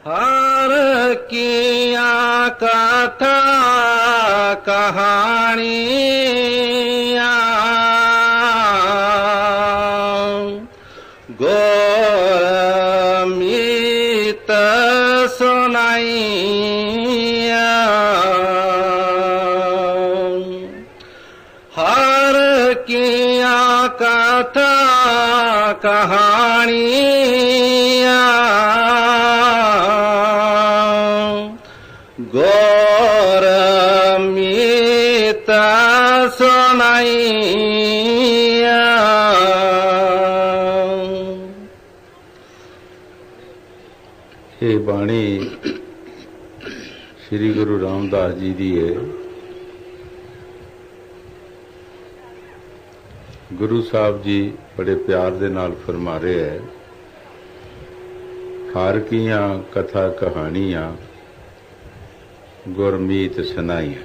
हर किया कथा कहानियाँ गोरमित सुनाइया हर किया कथा कहानियाँ गोरमित सुनाइया। ये बाणी श्री गुरु रामदास जी दी है। गुरु साहब जी बड़े प्यार दे नाल फरमा रहे है, हर कियां कथा कहानियां गुरमीत सुनाइयां।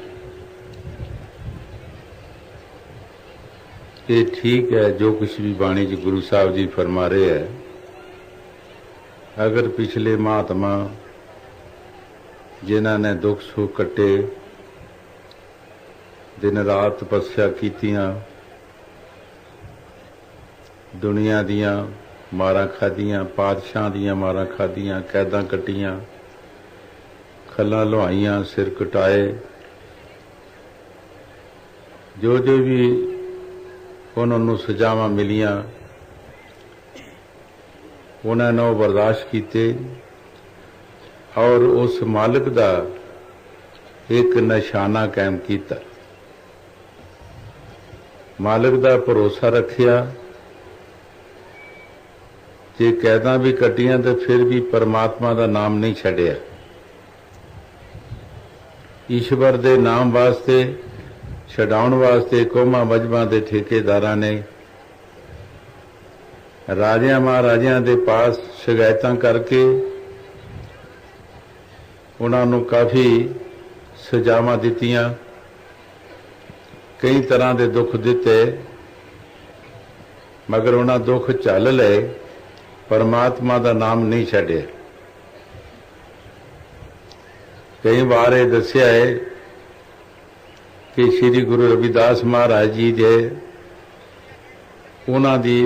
ये ठीक है, जो कुछ भी बाणी च गुरु साहब जी फरमा रहे है। अगर पिछले महात्मा जिन्हां ने दुख सुख कटे, दिन रात तपस्या कीतियां, दुनिया दियां मारां खादियां, पातशाह दियां मारां खादियां, कैदां कट्टियां, खल्लां लुहाइयां, सिर कटाए, जो जो भी उन्होंने सजावां मिलियां उन्होंने बर्दाश्त किए और उस मालिक का एक निशाना कायम किया। मालिक का भरोसा रखिया, जे कैदा भी कटियां तो फिर भी परमात्मा का नाम नहीं छड़िया। ईश्वर के नाम वास्ते छड़ाउण वास्ते कौमां मजहबां के ठेकेदारां ने राजियां महाराजियां के पास शिकायतां करके उन्होंने काफ़ी सजावां दित्तियां, कई तरह के दुख दिते, मगर उन्होंने दुख झल लए, परमात्मा का नाम नहीं छड़िया। कई बार ये दस्या है कि श्री गुरु रविदास महाराज जी दे उन्हां दी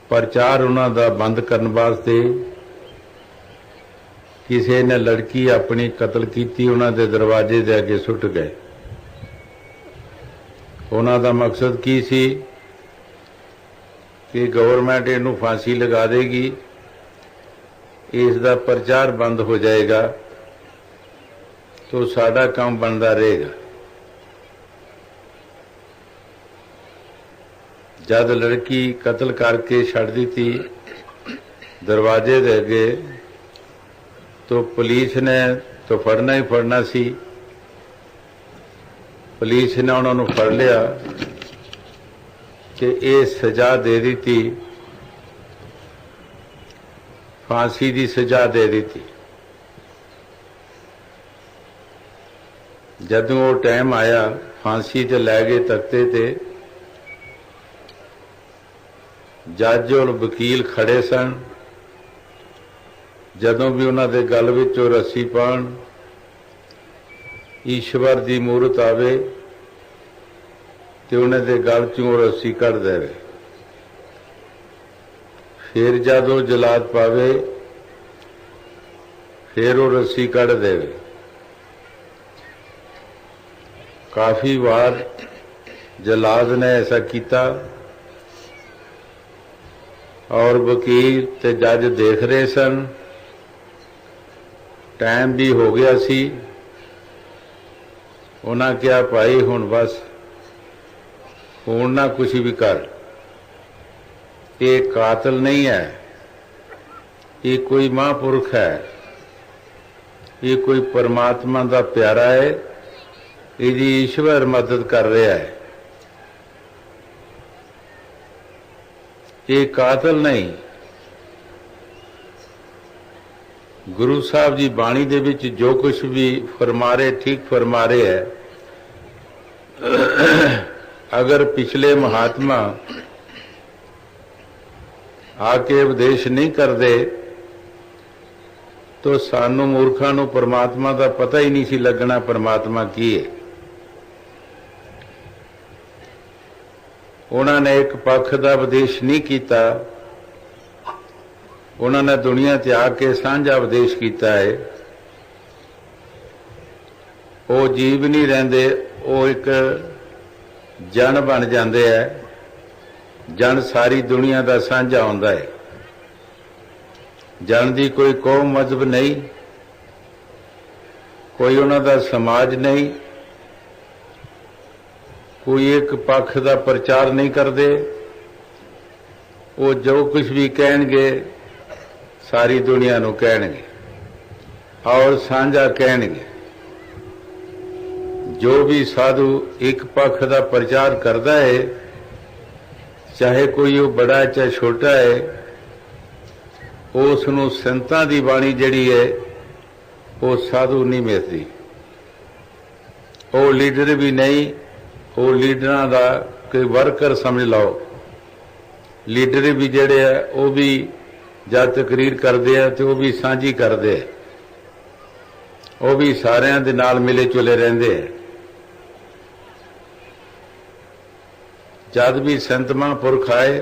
प्रचार उन्हां दा बंद करने वास्ते किसी ने लड़की अपनी कतल की, उन्हां दे दरवाजे दे अगे सुट गए। उन्हां दा मकसद की सी कि गवर्नमेंट इनू फांसी लगा देगी, इसका प्रचार बंद हो जाएगा तो साडा काम बनता रहेगा। जब लड़की कत्ल करके छड़ दी थी दरवाजे दे अगे, तो पुलिस ने तो फड़ना ही फड़ना सी। पुलिस ने उन्होंने फड़ लिया कि ये सजा दे दी थी, फांसी की सजा दे दी थी। जदों वो टाइम आया फांसी ते लै गए तख्ते ते, जज और वकील खड़े सन। जदों भी उन्होंने गल विचों रस्सी पाण, ईश्वर की मूरत आवे ते उन्हें गल चों रस्सी कढ़ देवे। फिर जब वो जलाद पावे फिर वो रस्सी कढ़ देवे। काफी बार जलाद ने ऐसा किया और वकील ते जज देख रहे सन। टाइम भी हो गया सी। उन्हें कहा भाई हुण बस, हुण ना कुछ भी कर, ये कातिल नहीं है, ये कोई महापुरुष है, ये कोई परमात्मा का प्यारा है, यदि ईश्वर मदद कर रहा है, ये कातिल नहीं। गुरु साहब जी बाणी दे विच जो कुछ भी फरमा रहे ठीक फरमा रहे है। अगर पिछले महात्मा आके उपदेश नहीं करते तो सानू मूर्खां नू परमात्मा का पता ही नहीं सी लगना परमात्मा की है। उन्होंने एक पक्ष का उपदेश नहीं किया, उन्होंने दुनिया त्याग के सांझा उपदेश किया है। वो जीव नहीं रहते, वो एक जन बन जाते हैं। जन सारी दुनिया का सांझा होंदा है। जन की कोई कौम मजहब नहीं, कोई उन्होंने समाज नहीं, कोई एक पक्ष का प्रचार नहीं करते। वो जो कुछ भी कहेंगे सारी दुनिया को कहेंगे और सांझा कहेंगे। जो भी साधु एक पक्ष का प्रचार करता है, चाहे कोई वो बड़ा है चाहे छोटा है, उसनों संतां दी बाणी जड़ी है वो साधु नहीं मिलती। वो लीडर भी नहीं, वो लीडरां दा कोई वर्कर समझ लो। लीडर भी जड़े है वो भी जब तकरीर करते हैं तो वो भी सांझी करते हैं, वो भी सारिਆਂ दे नाल मिले जुले रहंदे हैं। जद भी संत महापुरख आए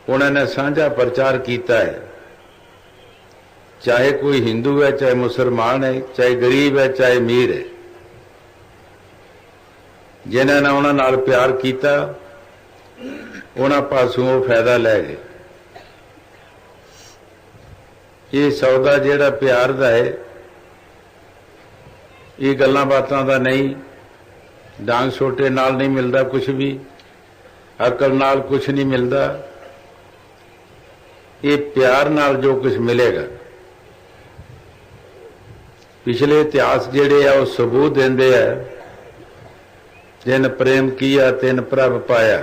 उन्होंने सांझा प्रचार किया है। चाहे कोई हिंदू है, चाहे मुसलमान है, चाहे गरीब है, चाहे अमीर है, जिन्होंने उन्होंने नाल प्यार किया उन्होंने पासों वो फायदा लै गए। ये सौदा जिहड़ा प्यार दा है, ये गल्लां बातां दा नहीं। डांग छोटे नाल नहीं मिलता कुछ भी, अकल नाल कुछ नहीं मिलता। ये प्यार नाल जो कुछ मिलेगा। पिछले इतिहास जिहड़े आ वो सबूत देंदे आ, जिन प्रेम किया तिन प्रभ पाया।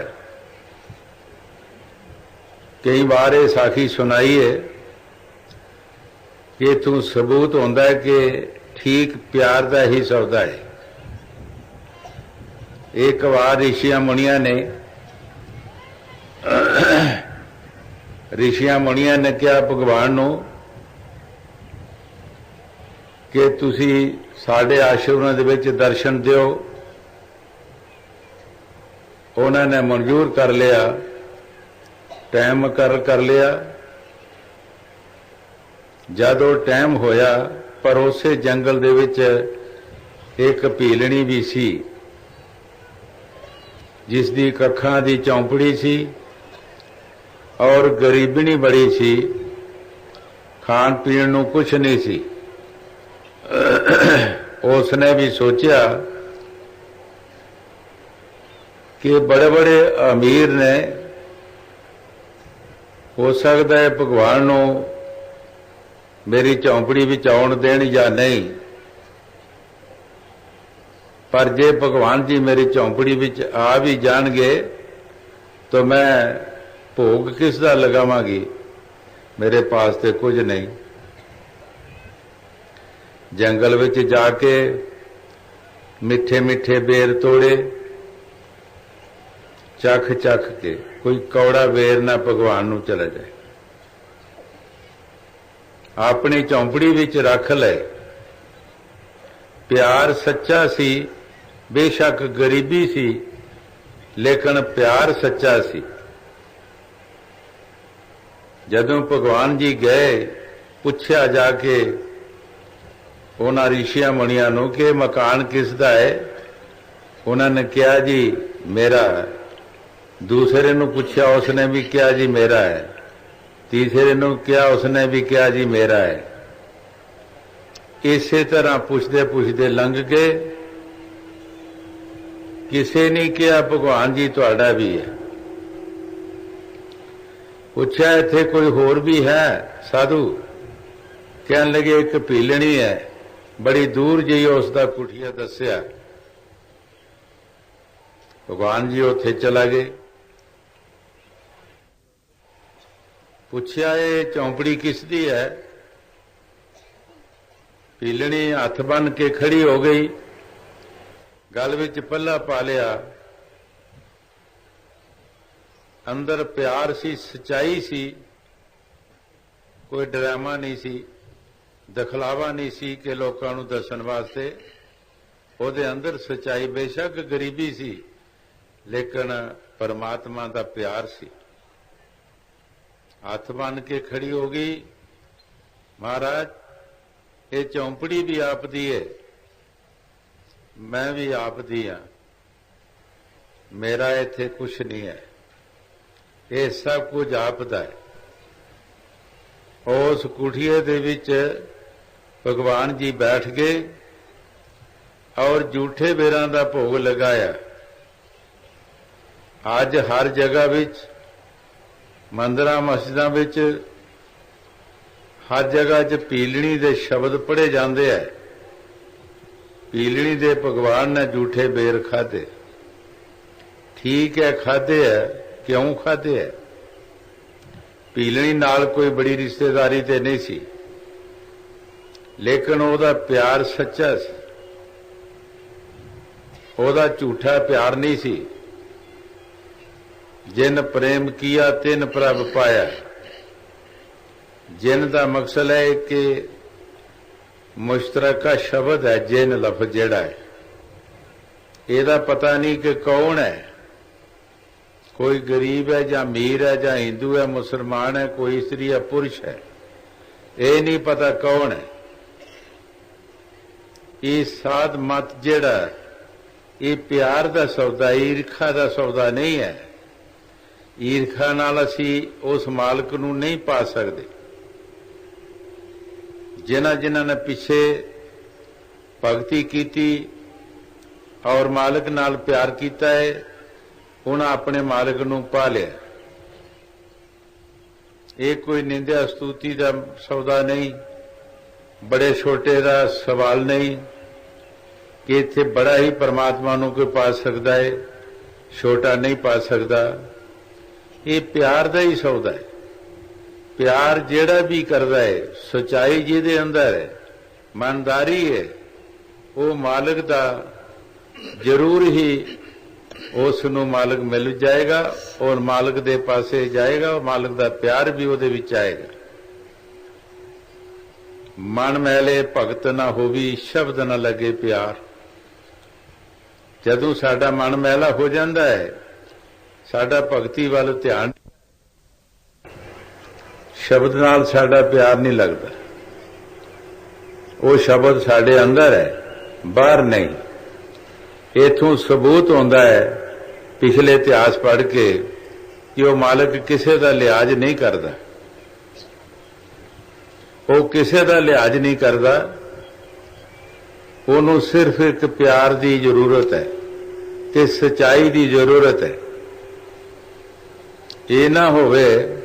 कई बार ये साखी सुनाई है कि तू सबूत होंदा है कि ठीक प्यार का ही सौदा है। एक बार ऋषिया मुनिया ने कहा भगवान नू कि तुसी साडे आश्रम दे विच दर्शन दिओ। उन्होंने मंजूर कर लिया, टाइम कर लिया। जद वो टाइम होया, पर उसे जंगल दे विच एक भीलनी भी सी, जिसदी कखां दी चौंपड़ी सी और गरीबनी बड़ी सी, खान पीन नू कुछ नहीं सी। उसने भी सोचा कि बड़े बड़े अमीर ने, हो सकता है भगवान नू मेरी चौंपड़ी विच आउण देण या नहीं, पर जे भगवान जी मेरी चौंपड़ी विच आ भी जाणगे तो मैं भोग किसदा लगावांगी, मेरे पास तो कुछ नहीं। जंगल विच जाके मिठे मिठे बेर तोड़े, चख चख के कोई कौड़ा बेर ना भगवान नू चला जाए। अपनी चौंपड़ी विच रख ले। प्यार सच्चा सी, बेशक गरीबी सी, लेकिन प्यार सच्चा सी। जदों भगवान जी गए, पूछया जाके उन्होंने ऋषिया मुनिया नू कि मकान किसदा है। उन्होंने कहा जी मेरा है। दूसरे नू पूछया, उसने भी कहा जी मेरा है। तीसरे नू कहा, उसने भी कहा जी मेरा है। इसे तरह पुछदे पुछदे लंघ गए। किसी ने कहा भगवान जी तुहाडा भी है। पूछा इत्थे कोई होर भी है साधु? कहन लगे एक भीलनी है, बड़ी दूर जी उसका कुठिया दस्या। भगवान जी उत्थे चला गए। पूछया ये चौंपड़ी किसदी है? भीलनी हथ बन के खड़ी हो गई, गल विच पल्ला पा लिया। अंदर प्यार सी, सच्चाई सी, कोई ड्रामा नहीं सी। ਦਿਖਲਾਵਾ ਨਹੀਂ ਸੀ ਕਿ ਲੋਕਾਂ ਨੂੰ ਦੱਸਣ ਵਾਸਤੇ। ਉਹਦੇ ਅੰਦਰ ਸੱਚਾਈ, ਬੇਸ਼ੱਕ ਗਰੀਬੀ ਸੀ, ਲੇਕਿਨ ਪਰਮਾਤਮਾ ਦਾ ਪਿਆਰ ਸੀ। ਹੱਥ ਬੰਨ ਕੇ ਖੜੀ ਹੋ ਗਈ, ਮਹਾਰਾਜ ਇਹ ਚੌਂਪੜੀ ਵੀ ਆਪ ਦੀ ਹੈ, ਮੈਂ ਵੀ ਆਪ ਦੀ ਹਾਂ, ਮੇਰਾ ਇੱਥੇ ਕੁਛ ਨਹੀਂ ਹੈ, ਇਹ ਸਭ ਕੁਝ ਆਪ ਦਾ ਹੈ। ਉਸ ਕੁਠੀਏ ਦੇ ਵਿੱਚ ਭਗਵਾਨ ਜੀ ਬੈਠ ਗਏ ਔਰ ਝੂਠੇ ਬੇਰਾਂ ਦਾ ਭੋਗ ਲਗਾਇਆ। ਅੱਜ ਹਰ ਜਗ੍ਹਾ ਵਿੱਚ, ਮੰਦਰਾਂ ਮਸਜਿਦਾਂ ਵਿੱਚ, ਹਰ ਜਗ੍ਹਾ 'ਚ ਪੀਲਣੀ ਦੇ ਸ਼ਬਦ ਪੜ੍ਹੇ ਜਾਂਦੇ ਹੈ। ਪੀਲਣੀ ਦੇ ਭਗਵਾਨ ਨੇ ਝੂਠੇ ਬੇਰ ਖਾਧੇ। ਠੀਕ ਹੈ, ਖਾਧੇ ਹੈ, ਕਿਉਂ ਖਾਧੇ ਹੈ? ਪੀਲਣੀ ਨਾਲ ਕੋਈ ਬੜੀ ਰਿਸ਼ਤੇਦਾਰੀ ਤੇ ਨਹੀਂ ਸੀ, ਲੇਕਿਨ ਉਹਦਾ ਪਿਆਰ ਸੱਚਾ ਸੀ, ਉਹਦਾ ਝੂਠਾ ਪਿਆਰ ਨਹੀਂ ਸੀ। ਜਿਨ ਪ੍ਰੇਮ ਕੀਆ ਤਿਨ ਪ੍ਰਭ ਪਾਇਆ। ਜਿਨ ਦਾ ਮਕਸਦ ਹੈ ਕਿ ਮੁਸ਼ਤਰਕਾ ਸ਼ਬਦ ਹੈ, ਜਿਨ ਲਫ਼ਜ਼ ਜਿਹੜਾ ਹੈ, ਇਹਦਾ ਪਤਾ ਨਹੀਂ ਕਿ ਕੌਣ ਹੈ, ਕੋਈ ਗਰੀਬ ਹੈ ਜਾਂ ਅਮੀਰ ਹੈ ਜਾਂ ਹਿੰਦੂ ਹੈ, ਮੁਸਲਮਾਨ ਹੈ, ਕੋਈ ਇਸਤਰੀ ਹੈ, ਪੁਰਸ਼ ਹੈ, ਇਹ ਨਹੀਂ ਪਤਾ ਕੌਣ ਹੈ। ਇਹ ਸਾਧ ਮਤ ਜਿਹੜਾ, ਇਹ ਪਿਆਰ ਦਾ ਸੌਦਾ, ਈਰਖਾ ਦਾ ਸੌਦਾ ਨਹੀਂ ਹੈ। ਈਰਖਾ ਨਾਲ ਅਸੀਂ ਉਸ ਮਾਲਕ ਨੂੰ ਨਹੀਂ ਪਾ ਸਕਦੇ। ਜਿਨ੍ਹਾਂ ਨੇ ਪਿੱਛੇ ਭਗਤੀ ਕੀਤੀ ਔਰ ਮਾਲਕ ਨਾਲ ਪਿਆਰ ਕੀਤਾ ਹੈ, ਉਹਨਾਂ ਆਪਣੇ ਮਾਲਕ ਨੂੰ ਪਾ ਲਿਆ। ਇਹ ਕੋਈ ਨਿੰਦਿਆ ਸਤੂਤੀ ਦਾ ਸੌਦਾ ਨਹੀਂ, ਬੜੇ ਛੋਟੇ ਦਾ ਸਵਾਲ ਨਹੀਂ ਕਿ ਇੱਥੇ ਬੜਾ ਹੀ ਪਰਮਾਤਮਾ ਨੂੰ ਕੋਈ ਪਾ ਸਕਦਾ ਹੈ, ਛੋਟਾ ਨਹੀਂ ਪਾ ਸਕਦਾ। ਇਹ ਪਿਆਰ ਦਾ ਹੀ ਸੌਦਾ ਹੈ। ਪਿਆਰ ਜਿਹੜਾ ਵੀ ਕਰਦਾ ਹੈ, ਸਚਾਈ ਜਿਹਦੇ ਅੰਦਰ ਹੈ, ਇਮਾਨਦਾਰੀ ਹੈ, ਉਹ ਮਾਲਕ ਦਾ ਜ਼ਰੂਰ ਹੀ ਉਸ ਨੂੰ ਮਾਲਕ ਮਿਲ ਜਾਏਗਾ ਔਰ ਮਾਲਕ ਦੇ ਪਾਸੇ ਜਾਏਗਾ, ਔਰ ਮਾਲਕ ਦਾ ਪਿਆਰ ਵੀ ਉਹਦੇ ਵਿੱਚ ਆਏਗਾ। ਮਨ ਮੈਲੇ ਭਗਤ ਨਾ ਹੋਵੀ, ਸ਼ਬਦ ਨਾ ਲੱਗੇ ਪਿਆਰ। ਜਦੋਂ ਸਾਡਾ ਮਨ ਮੈਲਾ ਹੋ ਜਾਂਦਾ ਹੈ, ਸਾਡਾ ਭਗਤੀ ਵੱਲ ਧਿਆਨ, ਸ਼ਬਦ ਨਾਲ ਸਾਡਾ ਪਿਆਰ ਨਹੀਂ ਲੱਗਦਾ। ਉਹ ਸ਼ਬਦ ਸਾਡੇ ਅੰਦਰ ਹੈ, ਬਾਹਰ ਨਹੀਂ। ਇਥੋਂ ਸਬੂਤ ਹੁੰਦਾ ਹੈ ਪਿਛਲੇ ਇਤਿਹਾਸ ਪੜ੍ਹ ਕੇ ਕਿ ਉਹ ਮਾਲਕ ਕਿਸੇ ਦਾ ਲਿਹਾਜ਼ ਨਹੀਂ ਕਰਦਾ। ਉਹ ਕਿਸੇ ਦਾ ਲਿਹਾਜ਼ ਨਹੀਂ ਕਰਦਾ, ਉਹਨੂੰ ਸਿਰਫ ਇੱਕ ਪਿਆਰ ਦੀ ਜ਼ਰੂਰਤ ਹੈ ਤੇ ਸਚਾਈ ਦੀ ਜ਼ਰੂਰਤ ਹੈ। ਇਹ ਨਾ ਹੋਵੇ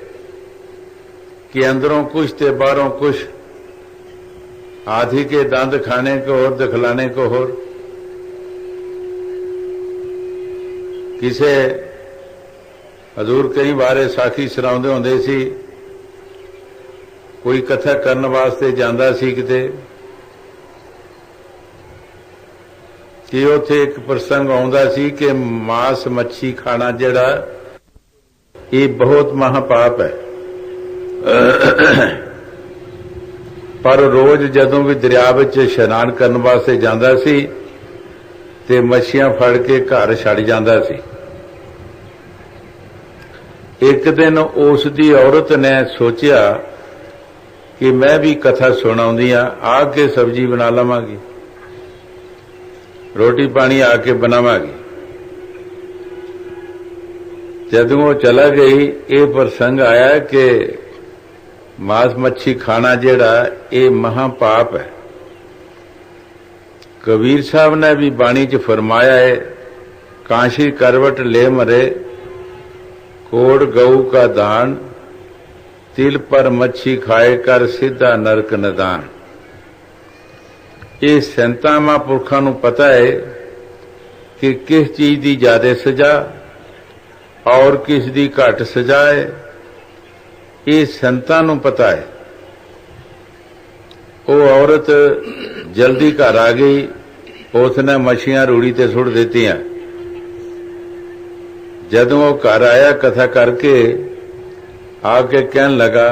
कि अंदरों कुछ ते बाहरों कुछ, हाथी के दंद खाने को और दिखलाने को और। किसे हजूर कई बार साखी सुनाउंदे हुंदे सी, कोई कथा करन वास्ते जांदा सी किते कि उत्थे एक प्रसंग आउंदा सी कि मांस मच्छी खाना जिहड़ा ये बहुत महापाप है। पर रोज जदों भी दरिया विच इशनान करन वास्ते जांदा सी ते मच्छियां फड़ के घर छड़ जांदा सी। एक दिन उस दी औरत ने सोचा कि मैं भी कथा सुनाउंदी हां, आके सब्जी बना लवांगी, रोटी पानी आके बनावांगी। जदों वो चला गई, ये प्रसंग आया कि मांस मच्छी खाना जिहड़ा ये महापाप है। कबीर साहब ने भी बाणी च फरमाया है, काशी करवट ले मरे कोड़ गऊ का दान, तिल पर मच्छी खाए कर सीधा नरक नदान। ये संतां महापुरखां नूं पता है कि किस चीज की ज्यादा सजा और किस दी घट सजा है, ये संतां नूं पता है। वो औरत जल्दी घर आ गई, उसने मछियां रूड़ी ते सुट दित्तियां। जदों वो घर आया कथा करके आके कहन लगा,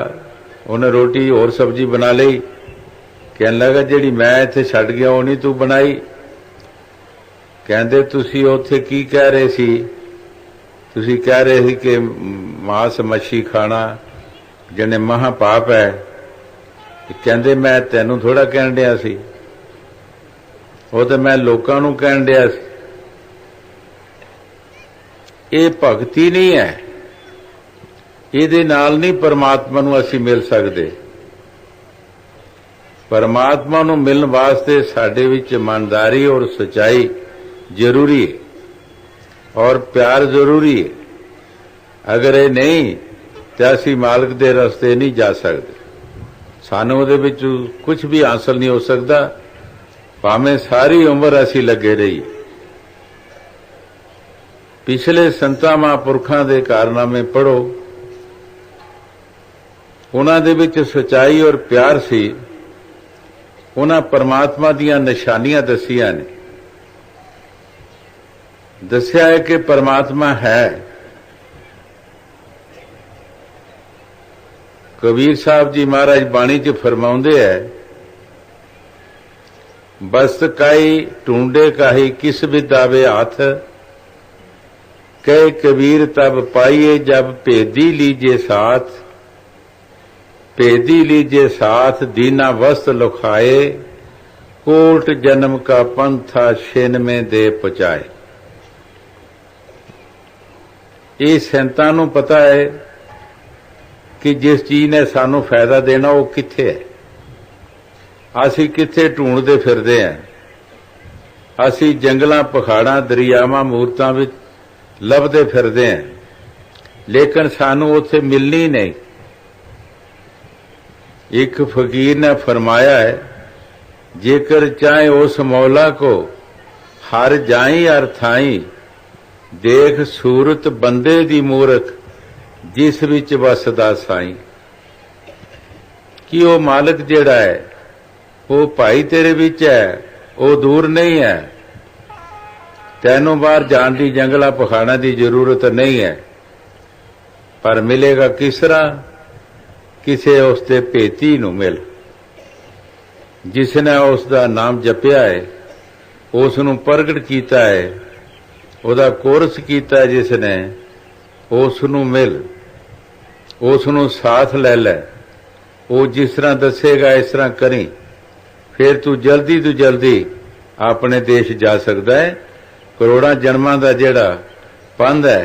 उन्हें रोटी और सब्जी बना ली, कहन लगा जिहड़ी मैं इत्थे छड्ड गया वो नहीं तू बनाई। कहंदे तुसीं उत्थे की कह रहे सी? तुसीं कह रहे सी कि मांस मच्छी खाना जिहने महा पाप है। कहंदे मैं तैनूं थोड़ा कहण डिया सी, वो तो मैं लोकां नूं कहण डिया सी। ये भगती नहीं है, ਇਹਦੇ ਨਾਲ नहीं परमात्मा ਨੂੰ ਅਸੀਂ मिल सकते। परमात्मा ਨੂੰ मिलण वास्ते साडे विच ईमानदारी और सच्चाई जरूरी है और प्यार जरूरी है। अगर ये नहीं तो असीं मालिक दे रस्ते नहीं जा सकते। सानूं उहदे विच कुछ भी हासिल नहीं हो सकता, भावें सारी उम्र असीं लगे रहीए। पिछले संतां महापुरखां दे कारनामे पढ़ो, उन्हां दे विच सच्चाई और प्यार सी। उन्हां परमात्मा दीयां निशानियां दसियां ने। दस्या है कि परमात्मा है। कबीर साहब जी महाराज बाणी च फरमाउंदे है, बस्त काई ढूंढे काही किस बिदावे हाथ, कहे कबीर तब पाइए जब भेदी लीजिए साथ, भेदी लीजिए साथ दीना वस्त लुखाए, कोट जन्म का पंथा छिन में दे पहुंचाए। ये संतां नूं पता है कि जिस चीज ने सानू फायदा देना वो कित्थे है। असीं कित्थे ढूंढदे फिरदे हैं। असीं जंगलां पहाड़ां दरियावां मूरतां विच लभदे फिरदे हैं, लेकिन सानू उत्थे मिलनी नहीं। एक फकीर ने फरमाया है, जेकर चाहे उस मौला को हर जाई हर थाई, देख सूरत बंदे दी मूरख जिस विच वसदा साई। कि वो मालिक जिहड़ा है वो भाई तेरे विच है, वो दूर नहीं है। तैनूं बाहर जाण दी जंगलां पहाड़ां दी जरूरत नहीं है। पर मिलेगा किस तरह? किसे उसके भेती नूं मिल, जिसने उसका नाम जपिया है, उसनूं प्रगट किया है, उसका कोर्स किया है, जिसने उसनूं मिल, उसनूं साथ ले लै। वो जिस तरह दसेगा इस तरह करी, फिर तू जल्दी तो जल्दी अपने देश जा सकता है। करोड़ां जन्मां दा जिहड़ा पंध है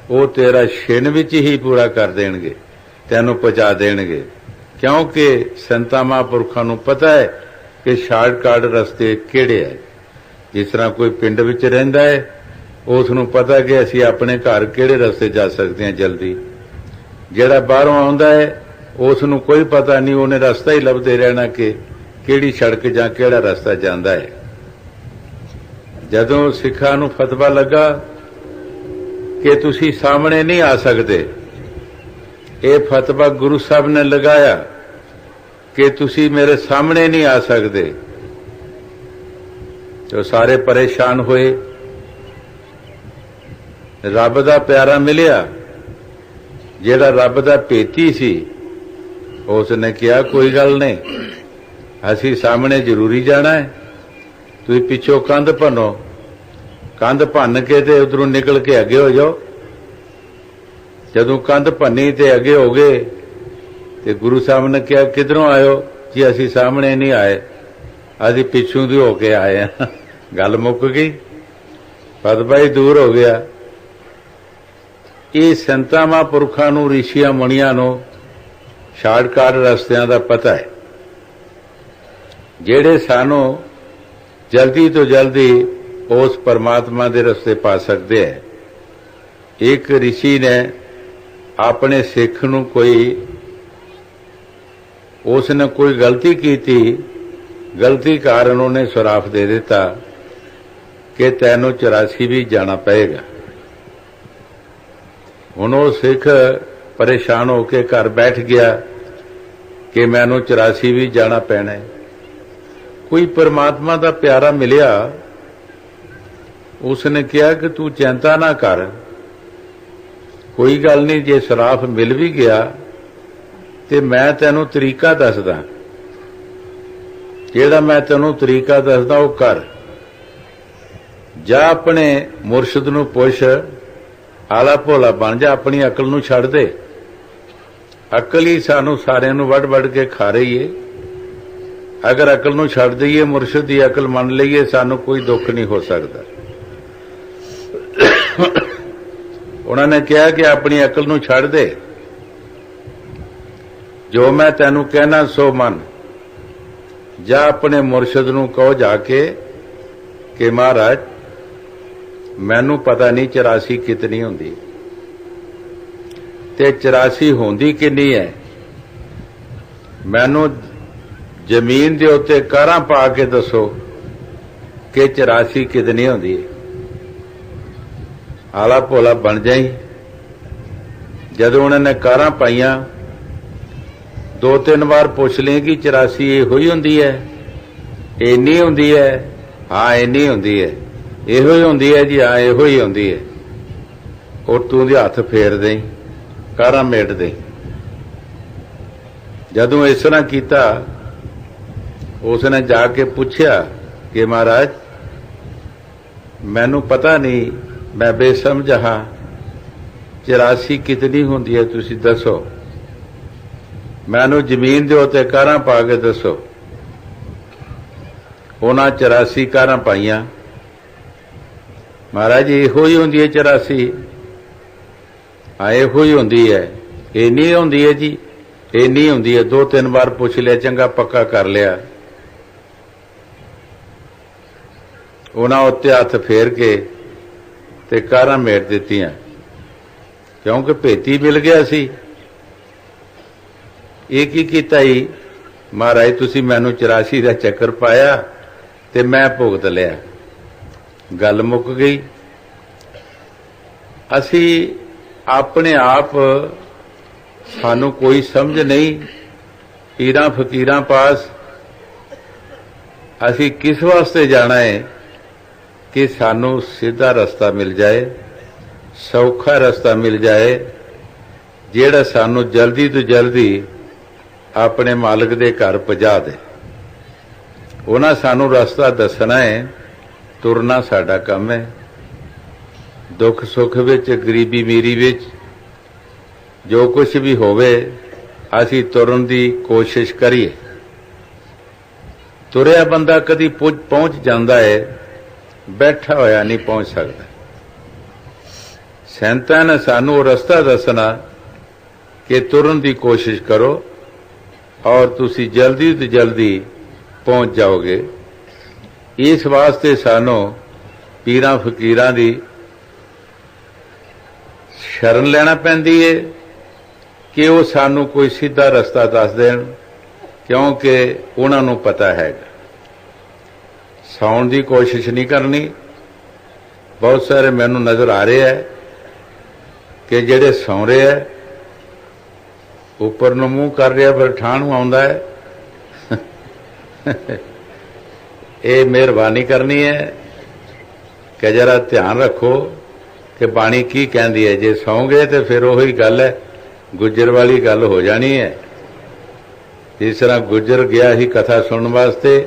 वो तेरा छिन विच ही पूरा कर देणगे, तैनूं पहुंचा देणगे। क्योंकि संतां महापुरखां नूं पता है कि शार्टकट रस्ते किहड़े है। जिस तरह कोई पिंड विच रहिंदा है, उसनूं पता कि असीं अपने घर किहड़े रस्ते जा सकते हैं जल्दी। जिहड़ा बाहरों आउंदा है उसनूं कोई पता नहीं, उहने रस्ता ही लभदे रहना कि किहड़ी सड़क जां किहड़ा रस्ता जांदा है। जदों सिखां नूं फतवा लगा कि तुसीं सामने नहीं आ सकते, ये फतवा गुरु साहब ने लगाया कि तुसीं मेरे सामने नहीं आ सकते, तो सारे परेशान हुए। रब दा प्यारा मिलिया, जिहड़ा रब दा भेती सी, उसने कहा कोई गल नहीं, असीं सामने जरूरी जाना है। तुसीं पिछों कंध भन्नो, कंध भन्न के ते उधरों निकल के अगे हो जाओ। जदों कंध भन्नी ते अगे हो गए ते गुरु साहब ने कहा किधरों आयो? जी असीं सामने नहीं आए, असीं पिछों दी होके आए हैं। गल मुक गई, फतवा ही दूर हो गया। ये संतां महापुरखां नूं, ऋषियां मुनियां नूं शार्टकट रस्तियां दा पता है, जिहड़े सानू जल्दी तो जल्दी उस परमात्मा दे रस्ते पा सकते हैं। एक ऋषि ने अपने सिख नूं उसने कोई गलती की थी, गलती कारण उन्हें श्राप दे दिता कि तैनूं 84 भी जाना पएगा। हुण वो सिख परेशान होकर घर बैठ गया कि मैनूं 84 भी जाना पैना है। कोई परमात्मा दा प्यारा मिलिया, उसने कहा कि तू चिंता ना कर, कोई गल नहीं, जे श्राप मिल भी गया ते मैं तैनूं तरीका दसदा। ਜਿਹੜਾ मैं ਤੈਨੂੰ ਤਰੀਕਾ ਦੱਸਦਾ ਉਹ ਕਰ। ਜਾ ਆਪਣੇ ਮੁਰਸ਼ਿਦ ਨੂੰ ਪੁੱਛ, ਆਲਾ ਭੋਲਾ ਬਣ ਜਾ, ਆਪਣੀ ਅਕਲ ਨੂੰ ਛੱਡ ਦੇ। ਅਕਲ ਹੀ ਸਾਨੂੰ ਸਾਰਿਆਂ ਨੂੰ ਵੱਢ ਵੱਢ ਕੇ ਖਾ ਰਹੀ ਏ। ਅਗਰ ਅਕਲ ਨੂੰ ਛੱਡ ਦਈਏ, ਮੁਰਸ਼ਿਦ ਦੀ ਅਕਲ ਮੰਨ ਲਈਏ, ਸਾਨੂੰ ਕੋਈ ਦੁੱਖ ਨਹੀਂ ਹੋ ਸਕਦਾ। ਉਹਨਾਂ ਨੇ ਕਿਹਾ ਕਿ ਆਪਣੀ ਅਕਲ ਨੂੰ ਛੱਡ ਦੇ, ਜੋ ਮੈਂ ਤੈਨੂੰ ਕਹਿਣਾ ਸੋ ਮੰਨ। ਜਾ ਆਪਣੇ ਮੁਰਸ਼ਿਦ ਨੂੰ ਕਹੋ ਜਾ ਕੇ ਕਿ ਮਹਾਰਾਜ ਮੈਨੂੰ ਪਤਾ ਨਹੀਂ 84 ਕਿਤਨੀ ਹੁੰਦੀ ਤੇ 84 ਹੁੰਦੀ ਕਿੰਨੀ ਹੈ। ਮੈਨੂੰ ਜ਼ਮੀਨ ਦੇ ਉੱਤੇ ਕਾਰਾਂ ਪਾ ਕੇ ਦੱਸੋ ਕਿ 84 ਕਿਤਨੀ ਹੁੰਦੀ ਹੈ। ਆਲਾ ਭੋਲਾ ਬਣ ਜਾਈ। ਜਦੋਂ ਉਹਨਾਂ ਨੇ ਕਾਰਾਂ ਪਾਈਆਂ, 2-3 ਵਾਰ ਪੁੱਛ ਲਈ ਕਿ 84 ਇਹੋ ਹੀ ਹੁੰਦੀ ਹੈ, ਇੰਨੀ ਹੁੰਦੀ ਹੈ, ਹਾਂ ਇੰਨੀ ਹੁੰਦੀ ਹੈ, ਇਹੋ ਹੀ ਹੁੰਦੀ ਹੈ ਜੀ, ਹਾਂ ਇਹੋ ਹੀ ਹੁੰਦੀ ਹੈ। ਔਰ ਤੂੰ ਦੇ ਹੱਥ ਫੇਰ ਦੇਈਂ, ਕਾਰਾਂ ਮੇਟ ਦੇ। ਜਦੋਂ ਇਸ ਤਰ੍ਹਾਂ ਕੀਤਾ, ਉਸਨੇ ਜਾ ਕੇ ਪੁੱਛਿਆ ਕਿ ਮਹਾਰਾਜ ਮੈਨੂੰ ਪਤਾ ਨਹੀਂ, ਮੈਂ ਬੇਸਮਝ ਹਾਂ, 84 ਕਿਤਨੀ ਹੁੰਦੀ ਹੈ, ਤੁਸੀਂ ਦੱਸੋ। ਮੈਨੂੰ ਜ਼ਮੀਨ ਦੇ ਉੱਤੇ ਕਾਰਾਂ ਪਾ ਕੇ ਦੱਸੋ। ਉਹਨਾਂ 84 ਕਾਰਾਂ ਪਾਈਆਂ। ਮਹਾਰਾਜ ਇਹੋ ਹੀ ਹੁੰਦੀ ਹੈ 84? ਹਾਂ ਇਹੋ ਹੀ ਹੁੰਦੀ ਹੈ। ਇੰਨੀ ਹੁੰਦੀ ਹੈ ਜੀ, ਇੰਨੀ ਹੁੰਦੀ ਹੈ। 2-3 ਵਾਰ ਪੁੱਛ ਲਿਆ, ਚੰਗਾ ਪੱਕਾ ਕਰ ਲਿਆ। ਉਹਨਾਂ ਉੱਤੇ ਹੱਥ ਫੇਰ ਕੇ ਤੇ ਕਾਰਾਂ ਮੇਟ ਦਿੱਤੀਆਂ, ਕਿਉਂਕਿ ਭੇਤੀ ਮਿਲ ਗਿਆ ਸੀ। ਇਹ ਕੀ ਕੀਤਾ ਹੀ, ਮਹਾਰਾਜ ਤੁਸੀਂ ਮੈਨੂੰ 84 ਦਾ ਚੱਕਰ ਪਾਇਆ ਤੇ ਮੈਂ ਭੁਗਤ ਲਿਆ, ਗੱਲ ਮੁੱਕ ਗਈ। ਅਸੀਂ ਆਪਣੇ ਆਪ, ਸਾਨੂੰ ਕੋਈ ਸਮਝ ਨਹੀਂ ਪੀਰਾਂ ਫਕੀਰਾਂ ਪਾਸ। ਅਸੀਂ ਕਿਸ ਵਾਸਤੇ ਜਾਣਾ ਹੈ ਕਿ ਸਾਨੂੰ ਸਿੱਧਾ ਰਸਤਾ ਮਿਲ ਜਾਏ, ਸੌਖਾ ਰਸਤਾ ਮਿਲ ਜਾਏ, ਜਿਹੜਾ ਸਾਨੂੰ ਜਲਦੀ ਤੋਂ ਜਲਦੀ ਆਪਣੇ ਮਾਲਕ ਦੇ ਘਰ ਪਹੁੰਚਾ ਦੇ। ਉਹਨਾਂ ਸਾਨੂੰ ਰਸਤਾ ਦੱਸਣਾ ਹੈ, ਤੁਰਨਾ ਸਾਡਾ ਕੰਮ ਹੈ। ਦੁੱਖ ਸੁੱਖ ਵਿੱਚ, ਗਰੀਬੀ ਮੀਰੀ ਵਿੱਚ, ਜੋ ਕੁਝ ਵੀ ਹੋਵੇ, ਅਸੀਂ ਤੁਰਨ ਦੀ ਕੋਸ਼ਿਸ਼ ਕਰੀਏ। ਤੁਰਿਆ ਬੰਦਾ ਕਦੀ ਪਹੁੰਚ ਜਾਂਦਾ ਹੈ, ਬੈਠਾ ਹੋਇਆ ਨਹੀਂ ਪਹੁੰਚ ਸਕਦਾ। ਸੰਤਾਂ ਨੇ ਸਾਨੂੰ ਉਹ ਰਸਤਾ ਦੱਸਣਾ ਕਿ ਤੁਰਨ ਦੀ ਕੋਸ਼ਿਸ਼ ਕਰੋ ਔਰ ਤੁਸੀਂ ਜਲਦੀ ਤੋਂ ਜਲਦੀ ਪਹੁੰਚ ਜਾਓਗੇ। ਇਸ ਵਾਸਤੇ ਸਾਨੂੰ ਪੀਰਾਂ ਫਕੀਰਾਂ ਦੀ ਸ਼ਰਨ ਲੈਣਾ ਪੈਂਦੀ ਹੈ ਕਿ ਉਹ ਸਾਨੂੰ ਕੋਈ ਸਿੱਧਾ ਰਸਤਾ ਦੱਸ ਦੇਣ, ਕਿਉਂਕਿ ਉਹਨਾਂ ਨੂੰ ਪਤਾ ਹੈਗਾ। ਸੌਣ ਦੀ ਕੋਸ਼ਿਸ਼ ਨਹੀਂ ਕਰਨੀ। ਬਹੁਤ ਸਾਰੇ ਮੈਨੂੰ ਨਜ਼ਰ ਆ ਰਹੇ ਹੈ ਕਿ ਜਿਹੜੇ ਸੌਂ ਰਹੇ ਹੈ, ਉੱਪਰ ਨੂੰ ਮੂੰਹ ਕਰ ਰਿਹਾ, ਫਿਰ ਠਾਹ ਨੂੰ ਆਉਂਦਾ ਹੈ। ਇਹ ਮਿਹਰਬਾਨੀ ਕਰਨੀ ਹੈ ਕਿ ਜਰਾ ਧਿਆਨ ਰੱਖੋ ਕਿ ਬਾਣੀ ਕੀ ਕਹਿੰਦੀ ਹੈ। ਜੇ ਸੌਂ ਗਏ ਤੇ ਫਿਰ ਉਹੀ ਗੱਲ ਹੈ, ਗੁੱਜਰ ਵਾਲੀ ਗੱਲ ਹੋ ਜਾਣੀ ਹੈ। ਜਿਸ ਤਰ੍ਹਾਂ ਗੁੱਜਰ ਗਿਆ ਸੀ ਕਥਾ ਸੁਣਨ ਵਾਸਤੇ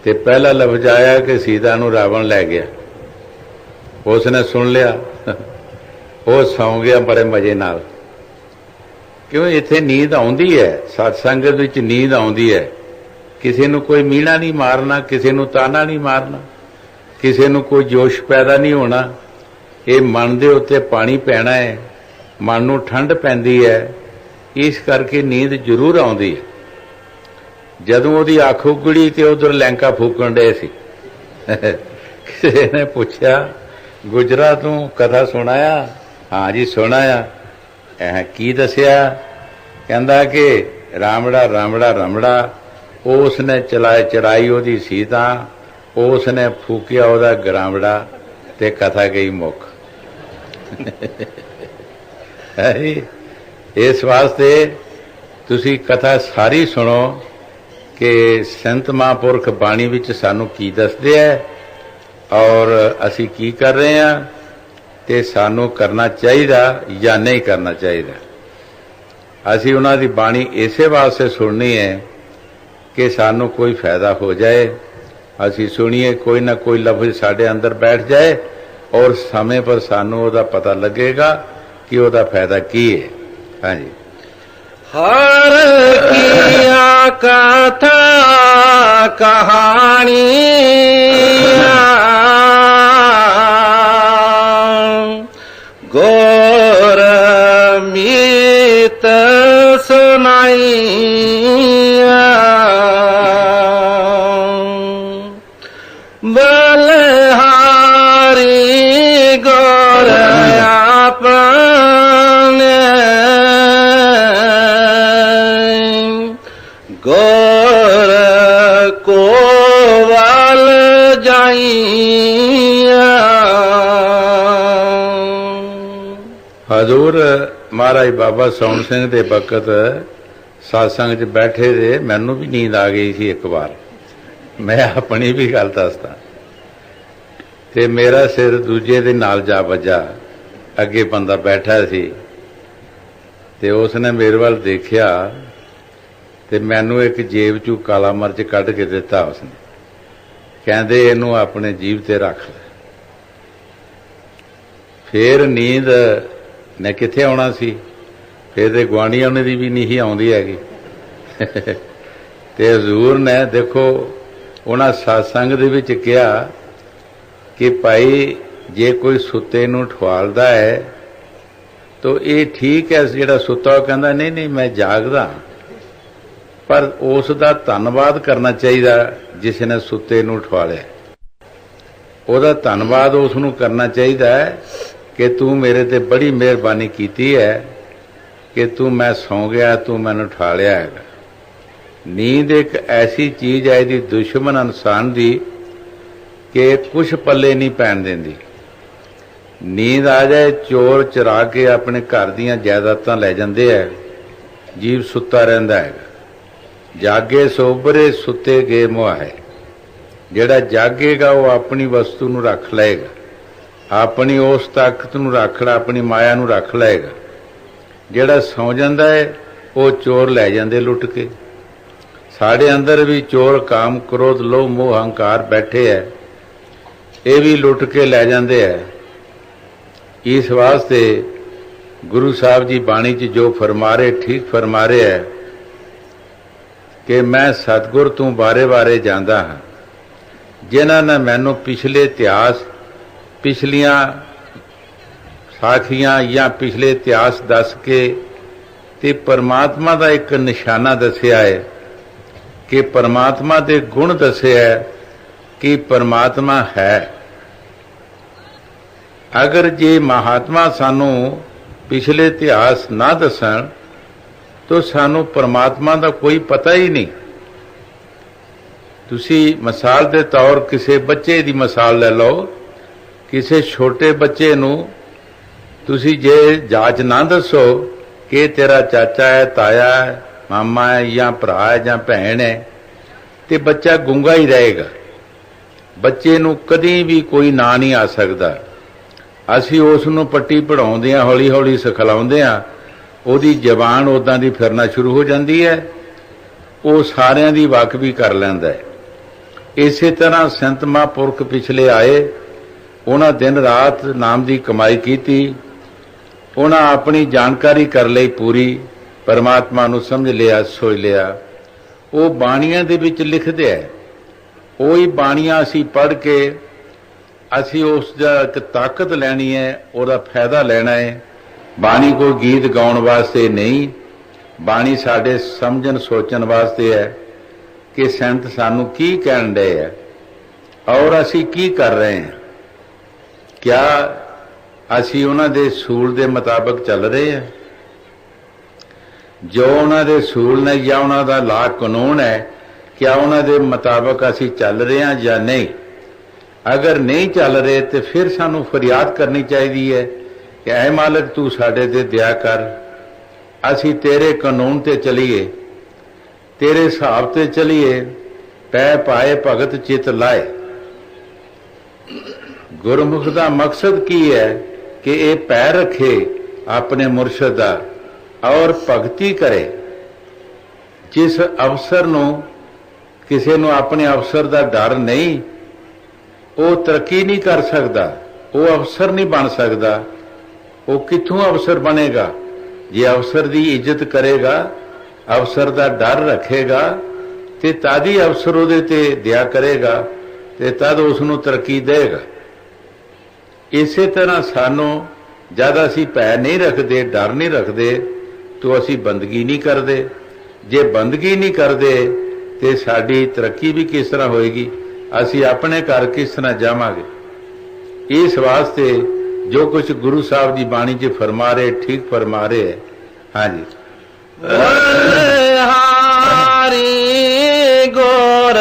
ਤੇ ਪਹਿਲਾ ਲਫ਼ਜ਼ ਆਇਆ ਕਿ ਸੀਤਾ ਨੂੰ ਰਾਵਣ ਲੈ ਗਿਆ। ਉਸਨੇ ਸੁਣ ਲਿਆ, ਉਹ ਸੌਂ ਗਿਆ ਬੜੇ ਮਜ਼ੇ ਨਾਲ। ਕਿਉਂ? ਇੱਥੇ ਨੀਂਦ ਆਉਂਦੀ ਹੈ, ਸਤ ਸੰਗਤ ਵਿੱਚ ਨੀਂਦ ਆਉਂਦੀ ਹੈ। ਕਿਸੇ ਨੂੰ ਕੋਈ ਮੀਣਾ ਨਹੀਂ ਮਾਰਨਾ, ਕਿਸੇ ਨੂੰ ਤਾਨਾ ਨਹੀਂ ਮਾਰਨਾ, ਕਿਸੇ ਨੂੰ ਕੋਈ ਜੋਸ਼ ਪੈਦਾ ਨਹੀਂ ਹੋਣਾ। ਇਹ ਮਨ ਦੇ ਉੱਤੇ ਪਾਣੀ ਪੈਣਾ ਹੈ, ਮਨ ਨੂੰ ਠੰਡ ਪੈਂਦੀ ਹੈ, ਇਸ ਕਰਕੇ ਨੀਂਦ ਜ਼ਰੂਰ ਆਉਂਦੀ ਹੈ। ਜਦੋਂ ਉਹਦੀ ਅੱਖ ਉਗੜੀ ਤੇ ਉਧਰ ਲੈਂਕਾ ਫੂਕਣ ਡਏ ਸੀ। ਕਿਸੇ ਨੇ ਪੁੱਛਿਆ, ਗੁਜਰਾ ਤੂੰ ਕਥਾ ਸੁਣਾਇਆ? ਹਾਂ ਜੀ ਸੁਣਾਇਆ। ਕੀ ਦੱਸਿਆ? ਕਹਿੰਦਾ ਕਿ ਰਾਮੜਾ ਰਾਮੜਾ ਰਮੜਾ, ਉਸਨੇ ਚੜਾਈ ਉਹਦੀ ਸੀਤਾ, ਉਸਨੇ ਫੂਕਿਆ ਉਹਦਾ ਗਰਾਮੜਾ ਤੇ ਕਥਾ ਗਈ ਮੁੱਕ। ਇਸ ਵਾਸਤੇ ਤੁਸੀਂ ਕਥਾ ਸਾਰੀ ਸੁਣੋ ਕਿ ਸੰਤ ਮਹਾਂਪੁਰਖ ਬਾਣੀ ਵਿੱਚ ਸਾਨੂੰ ਕੀ ਦੱਸਦੇ ਹੈ ਔਰ ਅਸੀਂ ਕੀ ਕਰ ਰਹੇ ਹਾਂ ਤੇ ਸਾਨੂੰ ਕਰਨਾ ਚਾਹੀਦਾ ਜਾਂ ਨਹੀਂ ਕਰਨਾ ਚਾਹੀਦਾ। ਅਸੀਂ ਉਹਨਾਂ ਦੀ ਬਾਣੀ ਇਸੇ ਵਾਸਤੇ ਸੁਣਨੀ ਹੈ कि सानू कोई फायदा हो जाए, असी सुनिए, कोई ना कोई लफ्ज साढ़े अंदर बैठ जाए और समय पर सानू ओदा पता लगेगा कि ओदा फायदा की है। हाँ जी। हर किया कथा कहानी गोर मीत सुनाई बलहारी गोर अपने गोर को वाल जाइया। हजूर महाराज बाबा सोहन सिंह दे वक्त सत्संग च बैठे थे, मैनू भी नींद आ गई थी एक बार। मैं अपनी भी गल दसदा ते मेरा सिर दूजे दे नाल जा वजा। अगे बंदा बैठा सी ते उसने मेरे वाल देखिया ते मैनू एक जेब चू काला मिर्च कढ़ के दिता। उसने कहंदे इनू अपने जीभ ते रख ले। फिर नींद ने किथे आउणा सी, फिर ते गुआढ़ियां दी भी नहीं आउंदी हैगी। ते हजूर ने देखो उन्हां सत्संग दे विच कहा कि भाई जे कोई सुते नू ठवालदा है तो ये ठीक है, जिहड़ा सुता कहंदा नहीं नहीं मैं जागदा, पर उस दा धन्नवाद करना चाहिए जिसने सुते नू ठवालिया। ओहदा धन्नवाद उस नू करना चाहिए कि तू मेरे ते बड़ी मेहरबानी कीती है कि तू मैं सौ गया, तू मैनू ठवालिया है। नींद एक ऐसी चीज है इहदी दुश्मन इंसान दी कि कुछ पल्ले नहीं पैन देंदी। नींद आ जाए, चोर चरा के अपने घर दीयां जायदादां लै जांदे है, जीव सुता रहिंदा है। जागे सोबरे सुते गे मुहाए। जिहड़ा जागेगा वो अपनी वस्तु नू रख लेगा, अपनी उस ताकत नू रख ला, अपनी माया नू रख लेगा। जिहड़ा सौ जांदा है वो चोर लै जांदे लुट के। साढ़े अंदर भी चोर काम क्रोध लोभ मोह अहंकार बैठे है, ये भी लुट के लै जांदे है। इस वास्ते गुरु साहब जी बाणी च जो फरमा रहे ठीक फरमा रहे है कि मैं सतगुर तू बारे बारे जांदा हाँ, जिन्हां ने मैनू पिछले इतिहास पिछलियां साखियां या पिछले इतिहास दस के ते परमात्मा का एक निशाना दसिया है कि परमात्मा के गुण दसे है कि परमात्मा है। अगर जे महात्मा सानू पिछले इतिहास ना दसन तो सानू परमात्मा का कोई पता ही नहीं। तुसी मिसाल के तौर किसी बच्चे की मिसाल ले लो, किसी छोटे बच्चे नू तुसी जे जाच ना दसो कि तेरा चाचा है, ताया है, मामा है या भरा है या भैन है, तो बच्चा गूंगा ही रहेगा। बच्चे नू कदी भी कोई ना नहीं आ सकता। असी उस नू पट्टी पढ़ाउंदे हां, हौली हौली सिखलाउंदे हां, ओहदी जबान उदां दी फिरना शुरू हो जाती है, वो सारियां दी वाकफी कर लैंदा है। इसे तरह संत महापुरख पिछले आए, उन्हां दिन रात नाम की कमाई की, उन्हां अपनी जानकारी कर लई पूरी, परमात्मा नू समझ लिया, सोच लिया। वो बाणियां दे विच लिखदे है, ਉਹੀ ਬਾਣੀਆਂ ਅਸੀਂ पढ़ के ਅਸੀਂ ਉਸ ਦਾ ਇੱਕ ਤਾਕਤ ਲੈਣੀ है, ਉਹਦਾ फायदा लेना है। बाणी कोई गीत गाउण वास्ते नहीं, बाणी साडे समझण सोचण वास्ते है कि संत सानू की कहण दे है और ਅਸੀਂ की कर रहे हैं। क्या ਅਸੀਂ ਉਹਨਾਂ ਦੇ सूल ਦੇ मुताबिक चल रहे हैं? जो ਉਹਨਾਂ ਦੇ सूल ने या ਉਹਨਾਂ ਦਾ ਲਾ ਕਾਨੂੰਨ है, क्या उन्होंने मुताबिक असी चल रहे हैं या नहीं? अगर नहीं चल रहे तो फिर सानू फरियाद करनी चाहिए है कि ऐ मालिक तू साडे ते दया कर, असी तेरे कानून ते चलीए, तेरे हिसाब ते चलीए, पै पाए भगत चित लाए। गुरमुख का मकसद की है कि ये पै रखे अपने मुर्शद दा और भगती करे। जिस अवसर नू ਕਿਸੇ ਨੂੰ ਆਪਣੇ ਅਫਸਰ ਦਾ ਡਰ ਨਹੀਂ, ਉਹ ਤਰੱਕੀ ਨਹੀਂ ਕਰ ਸਕਦਾ, ਉਹ ਅਫਸਰ ਨਹੀਂ ਬਣ ਸਕਦਾ। ਉਹ ਕਿੱਥੋਂ ਅਫਸਰ ਬਣੇਗਾ? ਜੇ ਅਫਸਰ ਦੀ ਇੱਜ਼ਤ ਕਰੇਗਾ, ਅਫਸਰ ਦਾ ਡਰ ਰੱਖੇਗਾ, ਤੇ ਤਦ ਹੀ ਅਫਸਰ ਉਹਦੇ ਤੇ ਦਇਆ ਕਰੇਗਾ, ਤੇ ਤਦ ਉਸ ਨੂੰ ਤਰੱਕੀ ਦੇਗਾ। ਇਸੇ ਤਰ੍ਹਾਂ ਸਾਨੂੰ ਜਦ ਅਸੀਂ ਭੈ ਨਹੀਂ ਰੱਖਦੇ, ਡਰ ਨਹੀਂ ਰੱਖਦੇ, ਤਾਂ ਅਸੀਂ ਬੰਦਗੀ ਨਹੀਂ ਕਰਦੇ। ਜੇ ਬੰਦਗੀ ਨਹੀਂ ਕਰਦੇ ਤੇ ਸਾਡੀ ਤਰੱਕੀ ਵੀ ਕਿਸ ਤਰ੍ਹਾਂ ਹੋਏਗੀ? ਅਸੀਂ ਆਪਣੇ ਘਰ ਕਿਸ ਤਰ੍ਹਾਂ ਜਾਵਾਂਗੇ? ਇਸ ਵਾਸਤੇ ਜੋ ਕੁਝ ਗੁਰੂ ਸਾਹਿਬ ਦੀ ਬਾਣੀ 'ਚ ਫਰਮਾ ਰਹੇ, ਠੀਕ ਫਰਮਾ ਰਹੇ ਹੈ। ਹਾਂਜੀ, ਹਾਰੀ ਗੁਰ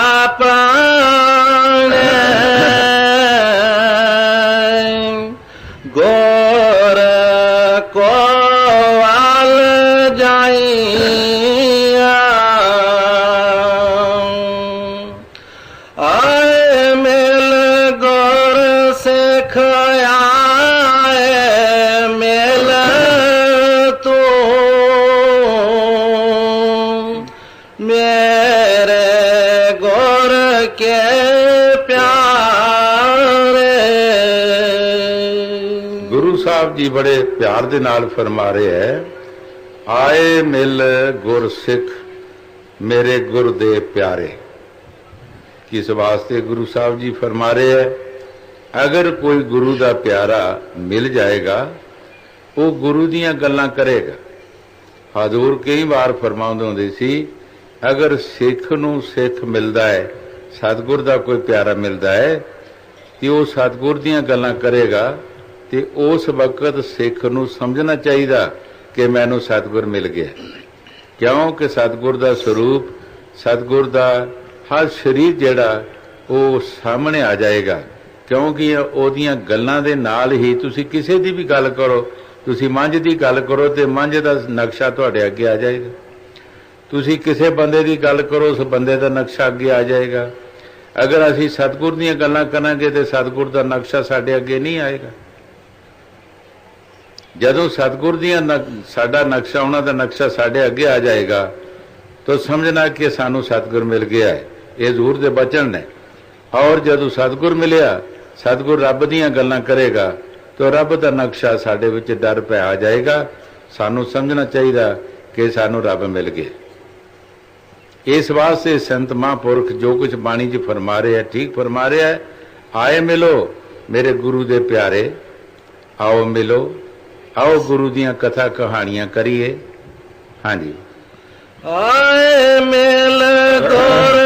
ਆਪਣੇ ਗੁਰ ਕੋ ਵੱਲ ਜਾਈਆ, ਆਏ ਮਿਲ ਗੁਰ ਸਿੱਖ ਆਏ ਮਿਲ ਤੂੰ ਮੇਰੇ ਗੁਰ ਕੇ ਪਿਆਰੇ। ਗੁਰੂ ਸਾਹਿਬ ਜੀ ਬੜੇ ਪਿਆਰ ਦੇ ਨਾਲ ਫਰਮਾ ਰਹੇ ਹੈ, ਆਏ ਮਿਲ ਗੁਰ ਸਿੱਖ ਮੇਰੇ ਗੁਰ ਦੇ ਪਿਆਰੇ। ਕਿਸ ਵਾਸਤੇ ਗੁਰੂ ਸਾਹਿਬ ਜੀ ਫਰਮਾ ਰਹੇ ਹੈ? ਅਗਰ ਕੋਈ ਗੁਰੂ ਦਾ ਪਿਆਰਾ ਮਿਲ ਜਾਏਗਾ, ਉਹ ਗੁਰੂ ਦੀਆਂ ਗੱਲਾਂ ਕਰੇਗਾ। ਹਜ਼ੂਰ ਕਈ ਵਾਰ ਫਰਮਾਉਂਦੇ ਹੁੰਦੇ ਸੀ, ਅਗਰ ਸਿੱਖ ਨੂੰ ਸਿੱਖ ਮਿਲਦਾ ਹੈ, ਸਤਿਗੁਰ ਦਾ ਕੋਈ ਪਿਆਰਾ ਮਿਲਦਾ ਹੈ, ਤੇ ਉਹ ਸਤਿਗੁਰ ਦੀਆਂ ਗੱਲਾਂ ਕਰੇਗਾ, ਤੇ ਉਸ ਵਕਤ ਸਿੱਖ ਨੂੰ ਸਮਝਣਾ ਚਾਹੀਦਾ ਕਿ ਮੈਨੂੰ ਸਤਿਗੁਰ ਮਿਲ ਗਿਆ। ਕਿਉਂਕਿ ਸਤਿਗੁਰ ਦਾ ਸਰੂਪ, ਸਤਿਗੁਰ ਦਾ ਹਰ ਸਰੀਰ ਜਿਹੜਾ ਉਹ ਸਾਹਮਣੇ ਆ ਜਾਏਗਾ। ਕਿਉਂਕਿ ਉਹਦੀਆਂ ਗੱਲਾਂ ਦੇ ਨਾਲ ਹੀ ਤੁਸੀਂ ਕਿਸੇ ਦੀ ਵੀ ਗੱਲ ਕਰੋ, ਤੁਸੀਂ ਮੰਝ ਦੀ ਗੱਲ ਕਰੋ ਤੇ ਮੰਝ ਦਾ ਨਕਸ਼ਾ ਤੁਹਾਡੇ ਅੱਗੇ ਆ ਜਾਏਗਾ। ਤੁਸੀਂ ਕਿਸੇ ਬੰਦੇ ਦੀ ਗੱਲ ਕਰੋ, ਉਸ ਬੰਦੇ ਦਾ ਨਕਸ਼ਾ ਅੱਗੇ ਆ ਜਾਏਗਾ। ਅਗਰ ਅਸੀਂ ਸਤਿਗੁਰ ਦੀਆਂ ਗੱਲਾਂ ਕਰਾਂਗੇ ਤੇ ਸਤਿਗੁਰ ਦਾ ਨਕਸ਼ਾ ਸਾਡੇ ਅੱਗੇ ਨਹੀਂ ਆਏਗਾ। ਜਦੋਂ ਸਤਿਗੁਰ ਦੀਆਂ ਸਾਡਾ ਨਕਸ਼ਾ, ਉਹਨਾਂ ਦਾ ਨਕਸ਼ਾ ਸਾਡੇ ਅੱਗੇ ਆ ਜਾਏਗਾ, ਤਾਂ ਸਮਝਣਾ ਕਿ ਸਾਨੂੰ ਸਤਿਗੁਰ ਮਿਲ ਗਿਆ ਹੈ। ਇਹ ਜ਼ਰੂਰ ਦੇ ਬਚਨ ਨੇ। ਔਰ ਜਦੋਂ ਸਤਿਗੁਰ ਮਿਲਿਆ, ਸਤਿਗੁਰ ਰੱਬ ਦੀਆਂ ਗੱਲਾਂ ਕਰੇਗਾ, ਤਾਂ ਰੱਬ ਦਾ ਨਕਸ਼ਾ ਸਾਡੇ ਵਿੱਚ ਡਰ ਪੈ ਆ ਜਾਏਗਾ। ਸਾਨੂੰ ਸਮਝਣਾ ਚਾਹੀਦਾ ਕਿ ਸਾਨੂੰ ਰੱਬ ਮਿਲ ਗਿਆ। ਇਸ ਵਾਸਤੇ ਸੰਤ ਮਹਾਂਪੁਰਖ ਜੋ ਕੁਝ ਬਾਣੀ 'ਚ ਫਰਮਾ ਰਹੇ ਹੈ, ਠੀਕ ਫਰਮਾ ਰਿਹਾ ਹੈ। ਆਏ ਮਿਲੋ ਮੇਰੇ ਗੁਰੂ ਦੇ ਪਿਆਰੇ, ਆਓ ਮਿਲੋ, ਆਓ ਗੁਰੂ ਦੀਆਂ ਕਥਾ ਕਹਾਣੀਆਂ ਕਰੀਏ। ਹਾਂਜੀ, ਆਏ ਮਿਲ ਗੁਰ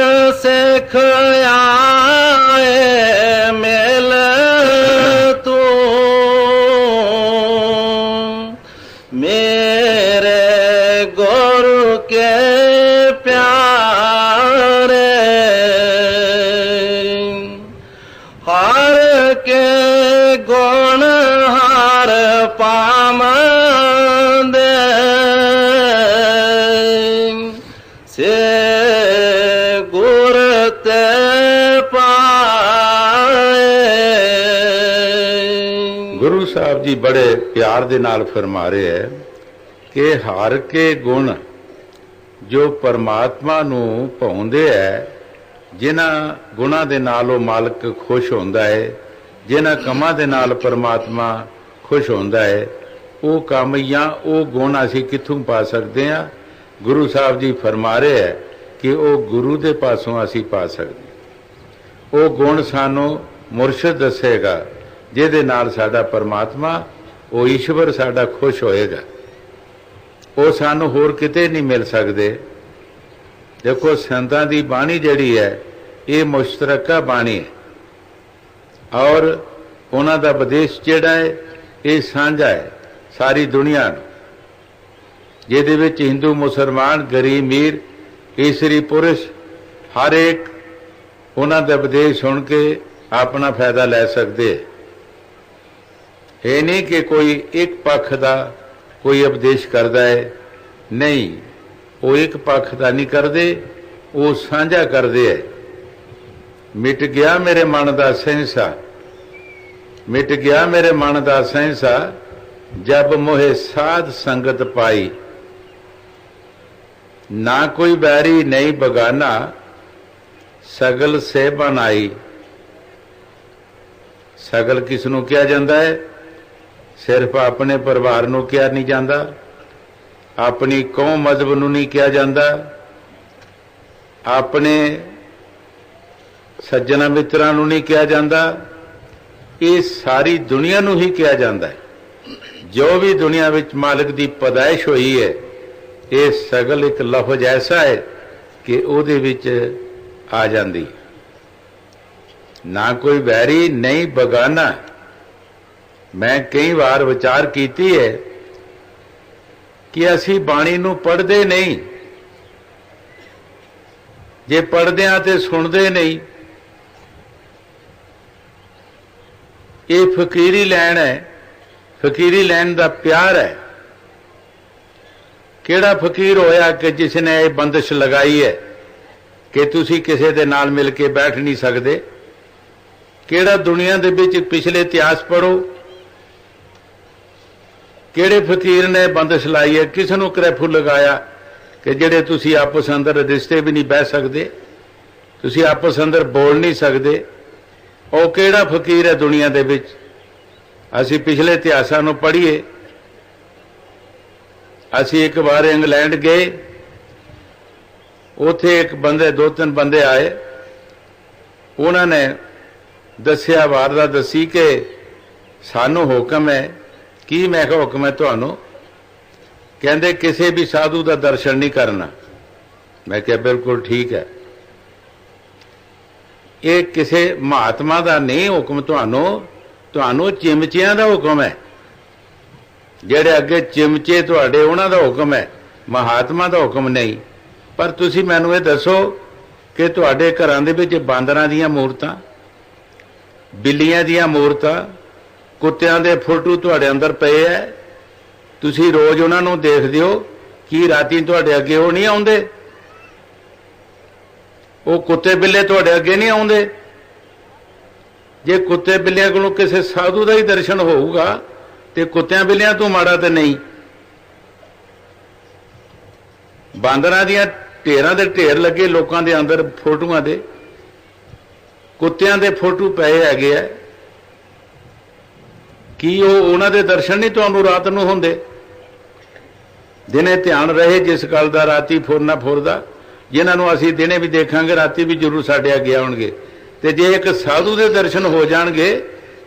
ਸਿੱਖ ਆਏ ਮਿਲ ਤੂੰ ਮੇਰੇ ਗੁਰ ਕੇ ਪਿਆਰੇ। ਹਰ ਕੇ ਗੁਣ ਹਰ ਪਾਵੰਦੇ ਸੇ ਗੁਰ ਤੇ ਪਾਏ। ਗੁਰੂ ਸਾਹਿਬ ਜੀ ਬੜੇ ਪਿਆਰ ਦੇ ਨਾਲ ਫਰਮਾ ਰਹੇ ਹੈ ਕਿ ਹਰ ਕੇ ਗੁਣ ਜੋ ਪਰਮਾਤਮਾ ਨੂੰ ਭਾਉਂਦੇ ਹੈ, ਜਿਨ੍ਹਾਂ ਗੁਣਾਂ ਦੇ ਨਾਲ ਉਹ ਮਾਲਕ ਖੁਸ਼ ਹੁੰਦਾ ਹੈ, ਜਿਨ੍ਹਾਂ ਕੰਮਾਂ ਦੇ ਨਾਲ ਪਰਮਾਤਮਾ ਖੁਸ਼ ਹੁੰਦਾ ਹੈ, ਉਹ ਕੰਮ ਜਾਂ ਉਹ ਗੁਣ ਅਸੀਂ ਕਿੱਥੋਂ ਪਾ ਸਕਦੇ ਹਾਂ? ਗੁਰੂ ਸਾਹਿਬ ਜੀ ਫਰਮਾ ਰਹੇ ਹੈ ਕਿ ਉਹ ਗੁਰੂ ਦੇ ਪਾਸੋਂ ਅਸੀਂ ਪਾ ਸਕਦੇ। ਉਹ ਗੁਣ ਸਾਨੂੰ ਮੁਰਸ਼ਿਦ ਦੱਸੇਗਾ, ਜਿਹਦੇ ਨਾਲ ਸਾਡਾ ਪਰਮਾਤਮਾ, ਉਹ ਈਸ਼ਵਰ ਸਾਡਾ ਖੁਸ਼ ਹੋਏਗਾ। ਉਹ ਸਾਨੂੰ ਹੋਰ ਕਿਤੇ ਨਹੀਂ ਮਿਲ ਸਕਦੇ। ਦੇਖੋ, ਸੰਤਾਂ ਦੀ ਬਾਣੀ ਜਿਹੜੀ ਹੈ, ਇਹ ਮੁਸ਼ਤਰਕਾ ਬਾਣੀ ਹੈ, ਔਰ ਉਹਨਾਂ ਦਾ ਉਪਦੇਸ਼ ਜਿਹੜਾ ਹੈ, ਇਹ ਸਾਂਝਾ ਹੈ ਸਾਰੀ ਦੁਨੀਆ ਨੂੰ, ਜਿਹਦੇ ਵਿੱਚ ਹਿੰਦੂ, ਮੁਸਲਮਾਨ, ਗਰੀਬ, ਅਮੀਰ, ਈਸਰੀ, ਪੁਰਸ਼ ਹਰ ਇੱਕ ਉਹਨਾਂ ਦਾ ਉਪਦੇਸ਼ ਸੁਣ ਕੇ ਆਪਣਾ ਫਾਇਦਾ ਲੈ ਸਕਦੇ। ਇਹ ਨਹੀਂ ਕਿ ਕੋਈ ਇੱਕ ਪੱਖ ਦਾ ਕੋਈ ਉਪਦੇਸ਼ ਕਰਦਾ ਹੈ, ਨਹੀਂ, ਉਹ ਇੱਕ ਪੱਖ ਦਾ ਨਹੀਂ ਕਰਦੇ, ਉਹ ਸਾਂਝਾ ਕਰਦੇ ਹੈ। ਮਿਟ ਗਿਆ ਮੇਰੇ ਮਨ ਦਾ ਸਹਿੰਸਾ, ਮਿਟ ਗਿਆ ਮੇਰੇ ਮਨ ਦਾ ਸਹਿੰਸਾ, ਜਬ ਮੋਹਿ ਸਾਧ ਸੰਗਤ ਪਾਈ। ना कोई बैरी नहीं बगाना, सगल से बनाई। सगल किसनों किया जाता है? सिर्फ अपने परिवार नूं किया नहीं जाता, अपनी कौम मजहब नूं नहीं किया जाता, अपने सज्जना मित्रां नूं नहीं किया जाता, ये सारी दुनिया नूं ही किया जाता है। जो भी दुनिया विच मालिक दी पैदाइश हुई है, ये सगल एक लफज ऐसा है कि उहदे विच आ जाती। ना कोई वैरी नहीं बगाना। मैं कई बार विचार कीती है कि असी बाणी नूं पढ़दे नहीं, जे पढ़दे हां ते सुणदे नहीं। ये फकीरी लैन है, फकीरी लैन दा प्यार है। किहड़ा फकीर होया कि जिसने ये बंदिश लगाई है कि तुसी किसी दे नाल मिल के बैठ नहीं सकते? किहड़ा दुनिया दे विच पिछले इतिहास पढ़ो, किहड़े फकीर ने बंदिश लाई है, किस नूं करैफू लगाया कि जिहड़े तुसी आपस अंदर रिश्ते भी नहीं बह सकते, तुसी आपस अंदर बोल नहीं सकते? ਉਹ ਕਿਹੜਾ ਫਕੀਰ है दुनिया ਦੇ ਵਿੱਚ? ਅਸੀਂ पिछले ਇਤਿਹਾਸਾਂ ਨੂੰ ਪੜ੍ਹੀਏ। ਅਸੀਂ ਇੱਕ ਵਾਰ ਇੰਗਲੈਂਡ ਗਏ, ਉੱਥੇ ਇੱਕ ਬੰਦੇ, 2-3 ਬੰਦੇ ਆਏ, ਉਹਨਾਂ ਨੇ ਦੱਸਿਆ, ਵਾਰਦਾਤ ਦੱਸੀ ਕਿ ਸਾਨੂੰ ਹੁਕਮ ਹੈ। ਕੀ? ਮੈਂ ਕਿਹਾ ਹੁਕਮ ਹੈ ਤੁਹਾਨੂੰ? ਕਹਿੰਦੇ ਕਿਸੇ ਵੀ ਸਾਧੂ ਦਾ ਦਰਸ਼ਨ ਨਹੀਂ ਕਰਨਾ। ਮੈਂ ਕਿਹਾ ਬਿਲਕੁਲ ਠੀਕ ਹੈ। ਇਹ ਕਿਸੇ ਮਹਾਤਮਾ ਦਾ ਨਹੀਂ ਹੁਕਮ, ਤੁਹਾਨੂੰ ਚਿਮਚਿਆਂ ਦਾ ਹੁਕਮ ਹੈ। ਜਿਹੜੇ ਅੱਗੇ ਚਿਮਚੇ ਤੁਹਾਡੇ, ਉਹਨਾਂ ਦਾ ਹੁਕਮ ਹੈ, ਮਹਾਤਮਾ ਦਾ ਹੁਕਮ ਨਹੀਂ। ਪਰ ਤੁਸੀਂ ਮੈਨੂੰ ਇਹ ਦੱਸੋ ਕਿ ਤੁਹਾਡੇ ਘਰਾਂ ਦੇ ਵਿੱਚ ਬਾਂਦਰਾਂ ਦੀਆਂ ਮੂਰਤਾਂ, ਬਿੱਲੀਆਂ ਦੀਆਂ ਮੂਰਤਾਂ, ਕੁੱਤਿਆਂ ਦੇ ਫੋਟੋ ਤੁਹਾਡੇ ਅੰਦਰ ਪਏ ਹੈ, ਤੁਸੀਂ ਰੋਜ਼ ਉਹਨਾਂ ਨੂੰ ਦੇਖਦੇ ਹੋ। ਕੀ ਰਾਤੀ ਤੁਹਾਡੇ ਅੱਗੇ ਉਹ ਨਹੀਂ ਆਉਂਦੇ? ਉਹ ਕੁੱਤੇ ਬਿੱਲੇ ਤੁਹਾਡੇ ਅੱਗੇ ਨਹੀਂ ਆਉਂਦੇ? ਜੇ ਕੁੱਤੇ ਬਿੱਲਿਆਂ ਕੋਲੋਂ ਕਿਸੇ ਸਾਧੂ ਦਾ ਹੀ ਦਰਸ਼ਨ ਹੋਊਗਾ ਤੇ ਕੁੱਤਿਆਂ ਬਿੱਲਿਆਂ ਤੋਂ ਮਾੜਾ ਤੇ ਨਹੀਂ। ਬਾਂਦਰਾਂ ਦੀਆਂ ਢੇਰਾਂ ਦੇ ਢੇਰ ਲੱਗੇ ਲੋਕਾਂ ਦੇ ਅੰਦਰ ਫੋਟੋਆਂ ਦੇ, ਕੁੱਤਿਆਂ ਦੇ ਫੋਟੋ ਪਏ ਹੈਗੇ ਆ। ਕੀ ਉਹਨਾਂ ਦੇ ਦਰਸ਼ਨ ਨਹੀਂ ਤੁਹਾਨੂੰ ਰਾਤ ਨੂੰ ਹੁੰਦੇ? ਦਿਨੇ ਧਿਆਨ ਰਹੇ ਜਿਸ ਗੱਲ ਦਾ, ਰਾਤੀ ਫੁਰਨਾ ਫੁਰਦਾ, ਜਿਨ੍ਹਾਂ ਨੂੰ ਅਸੀਂ ਦਿਨੇ ਵੀ ਦੇਖਾਂਗੇ ਰਾਤੀ ਵੀ ਜ਼ਰੂਰ ਸਾਡੇ ਅੱਗੇ ਆਉਣਗੇ। ਤੇ ਜੇ ਇੱਕ ਸਾਧੂ ਦੇ ਦਰਸ਼ਨ ਹੋ ਜਾਣਗੇ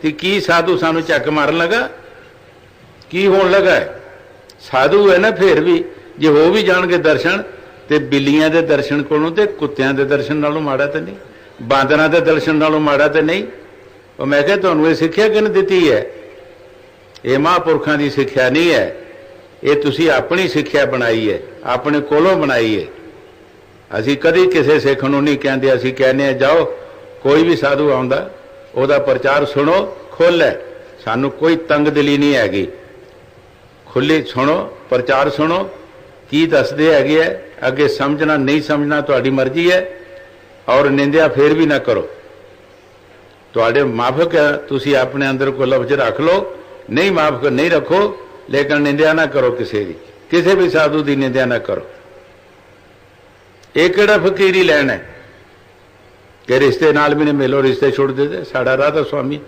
ਤੇ ਕੀ ਸਾਧੂ ਸਾਨੂੰ ਚੱਕ ਮਾਰਨ ਲੱਗਾ? ਕੀ ਹੋਣ ਲੱਗਾ? ਸਾਧੂ ਹੈ ਨਾ, ਫਿਰ ਵੀ ਜੇ ਹੋ ਵੀ ਜਾਣਗੇ ਦਰਸ਼ਨ ਤੇ ਬਿੱਲੀਆਂ ਦੇ ਦਰਸ਼ਨ ਕੋਲੋਂ ਤੇ ਕੁੱਤਿਆਂ ਦੇ ਦਰਸ਼ਨ ਨਾਲੋਂ ਮਾੜਾ ਤੇ ਨਹੀਂ, ਬਾਂਦਰਾਂ ਦੇ ਦਰਸ਼ਨ ਨਾਲੋਂ ਮਾੜਾ ਤੇ ਨਹੀਂ। ਉਹ ਮੈਂ ਕਿਹਾ ਤੁਹਾਨੂੰ ਇਹ ਸਿੱਖਿਆ ਕਿਹਨੇ ਦਿੱਤੀ ਹੈ? ਇਹ ਮਹਾਂਪੁਰਖਾਂ ਦੀ ਸਿੱਖਿਆ ਨਹੀਂ ਹੈ, ਇਹ ਤੁਸੀਂ ਆਪਣੀ ਸਿੱਖਿਆ ਬਣਾਈ ਹੈ, ਆਪਣੇ ਕੋਲੋਂ ਬਣਾਈ ਹੈ। ਅਸੀਂ ਕਦੀ ਕਿਸੇ ਸਿੱਖ ਨੂੰ ਨਹੀਂ ਕਹਿੰਦੇ, ਅਸੀਂ ਕਹਿੰਦੇ ਆ ਜਾਓ ਕੋਈ ਵੀ ਸਾਧੂ ਆਉਂਦਾ ਉਹਦਾ ਪ੍ਰਚਾਰ ਸੁਣੋ, ਖੁੱਲ੍ਹ ਹੈ, ਸਾਨੂੰ ਕੋਈ ਤੰਗ ਦਿਲੀ ਨਹੀਂ ਹੈਗੀ, ਖੁੱਲ੍ਹੀ ਸੁਣੋ, ਪ੍ਰਚਾਰ ਸੁਣੋ, ਕੀ ਦੱਸਦੇ ਹੈਗੇ ਹੈ, ਅੱਗੇ ਸਮਝਣਾ ਨਹੀਂ ਸਮਝਣਾ ਤੁਹਾਡੀ ਮਰਜ਼ੀ ਹੈ। ਔਰ ਨਿੰਦਿਆ ਫੇਰ ਵੀ ਨਾ ਕਰੋ, ਤੁਹਾਡੇ ਮਾਫਕ ਹੈ, ਤੁਸੀਂ ਆਪਣੇ ਅੰਦਰ ਕੋਈ ਲਫ਼ਜ਼ ਰੱਖ ਲਓ, ਨਹੀਂ ਮਾਫ ਨਹੀਂ ਰੱਖੋ, ਲੇਕਿਨ ਨਿੰਦਿਆ ਨਾ ਕਰੋ ਕਿਸੇ ਦੀ, ਕਿਸੇ ਵੀ ਸਾਧੂ ਦੀ ਨਿੰਦਿਆ ਨਾ ਕਰੋ। ਇਹ ਕਿਹੜਾ ਫਕੀਰੀ ਲੈਣ ਹੈ ਕਿ ਰਿਸ਼ਤੇ ਨਾਲ ਵੀ ਨੇ ਮਿਲੋ, ਰਿਸ਼ਤੇ ਛੁੱਟ ਦੇ? ਸਾਡਾ ਰਾਧਾ ਸੁਆਮੀ,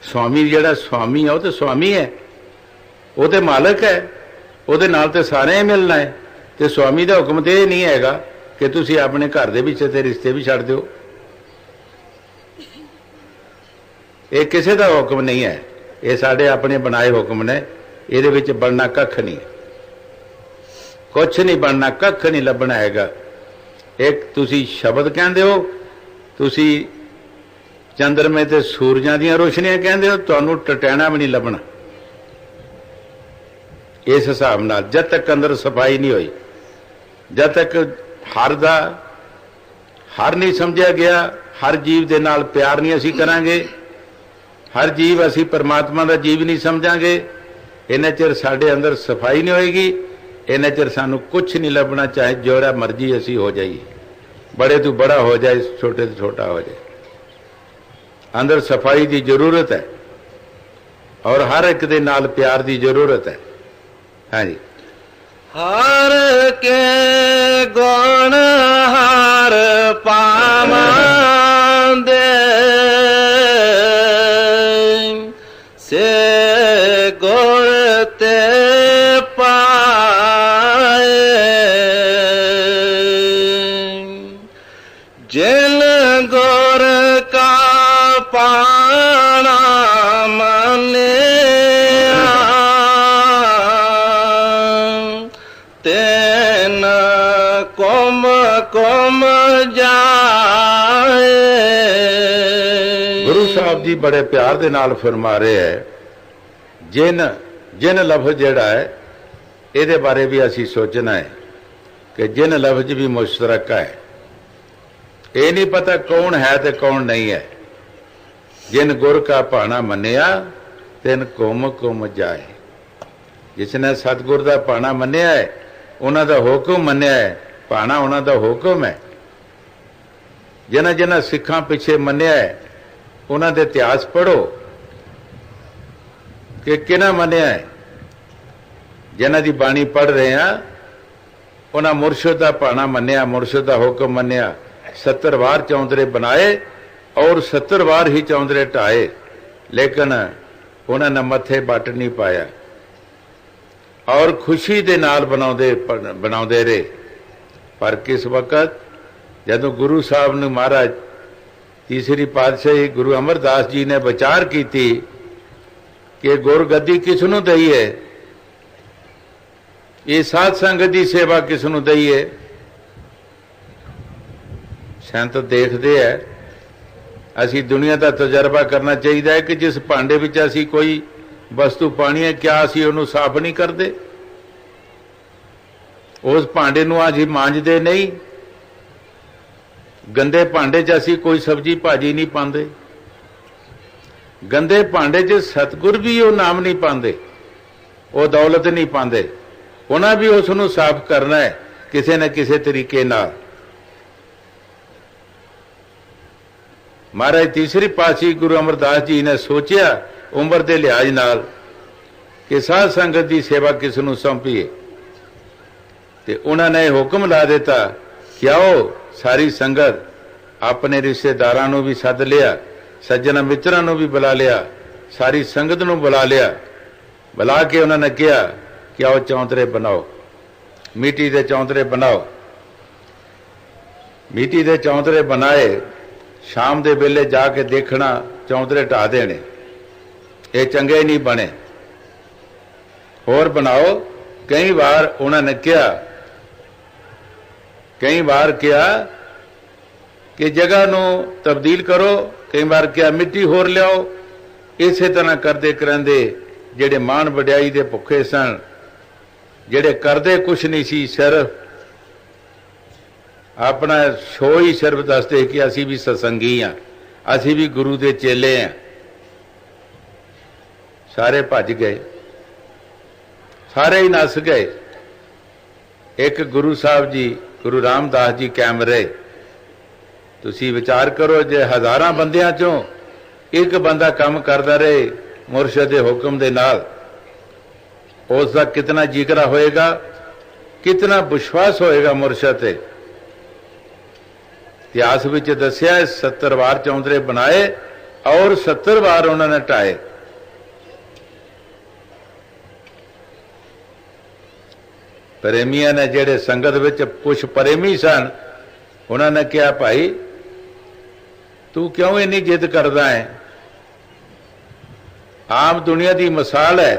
ਸੁਆਮੀ ਜਿਹੜਾ ਸੁਆਮੀ ਹੈ ਉਹ ਤੇ ਸੁਆਮੀ ਹੈ, ਉਹ ਤੇ ਮਾਲਕ ਹੈ, ਉਹਦੇ ਨਾਲ ਤੇ ਸਾਰੇ ਮਿਲਣਾ ਹੈ। ਤੇ ਸੁਆਮੀ ਦਾ ਹੁਕਮ ਤੇ ਇਹ ਨਹੀਂ ਹੈਗਾ ਕਿ ਤੁਸੀਂ ਆਪਣੇ ਘਰ ਦੇ ਵਿੱਚ ਤੇ ਰਿਸ਼ਤੇ ਵੀ ਛੱਡ ਦਿਓ। ਇਹ ਕਿਸੇ ਦਾ ਹੁਕਮ ਨਹੀਂ ਹੈ, ਇਹ ਸਾਡੇ ਆਪਣੇ ਬਣਾਏ ਹੁਕਮ ਨੇ। ਇਹਦੇ ਵਿੱਚ ਬਣਨਾ ਕੱਖ ਨਹੀਂ, ਕੁਛ ਨਹੀਂ ਬਣਨਾ, ਕੱਖ ਨਹੀਂ ਲੱਭਣਾ ਹੈਗਾ। ਇੱਕ ਤੁਸੀਂ ਸ਼ਬਦ ਕਹਿੰਦੇ ਹੋ, ਤੁਸੀਂ ਚੰਦਰਮੇ ਤੇ ਸੂਰਜਾਂ ਦੀਆਂ ਰੋਸ਼ਨੀਆਂ ਕਹਿੰਦੇ ਹੋ, ਤੁਹਾਨੂੰ ਟਟੈਣਾ ਵੀ ਨਹੀਂ ਲੱਭਣਾ। ਇਸ ਹਿਸਾਬ ਨਾਲ ਜਦ ਤੱਕ ਅੰਦਰ ਸਫਾਈ ਨਹੀਂ ਹੋਈ, ਜਦ ਤੱਕ ਹਰ ਨਹੀਂ ਸਮਝਿਆ ਗਿਆ, ਹਰ ਜੀਵ ਦੇ ਨਾਲ ਪਿਆਰ ਨਹੀਂ ਅਸੀਂ ਕਰਾਂਗੇ, ਹਰ ਜੀਵ ਅਸੀਂ ਪਰਮਾਤਮਾ ਦਾ ਜੀਵ ਨਹੀਂ ਸਮਝਾਂਗੇ, ਇੰਨਾ ਚਿਰ ਸਾਡੇ ਅੰਦਰ ਸਫਾਈ ਨਹੀਂ ਹੋਏਗੀ, ਇੰਨਾ ਚਿਰ ਸਾਨੂੰ ਕੁਛ ਨਹੀਂ ਲੱਭਣਾ, ਚਾਹੇ ਜਿਹੜਾ ਮਰਜ਼ੀ ਅਸੀਂ ਹੋ ਜਾਈਏ, ਬੜੇ ਤੋਂ ਬੜਾ ਹੋ ਜਾਏ, ਛੋਟੇ ਤੋਂ ਛੋਟਾ ਹੋ ਜਾਏ। ਅੰਦਰ ਸਫਾਈ ਦੀ ਜ਼ਰੂਰਤ ਹੈ ਔਰ ਹਰ ਇੱਕ ਦੇ ਨਾਲ ਪਿਆਰ ਦੀ ਜ਼ਰੂਰਤ ਹੈ। ਹਾਂਜੀ। हार के गुण हार पावांदे से गुर ते पाए जिन गुर का पाना मनिया तेन कुम कुम जाए। गुरु साहब जी बड़े प्यार दे नाल फरमा रहे है जिन जिन लफ्ज जेड़ा है ਇਹਦੇ बारे भी असी सोचना है कि जिन लफ्ज भी मुश्तरक है। ये नहीं पता कौन है तो कौन नहीं है। जिन गुर का भाना मनिया तिन कुम कुम जाए। जिसने सतगुर का भाना मनिया है उन्हों का हुक्म मनिया है, भाना उन्हों का हुक्म है। जिन्हें जिन्हें सिखा पिछे मनिया है उन्हों के इतिहास पढ़ो कि किना मनिया है। जिन्हों की बाणी पढ़ रहे हैं उन्हें मुरशद का भाना मनिया, मुरशद का हुक्म मनिया, 70 वार चौंतरे बनाए और 70 वार ही चौंतरे ढाए, लेकिन उन्होंने मथे बट नहीं पाया और खुशी दे नाल बनाउंदे रहे। पर किस वक्त जदों गुरु साहब ने महाराज तीसरी पातशाही गुरु अमरदास जी ने विचार की कि गुरगद्दी किसनों दईए, ये साध संगत की सेवा किसनों दईए। संत देखते हैं असी दुनिया का तजर्बा करना चाहिए कि जिस भांडे विच असी कोई वस्तु पानी है क्या असी उन्होंने साफ नहीं करते, उस भांडे नूं असी मांजते नहीं। गंदे भांडे च असी कोई सब्जी भाजी नहीं पाते, गंदे भांडे च सतगुर भी वो नाम नहीं पाते, वो दौलत नहीं पाते। उन्हें भी उसनूं साफ करना है किसी न किसी तरीके नाल। महाराज तीसरी पातशाही गुरु अमरदास जी ने सोचा उम्र के लिहाज नाल कि साध संगत की सेवा किसनूं सौंपीए, तो उन्होंने हुक्म ला दिता कि आओ सारी संगत अपने रिश्तेदारां नूं भी सद लिया, सज्जन मित्रां नूं भी बुला लिया, सारी संगत नूं बुला लिया। बुला के उन्होंने कहा कि आओ चौंतरे बनाओ, मिट्टी के चौंतरे बनाओ। मिट्टी के चौंतरे बनाए, शाम के वेले जाके देखना चौंतरे ढा देने, ये चंगे नहीं बने, होर बनाओ। कई बार उन्होंने कहा कि जगह नूं तब्दील करो, कई बार क्या मिट्टी होर लियाओ। इसे तरह करते करते जेड़े मान वड्याई दे भुखे सन, जेड़े करते कुछ नहीं सी, सिर्फ अपना शो ही सिर्फ दसते कि असी भी सत्संगी हाँ, असी भी गुरु दे चेले हैं, सारे भज गए, सारे ही नस गए। एक गुरु साहब जी गुरु रामदास जी कायम रहे। तुसी विचार करो जे हजारां बंदियां चों एक बंदा काम करता रहे मुरशद दे हुक्म दे नाल, उसका कितना जिगरा होएगा, कितना विश्वास होएगा मुरशद ते। इतिहास विच दस्या 70 वार चौंतरे बनाए और 70 वार उन्होंने ढाए। प्रेमिया ने जेड़े संगत विच कुछ प्रेमी सन, उन्होंने कहा भाई तू क्यों इन्नी जिद करदा है। आम दुनिया की मिसाल है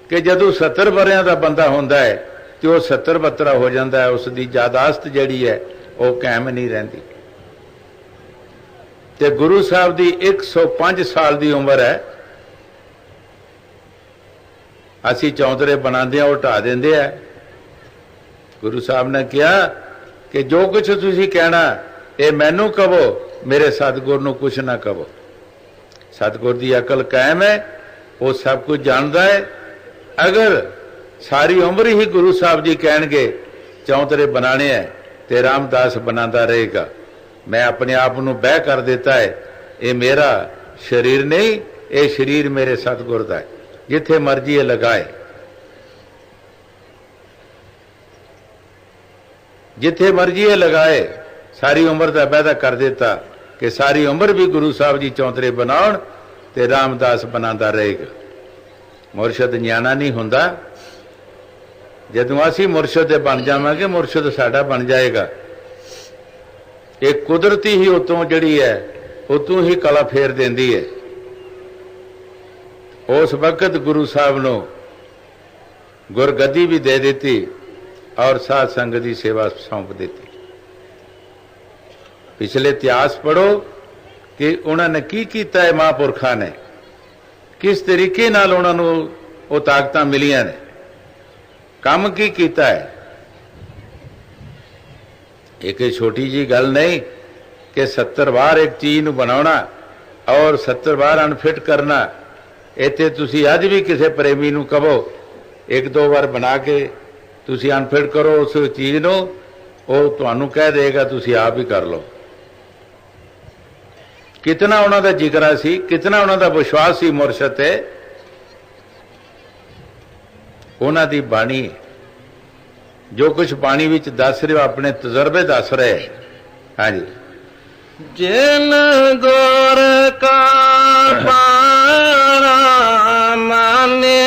कि जदों 70 वरियां का बंदा होंदा है तो वह 70 बतरा हो जाता है, उसकी यादाश्त जिहड़ी है वो कायम नहीं रहिंदी। ते गुरु साहब की 105 साल की उम्र है, असी चौंतरे बनाते वो ढा देंदे है। गुरु साहब ने कहा कि जो कुछ तुसी कहना ये मैनू कहो, मेरे सतगुर नूं कुछ ना कहो। सतगुर की अकल कायम है, वो सब कुछ जानता है। अगर सारी उम्र ही गुरु साहब जी कहेंगे चौंतरे बनाने हैं तो रामदास बनाता रहेगा। मैं अपने आप को बह कर देता है, ये मेरा शरीर नहीं, ये शरीर मेरे सतगुर का है, जिथे मर्जी ये लगाए। जिथे मर्जी ये लगाए, सारी उम्र का वादा कर देता कि सारी उम्र भी गुरु साहब जी चौंतरे बनाउण ते रामदास बनाता रहेगा। मुरशद न्याणा नहीं हुंदा, जदों असीं मुरशद बन जावांगे मुरशद साडा बन जाएगा। एक कुदरती ही उतों जिहड़ी है उतों ही कला फेर देंदी है। उस वक्त गुरु साहब नूं गुरगद्दी भी दे दी और साध संगत की सेवा सौंप दी। पिछले इतिहास पढ़ो कि उन्होंने की कीता है, महापुरखा ने किस तरीके नाल उन्होंने वो ताकतां मिलियां ने, काम की कीता है। एक छोटी जी गल नहीं कि 70 बार एक चीज नूं बनाउणा और 70 बार अनफिट करना। इत्थे तुसीं अज भी किसी प्रेमी नूं कहो एक दो बार बना के तुसीं अनफिट करो उस चीज नूं, वो तुहानूं कह देगा तुसीं आप ही कर लो। कितना उन्हां दा जिगरा सी, कितना उन्हां दा विश्वास सी मुरशद ते। उन्हां दी बाणी जो कुछ बाणी विच दस रहे हो अपने तजर्बे दस रहे। हाँ जी, जिन गुर का पारा माने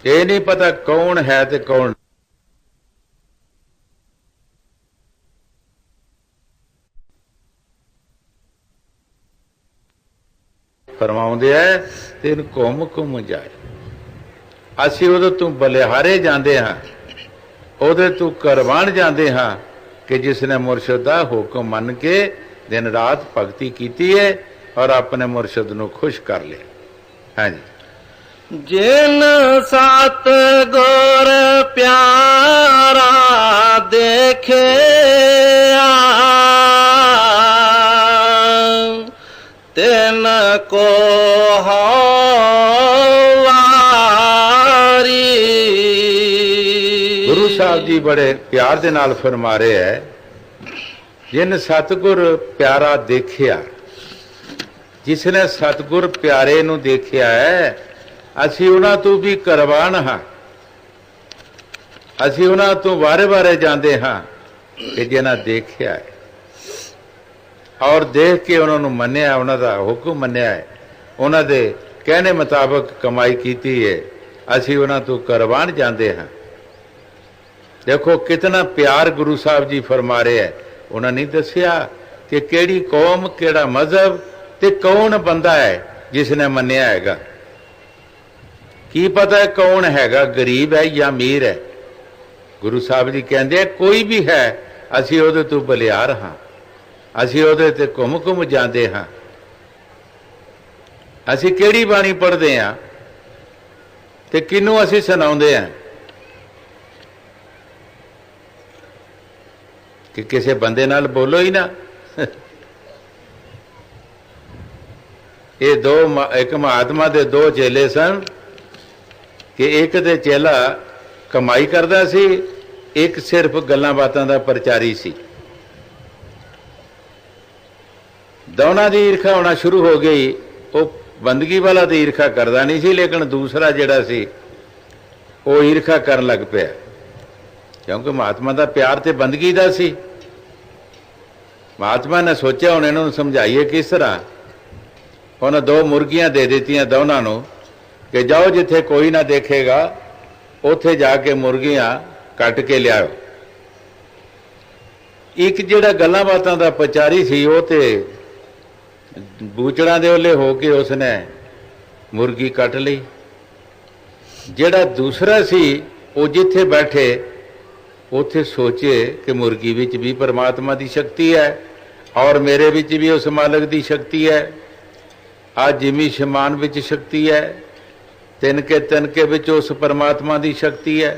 ये नहीं पता कौन है ते कौन। फरमाउंदे है तेन घुम घुम जाए। असीं उहदे तों बलिहारे जांदे हां, उहदे तों करवाण जांदे हां कि जिसने मुरशद दा हुक्म मन के दिन रात भगती कीती है और अपने मुरशद नूं खुश कर लिया। हाँ जी, जिन सत गुर प्यारा देखे तिन को हवारी। गुरु साहब जी बड़े प्यार दे नाल फरमा रहे है, जिन सतगुर प्यारा देखिया, जिसने सतगुर प्यारे नूं देखिया है, असीं उन्हां तों भी करवान हां। असीं उन्हां तों वारे वारे जांदे हां कि जिन्हां देखिया है और देख के उन्होंने मन्निया, उन्हां दा हुक्म मन्निया है, उन्हां दे कहने मुताबिक कमाई कीती है, असीं उन्हां तों करवान जांदे हां। देखो कितना प्यार गुरु साहब जी फरमा रहे हैं। उन्होंने नहीं दसिया कि केड़ी कौम, केड़ा मजहब ते कौन बंदा है जिसने मन्निया हैगा। की पता है कौन हैगा, गरीब है या अमीर है। गुरु साहब जी कहते कोई भी है, असीं उहदे तों बलिहार हां, असीं उहदे ते घुम घुम जांदे हां। असीं केड़ी बाणी पढ़दे हां ते किनू असीं सुणाउंदे हां कि किसी बंदे नाल बोलो ही ना। ये दो, एक महात्मा दे दो चेले सन कि एक ते चेला कमाई करदा सी, एक सिर्फ गल्लां बातां दा प्रचारी सी। दोनों की ईर्खा होना शुरू हो गई। वो बंदगी वाला तो ईर्खा करता नहीं सी, लेकिन दूसरा जिहड़ा सी वो ईर्खा करन लग पिया, क्योंकि महात्मा का प्यार तो बंदगी का सी। महात्मा ने सोचा हुण इन्हों समझाइए किस तरह। उन्हें दो मुर्गियां दे दित्तियां दोनों नूं कि जाओ जिथे कोई ना देखेगा उथे जाके मुर्गियां कट के लियाओ। एक जिहड़ा गल्लां बातां दा प्रचारी सी वो ते बूचड़ा दे ओले हो के उसने मुर्गी कट ली। जिहड़ा दूसरा सी वो जिथे बैठे उथे सोचे कि मुर्गी विच भी परमात्मा की शक्ति है और मेरे विच भी उस मालिक की शक्ति है। आज जिमी शमान विच शक्ति है, तिनके विच उस परमात्मा की शक्ति है।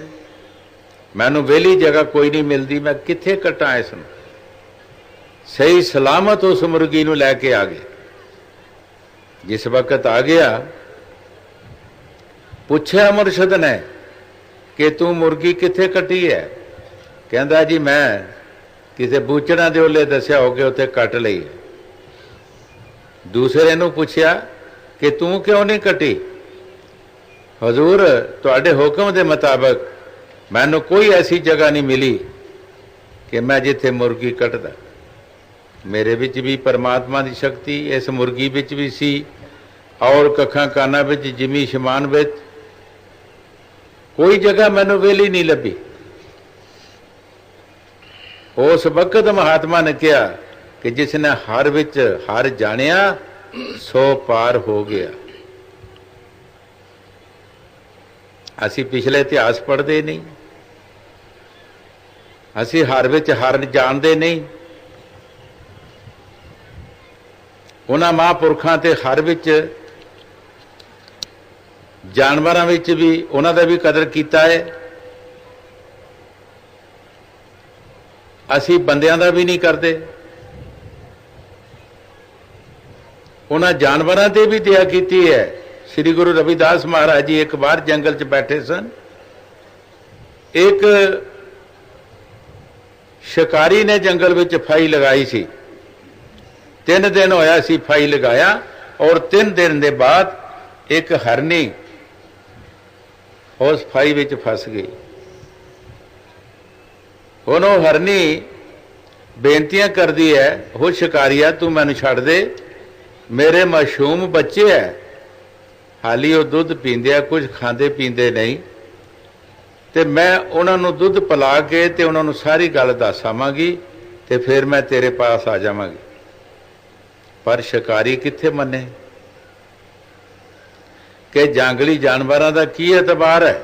मैनू वेली जगह कोई नहीं मिलती, मैं किथे कटा इसनूं। सही सलामत उस मुर्गी नूं लैके आ गए। जिस वक्त आ गया पूछया मुरशद ने कि तू मुर्गी किथे कटी है। कहंदा जी मैं किसी बूचड़ा दे ओले दसिया हो के उत्थे कट लई। दूसरे नूं पुछया कि तू क्यों नहीं कटी? हजूर तुहाडे हुक्म के मुताबिक मैनू कोई ऐसी जगह नहीं मिली कि मैं जिथे मुर्गी कटदा। मेरे विच भी परमात्मा की शक्ति इस मुर्गी विच भी सी और कखा काना विच जिमी शमान विच कोई जगह मैनू वेली नहीं लभी। उस वक्त महात्मा ने कहा कि जिसने हर विच हर जानिया सो पार हो गया। असी पिछले इतिहास पढ़ते नहीं, असी हर विच हर जानते नहीं। उन्हां महापुरखां ते हर विच जानवरां विच भी उन्हां दा भी कदर कीता है। असी बंदियां दा भी नहीं करते। उन्हां जानवरां ते भी दया कीती है। श्री गुरु रविदास महाराज जी एक बार जंगल च बैठे सन। एक शिकारी ने जंगल विच फाई लगाई सी। 3 दिन होया सी फाई लगाया और 3 दिन के बाद एक हरनी उस फाई विच फस गई। हुण वो हरनी बेनतियां करती है, हो शिकारिया तू मैनू छड़ दे, मेरे मासूम बच्चे है, हाली वो दुध पींदे है, कुछ खांदे पींदे नहीं, ते मैं उन्होंने दुध पिला के ते उन्होंने सारी गल दस आवांगी ते फिर मैं तेरे पास आ जावांगी। पर शिकारी कित्थे मने कि जंगली जानवरों का की एतबार है।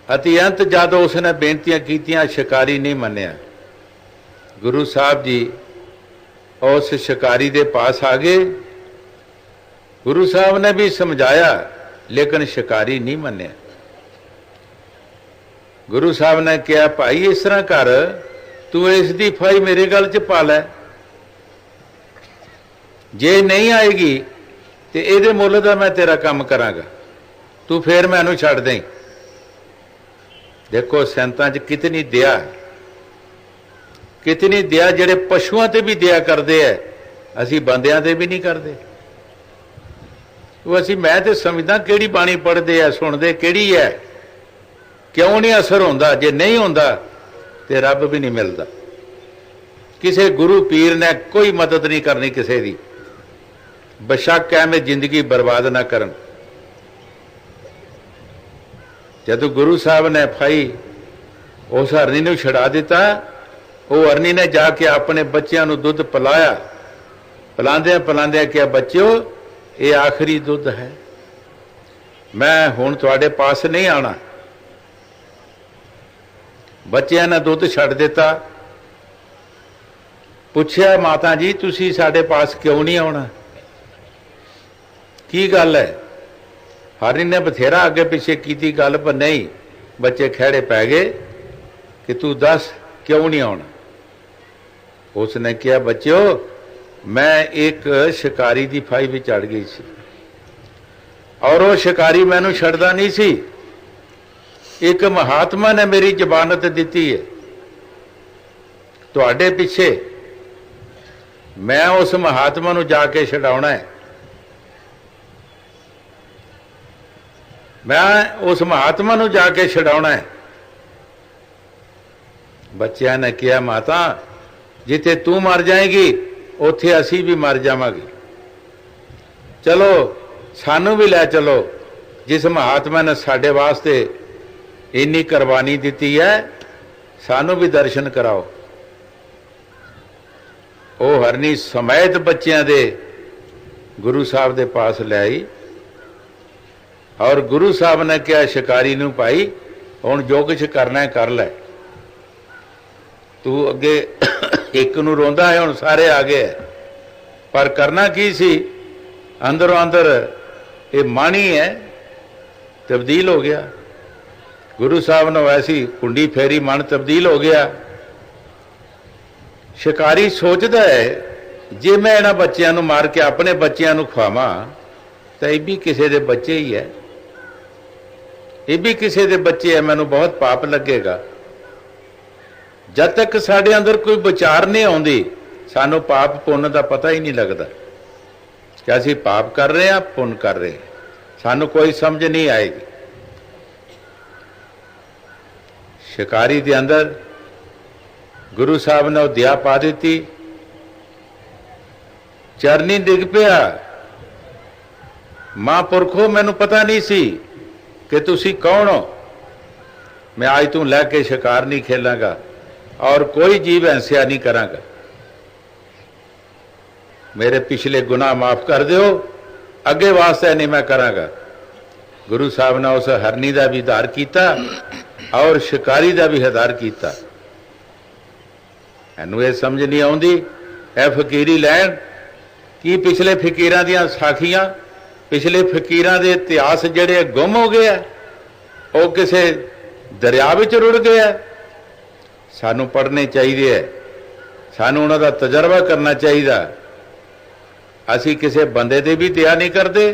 अतिअंत जद उसने बेनतियां कीतियां शिकारी नहीं मन्निया। गुरु साहब जी उस शिकारी के पास आ गए। गुरु साहब ने भी समझाया लेकिन शिकारी नहीं मन्निया। गुरु साहब ने कहा भाई इस तरह कर, तू इसकी फाई मेरे गल च पा लै, जे नहीं आएगी तो ये मुल का मैं तेरा काम करांगा, तू फिर मैनू छड़ दें। देखो संतां च कितनी दया है, कितनी दया। जेड़े पशुओं ते भी दया करते हैं असी बंदियां ते भी नहीं करते। वो असी मैं तो समझदा किहड़ी बाणी पढ़ते हैं सुनते किहड़ी है, क्यों नहीं असर होंदा? जे नहीं होंदा तो रब भी नहीं मिलता। किसी गुरु पीर ने कोई मदद नहीं करनी किसी की, बेशक है मैं जिंदगी बर्बाद ना करन। जदों गुरु साहब ने फाई उस हरनी नूं छड़ा दिता, वो हरनी ने जाके अपने बच्चों नूं दुध पिलाया। पिलांदे पिलांदे क्या बच्चों ये आखिरी दुध है, मैं हुण तुहाडे पास नहीं आना। बच्चों ने दुध छड़ दिता। पुछया माता जी तुसी साडे पास क्यों नहीं आना, की गल है? हरनी ने बथेरा अगे पिछे की गल, पर नहीं, बच्चे खड़े पै गए कि तू दस क्यों नहीं आना। उसने कहा बच्चों मैं एक शिकारी की फाई भी चढ़ गई सी और वो शिकारी मैनू छड़दा नहीं सी। एक महात्मा ने मेरी जमानत दी है, तुहाडे पिछे मैं उस महात्मा नूं जाके छड़ाउणा है। मैं उस महात्मा नूं जाके छड़ाउणा है। बच्चों ने कहा माता जिथे तू मर जाएगी उथे असी भी मर जावांगे, चलो सानू भी लै चलो। जिस महात्मा ने साडे वास्ते इन्नी कुर्बानी दी है सानू भी दर्शन कराओ। वो हरनी समेत बच्चों दे गुरु साहब दे पास ले आई और गुरु साहब ने कहा शिकारी नूं भाई हुण जो कुछ करना है कर लै, तू अगे एक नूं रोंदा है, हुण सारे आ गए। पर करना की सी, अंदरों अंदर ये माणी है तब्दील हो गया। गुरु साहब ने वैसी कुंडी फेरी, मन तब्दील हो गया। शिकारी सोचता है जे मैं इन्हां बच्चों नूं मार के अपने बच्चों नूं खवावां तो ये भी किसी के बच्चे ही है, ये भी किसी के बच्चे है, मैनूं बहुत पाप लगेगा। जद तक साढ़े अंदर कोई विचार नहीं आती सानू पाप पुण्य का पता ही नहीं लगता कि असी पाप कर रहे हैं पुण्य कर रहे हैं, सानू कोई समझ नहीं आएगी। शिकारी के अंदर गुरु साहब ने दया पा दी, चरनी डिग पिया, महापुरखो मैनू पता नहीं सी कि तुसी कौन हो, मैं आज तू लैके शिकार नहीं खेलांगा और कोई जीव हिंसा नहीं करांगा, मेरे पिछले गुनाह माफ कर दो, अगे वास्ते नहीं मैं करांगा। गुरु साहब ने उस हरनी का भी उद्धार किया और शिकारी का भी उद्धार किया। इनू ये समझ नहीं आती ए फकीरी लैन कि पिछले फकीरां दियां साखियां, पिछले फकीरां दे इतिहास जिहड़े गुम हो गए वो किसी दरिया विच रुड़ गए। सानू पढ़ने चाहिए, सानू उन्हां दा तजर्बा करना चाहिए। असी किसी बंदे ते भी दया नहीं करते,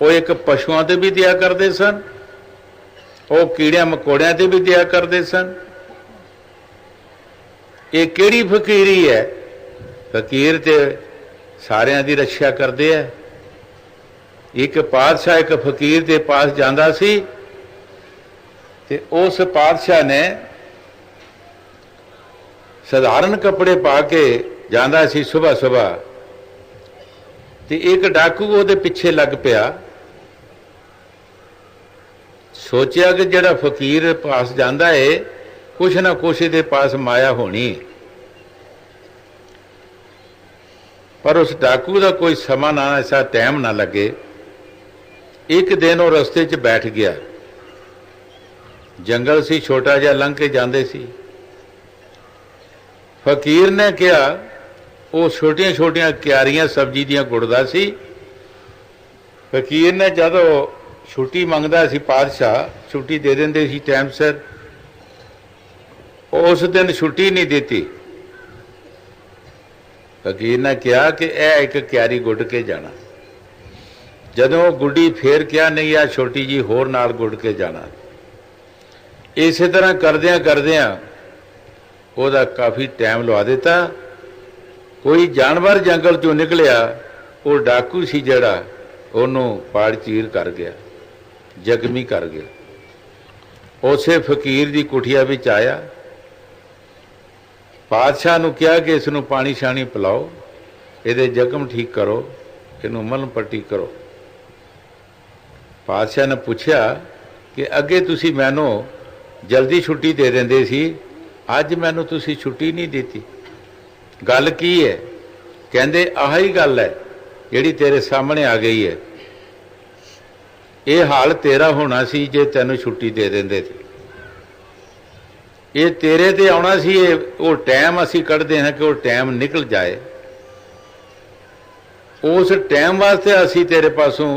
वो एक पशुओं ते भी दया करते सन, वो कीड़िया मकोड़िया ते भी दया करते सन। ये किहड़ी फकीरी है? फकीर ते सारियां दी रक्षा करते हैं। एक पातशाह एक फकीर के पास जाता सी ते उस पातशाह ने साधारण कपड़े पा के जाता सी सुबह सुबह, ते एक डाकू वो पिछे लग पिया। सोचा कि जड़ा फकीर पास जाता है कुछ ना कुछ दे पास माया होनी, पर उस डाकू का कोई समा ना ऐसा टाइम ना लगे। एक दिन वो रस्ते च बैठ गया, जंगल सी छोटा जिहा लंघ के जाते सी। फकीर ने कहा, वो छोटिया छोटिया क्यारियां सब्जी दियां गुड़दा सी। फकीर ने जदों छुट्टी मंगदा सी, पातशाह छुट्टी दे देंदे सी टाइम सिर, उस दिन छुट्टी नहीं दी। फकीर ने कहा कि यह एक क्यारी गुड़ के जाना। जदों गुड्डी फिर क्या नहीं आ छोटी जी होर नाल गुड़ के जाना। इस तरह करदियां करदियां ओहदा काफ़ी टाइम लवा दिता। कोई जानवर जंगल चों निकलिया, वो डाकू सी जड़ा ओनू पाड़ चीर कर गया, जख्मी कर गया। उसे फकीर की कुठिया विच आया, पातशाह नूं कहा कि इसनूं पानी शानी पिलाओ, ये जख्म ठीक करो, इनू मलम पट्टी करो। पातशाह ने पूछा कि अगे तुसी मैनू जल्दी छुट्टी दे देंदे सी, अज मैनू तुसी छुट्टी नहीं दी, गल की है? कहंदे आही गल है जिहड़ी तेरे सामने आ गई है। ये हाल तेरा होना सी जे तैनू छुट्टी दे देंदे थे। ये तेरे ते आउणा सी, ये वो टाइम असी कढ़दे हैं कि वो टाइम निकल जाए। उस टाइम वास्ते असी तेरे पासों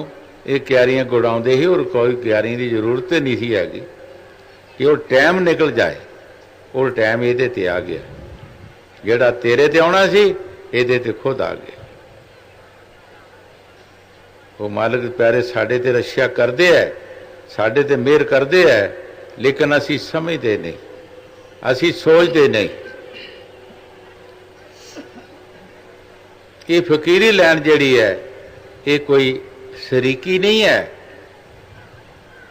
ये क्यारियां गुड़ाउंदे ही, और कोई क्यारियां की जरूरत नहीं सी हैगी कि वो टाइम निकल जाए। वो टाइम ये ते आ गया, जिहड़ा तेरे ते आउणा सी ये ते खुद आ गया। वो मालिक प्यारे साडे ते रक्षा करते है, साडे ते मेहर करते है, लेकिन असी समझते नहीं, असी सोचते नहीं। ये फकीरी लैन जिहड़ी है ये कोई शरीकी नहीं है,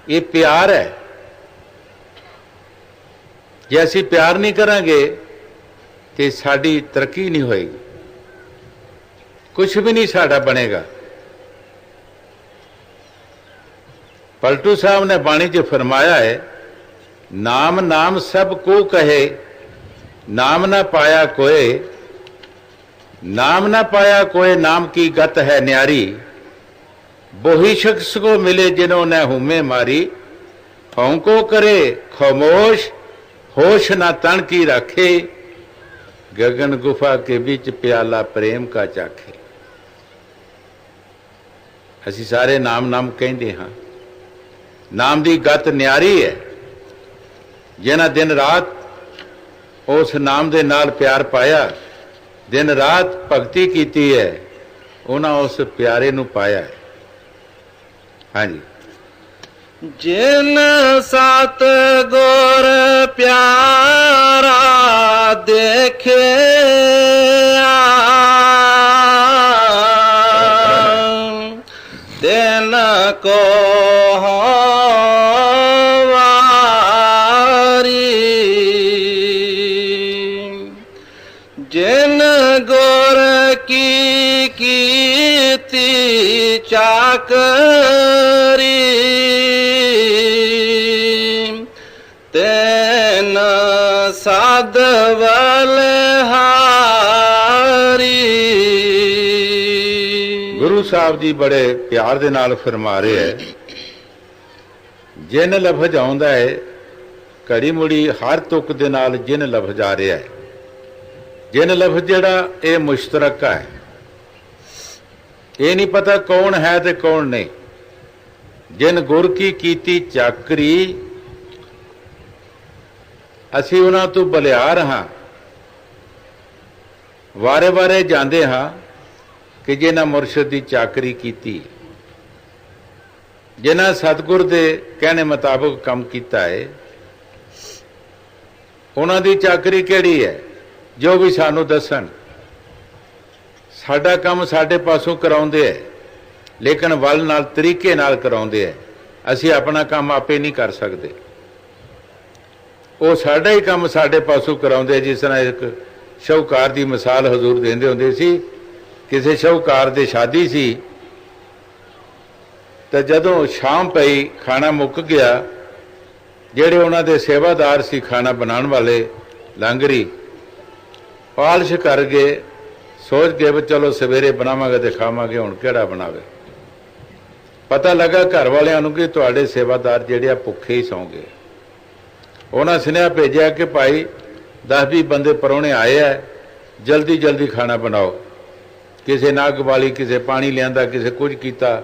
ये प्यार है। जे असी प्यार नहीं करांगे तो साडी तरक्की नहीं होएगी, कुछ भी नहीं साडा बनेगा। पलटू साहब ने बाणी च फरमाया है, नाम नाम सब को कहे, नाम ना पाया कोई, नाम ना पाया कोई, नाम की गत है न्यारी। वही शख्स को मिले जिन्होंने हुमे मारी, फौंको करे खामोश, होश ना तन की रखे, गगन गुफा के बीच प्याला प्रेम का चाखे। असी सारे नाम नाम कहते हाँ, नाम की गत न्यारी है। जिन्हें दिन रात उस नाम के नाल प्यार पाया, दिन रात भगती की है, उन्हें उस प्यारे नू पाया है। हाँ जी, जिन सात गोर प्यारा देखे तेन को जिन गोर की कीर्ति चाकरी तेन साधवल हारी। गुरु साहब जी बड़े प्यार दे नाल फरमा रहे है, जिन लफज आउंदा है घड़ी मुड़ी हर तुक दे नाल जिन लफज आ रहा है। जिन लफज जिहड़ा ये मुश्तरक है, ये नहीं पता कौन है ते कौन नहीं। जिन गुर की कीती चाकरी, असी उन्हां तो बलिहार हाँ, वारे वारे जांदे हाँ कि जिन्हां मुरशद की चाकरी कीती, जिन्हां सतगुर दे कहने मुताबिक काम कीता है, उन्हां दी चाकरी किहड़ी है जो भी सानू दसन। साडा काम साडे पासों कराउंदे है, लेकिन वल नाल तरीके नाल कराउंदे है। असी अपना काम आपे नहीं कर सकते, वो साडा ही काम साडे पासों कराउंदे। जिस तरह एक शाहूकार की मिसाल हजूर देंदे हुंदे सी, किसी शाहूकार दे शादी सी तो जदों शाम पई खाना मुक गया, जेड़े उन्हां दे सेवादार सी खाना बनाने वाले लांगरी पालिश कर गए, सोच गए भी चलो सवेरे बनावांगे तो खावांगे, हुण किहड़ा बनावे। पता लगा घर वालियां नूं कि तुहाडे सेवादार जिहड़े भुखे ही सौ गए। उन्हां सुनेहा भेजिया कि भाई 10-20 बंदे परौणे आए है, जल्दी जल्दी खाना बनाओ। किसी ना गवाली, किसी पानी लियांदा, किसी कुछ किया,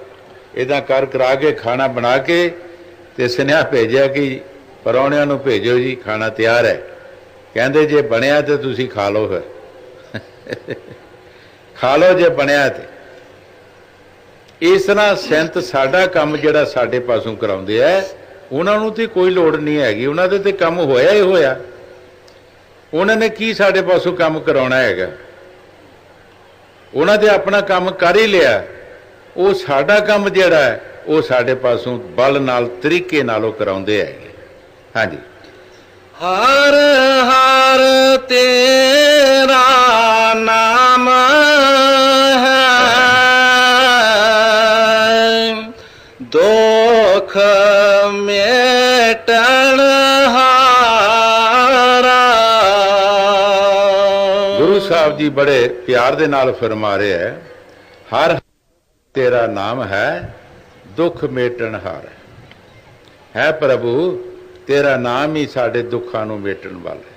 इदां कर करा के खाना बना के ते सुनेहा भेजिया कि परौणियां नूं भेजो जी, खाना तैयार है। कहते जे बनया तो तुसी खा लो, फिर खा लो जे बनया तो। इस तरह संत साडा काम जिहड़ा साडे पासों कराउंदे है, उन्हां नूं ते कोई लोड़ नहीं हैगी, उन्हां दे ते काम होया ही होया। उन्हां ने की साडे पासों काम कराउणा हैगा, उन्हां दे अपना काम कर ही लिया। वो साडा काम जिहड़ा है वो साडे पासों बल नाल तरीके नालों कराउंदे हैगे। हाँ जी। हर हर तेरा नाम है, दुख मेटन हारा। गुरु साहब जी बड़े प्यार दे नाल फरमा रहे है, हर तेरा नाम है दुख मेटन हार है। प्रभु तेरा नाम ही साडे दुखों नूं मेटण वाला है,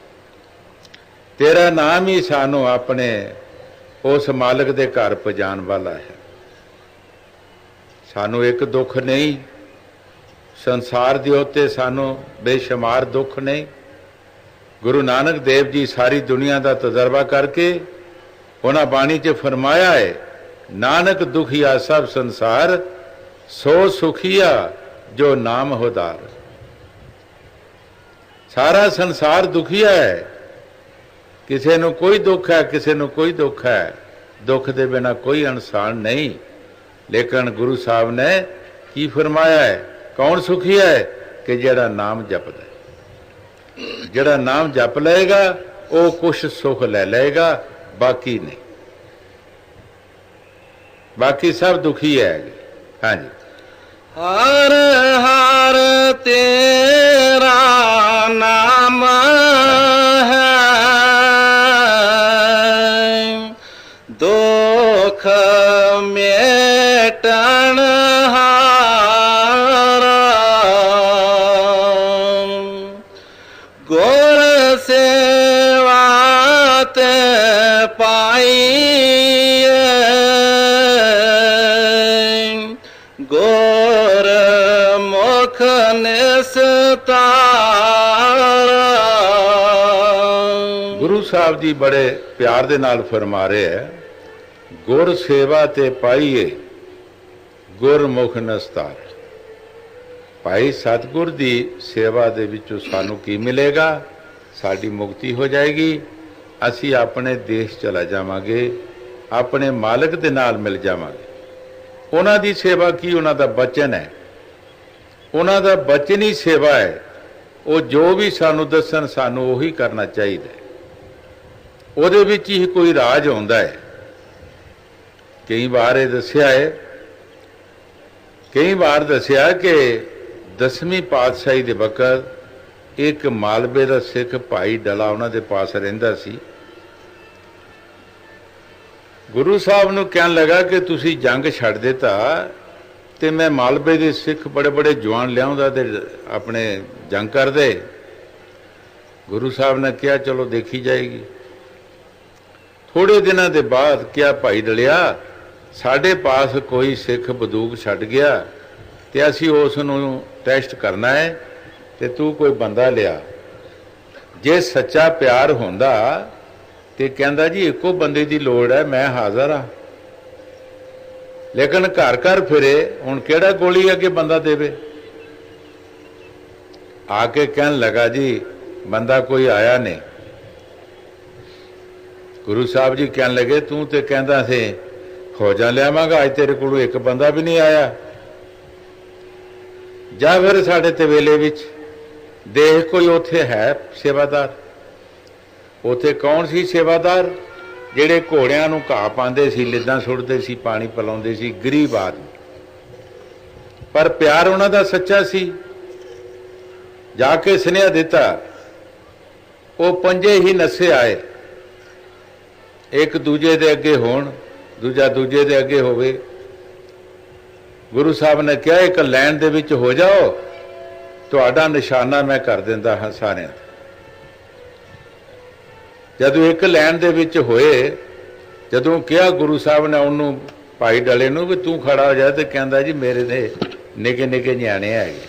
तेरा नाम ही सानू अपने उस मालिक दे घर पहुंचाण वाला है। सानू एक दुख नहीं, संसार दे उत्ते सानू बेशुमार दुख नहीं। गुरु नानक देव जी सारी दुनिया का तजर्बा करके उन्हां बाणी च फरमाया है, नानक दुखिया सब संसार, सो सुखिया जो नाम होदार। सारा संसार दुखिया है, किसी नूं कोई दुख है, किसी नूं कोई दुख है। दुख दे बिना कोई इंसान नहीं। लेकिन गुरु साहब ने की फरमाया है, कौन सुखी है कि जेड़ा नाम जपदा है। जेड़ा नाम जप लेगा वो कुछ सुख ले लेगा, बाकी नहीं, बाकी सब दुखी है। हाँ जी। हर हर तेरा नाम है, दुख मेटन हारा। गुर सेवा ते पाई, गोर मुख निस्तारा। गुरु साहब जी बड़े प्यार दे नाल फरमा रहे है, गुर सेवा ते पाईए गुर मुख नस्तार। ਭਾਈ ਸਤਿਗੁਰ ਦੀ ਸੇਵਾ ਦੇ ਵਿੱਚੋਂ ਸਾਨੂੰ ਕੀ ਮਿਲੇਗਾ? ਸਾਡੀ ਮੁਕਤੀ ਹੋ ਜਾਏਗੀ। ਅਸੀਂ ਆਪਣੇ ਦੇਸ਼ ਚਲਾ ਜਾਵਾਂਗੇ, ਆਪਣੇ ਮਾਲਕ ਦੇ ਨਾਲ ਮਿਲ ਜਾਵਾਂਗੇ। ਉਹਨਾਂ ਦੀ ਸੇਵਾ ਕੀ? ਉਹਨਾਂ ਦਾ ਬਚਨ ਹੈ, ਉਹਨਾਂ ਦਾ ਬਚਨ ਹੀ ਸੇਵਾ ਹੈ। ਉਹ ਜੋ ਵੀ ਸਾਨੂੰ ਦੱਸਣ ਸਾਨੂੰ ਉਹੀ ਕਰਨਾ ਚਾਹੀਦਾ ਹੈ। ਉਹਦੇ ਵਿੱਚ ਹੀ ਕੋਈ ਰਾਜ ਆਉਂਦਾ ਹੈ। ਕਈ ਵਾਰ ਇਹ ਦੱਸਿਆ ਹੈ, ਕਈ ਵਾਰ ਦੱਸਿਆ ਕਿ 10ਵੀਂ ਪਾਤਸ਼ਾਹੀ ਦੇ ਵਕਤ ਇੱਕ ਮਾਲਵੇ ਦਾ ਸਿੱਖ ਭਾਈ ਡਲਾ ਉਹਨਾਂ ਦੇ ਪਾਸ ਰਹਿੰਦਾ ਸੀ। ਗੁਰੂ ਸਾਹਿਬ ਨੂੰ ਕਹਿਣ ਲੱਗਾ ਕਿ ਤੁਸੀਂ ਜੰਗ ਛੱਡ ਦਿੱਤਾ ਤੇ ਮੈਂ ਮਾਲਵੇ ਦੇ ਸਿੱਖ ਬੜੇ ਬੜੇ ਜਵਾਨ ਲਿਆਉਂਦਾ ਤੇ ਆਪਣੇ ਜੰਗ ਕਰਦੇ। ਗੁਰੂ ਸਾਹਿਬ ਨੇ ਕਿਹਾ ਚਲੋ ਦੇਖੀ ਜਾਏਗੀ। ਥੋੜੇ ਦਿਨਾਂ ਦੇ ਬਾਅਦ ਕਿਹਾ ਭਾਈ ਡਲਿਆ, ਸਾਡੇ ਪਾਸ ਕੋਈ ਸਿੱਖ ਬੰਦੂਕ ਛੱਡ ਗਿਆ ਤੇ ਅਸੀਂ ਉਸ ਨੂੰ ਟੈਸਟ ਕਰਨਾ ਹੈ ਤੇ ਤੂੰ ਕੋਈ ਬੰਦਾ ਲਿਆ। ਜੇ ਸੱਚਾ ਪਿਆਰ ਹੁੰਦਾ ਤੇ ਕਹਿੰਦਾ ਜੀ ਇੱਕੋ ਬੰਦੇ ਦੀ ਲੋੜ ਹੈ, ਮੈਂ ਹਾਜ਼ਰ ਹਾਂ। ਲੇਕਿਨ ਘਰ ਘਰ ਫਿਰੇ, ਹੁਣ ਕਿਹੜਾ ਗੋਲੀ ਅੱਗੇ ਬੰਦਾ ਦੇਵੇ? ਆ ਕੇ ਕਹਿਣ ਲੱਗਾ ਜੀ ਬੰਦਾ ਕੋਈ ਆਇਆ ਨਹੀਂ। ਗੁਰੂ ਸਾਹਿਬ ਜੀ ਕਹਿਣ ਲੱਗੇ ਤੂੰ ਤੇ ਕਹਿੰਦਾ ਸੀ ਫੌਜਾਂ ਲਿਆਵਾਂਗਾ, ਅੱਜ ਤੇਰੇ ਕੋਲੋਂ ਇੱਕ ਬੰਦਾ ਵੀ ਨਹੀਂ ਆਇਆ। ਜਾਂ ਫਿਰ ਸਾਡੇ ਤਵੇਲੇ ਵਿੱਚ ਦੇਖ ਕੋਈ ਉੱਥੇ ਹੈ ਸੇਵਾਦਾਰ। ਉੱਥੇ ਕੌਣ ਸੀ ਸੇਵਾਦਾਰ? ਜਿਹੜੇ ਘੋੜਿਆਂ ਨੂੰ ਘਾਹ ਪਾਉਂਦੇ ਸੀ, ਲਿੱਦਾਂ ਸੁੱਟਦੇ ਸੀ, ਪਾਣੀ ਪਿਲਾਉਂਦੇ ਸੀ, ਗਰੀਬ ਆਦਮੀ। ਪਰ ਪਿਆਰ ਉਹਨਾਂ ਦਾ ਸੱਚਾ ਸੀ। ਜਾ ਕੇ ਸੁਨੇਹਾ ਦਿੱਤਾ, ਉਹ ਪੰਜੇ ਹੀ ਨੱਸੇ ਆਏ, ਇੱਕ ਦੂਜੇ ਦੇ ਅੱਗੇ ਹੋਣ, ਦੂਜਾ ਦੂਜੇ ਦੇ ਅੱਗੇ ਹੋਵੇ। ਗੁਰੂ ਸਾਹਿਬ ਨੇ ਕਿਹਾ ਇੱਕ ਲਾਈਨ ਦੇ ਵਿੱਚ ਹੋ ਜਾਓ, ਤੁਹਾਡਾ ਨਿਸ਼ਾਨਾ ਮੈਂ ਕਰ ਦਿੰਦਾ ਹਾਂ ਸਾਰਿਆਂ ਦਾ। ਜਦੋਂ ਇੱਕ ਲਾਈਨ ਦੇ ਵਿੱਚ ਹੋਏ, ਜਦੋਂ ਕਿਹਾ ਗੁਰੂ ਸਾਹਿਬ ਨੇ ਉਹਨੂੰ ਭਾਈ ਡਲੇ ਨੂੰ ਵੀ ਤੂੰ ਖੜਾ ਹੋ ਜਾ, ਤੇ ਕਹਿੰਦਾ ਜੀ ਮੇਰੇ ਦੇ ਨਿੱਕੇ ਨਿੱਕੇ ਨਿਆਣੇ ਹੈਗੇ।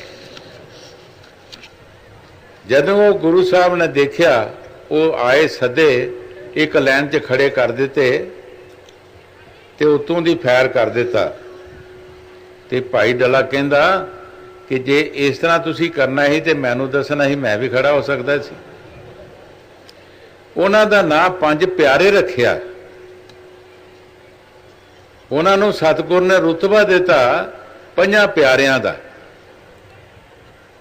ਜਦੋਂ ਉਹ ਗੁਰੂ ਸਾਹਿਬ ਨੇ ਦੇਖਿਆ, ਉਹ ਆਏ ਸਦੇ ਇੱਕ ਲਾਈਨ 'ਚ ਖੜੇ ਕਰ ਦਿੱਤੇ ਤੇ ਉਤੋਂ ਦੀ ਫਾਇਰ ਕਰ ਦਿੱਤਾ। ਤੇ ਭਾਈ ਡਲਾ ਕਹਿੰਦਾ ਕਿ ਜੇ ਇਸ ਤਰ੍ਹਾਂ ਤੁਸੀਂ ਕਰਨਾ ਸੀ ਤੇ ਮੈਨੂੰ ਦੱਸਣਾ ਸੀ, ਮੈਂ ਵੀ ਖੜਾ ਹੋ ਸਕਦਾ ਸੀ। ਉਹਨਾਂ ਦਾ ਨਾਂ ਪੰਜ ਪਿਆਰੇ ਰੱਖਿਆ। ਉਹਨਾਂ ਨੂੰ ਸਤਿਗੁਰ ਨੇ ਰੁਤਬਾ ਦਿੱਤਾ ਪੰਜਾਂ ਪਿਆਰਿਆਂ ਦਾ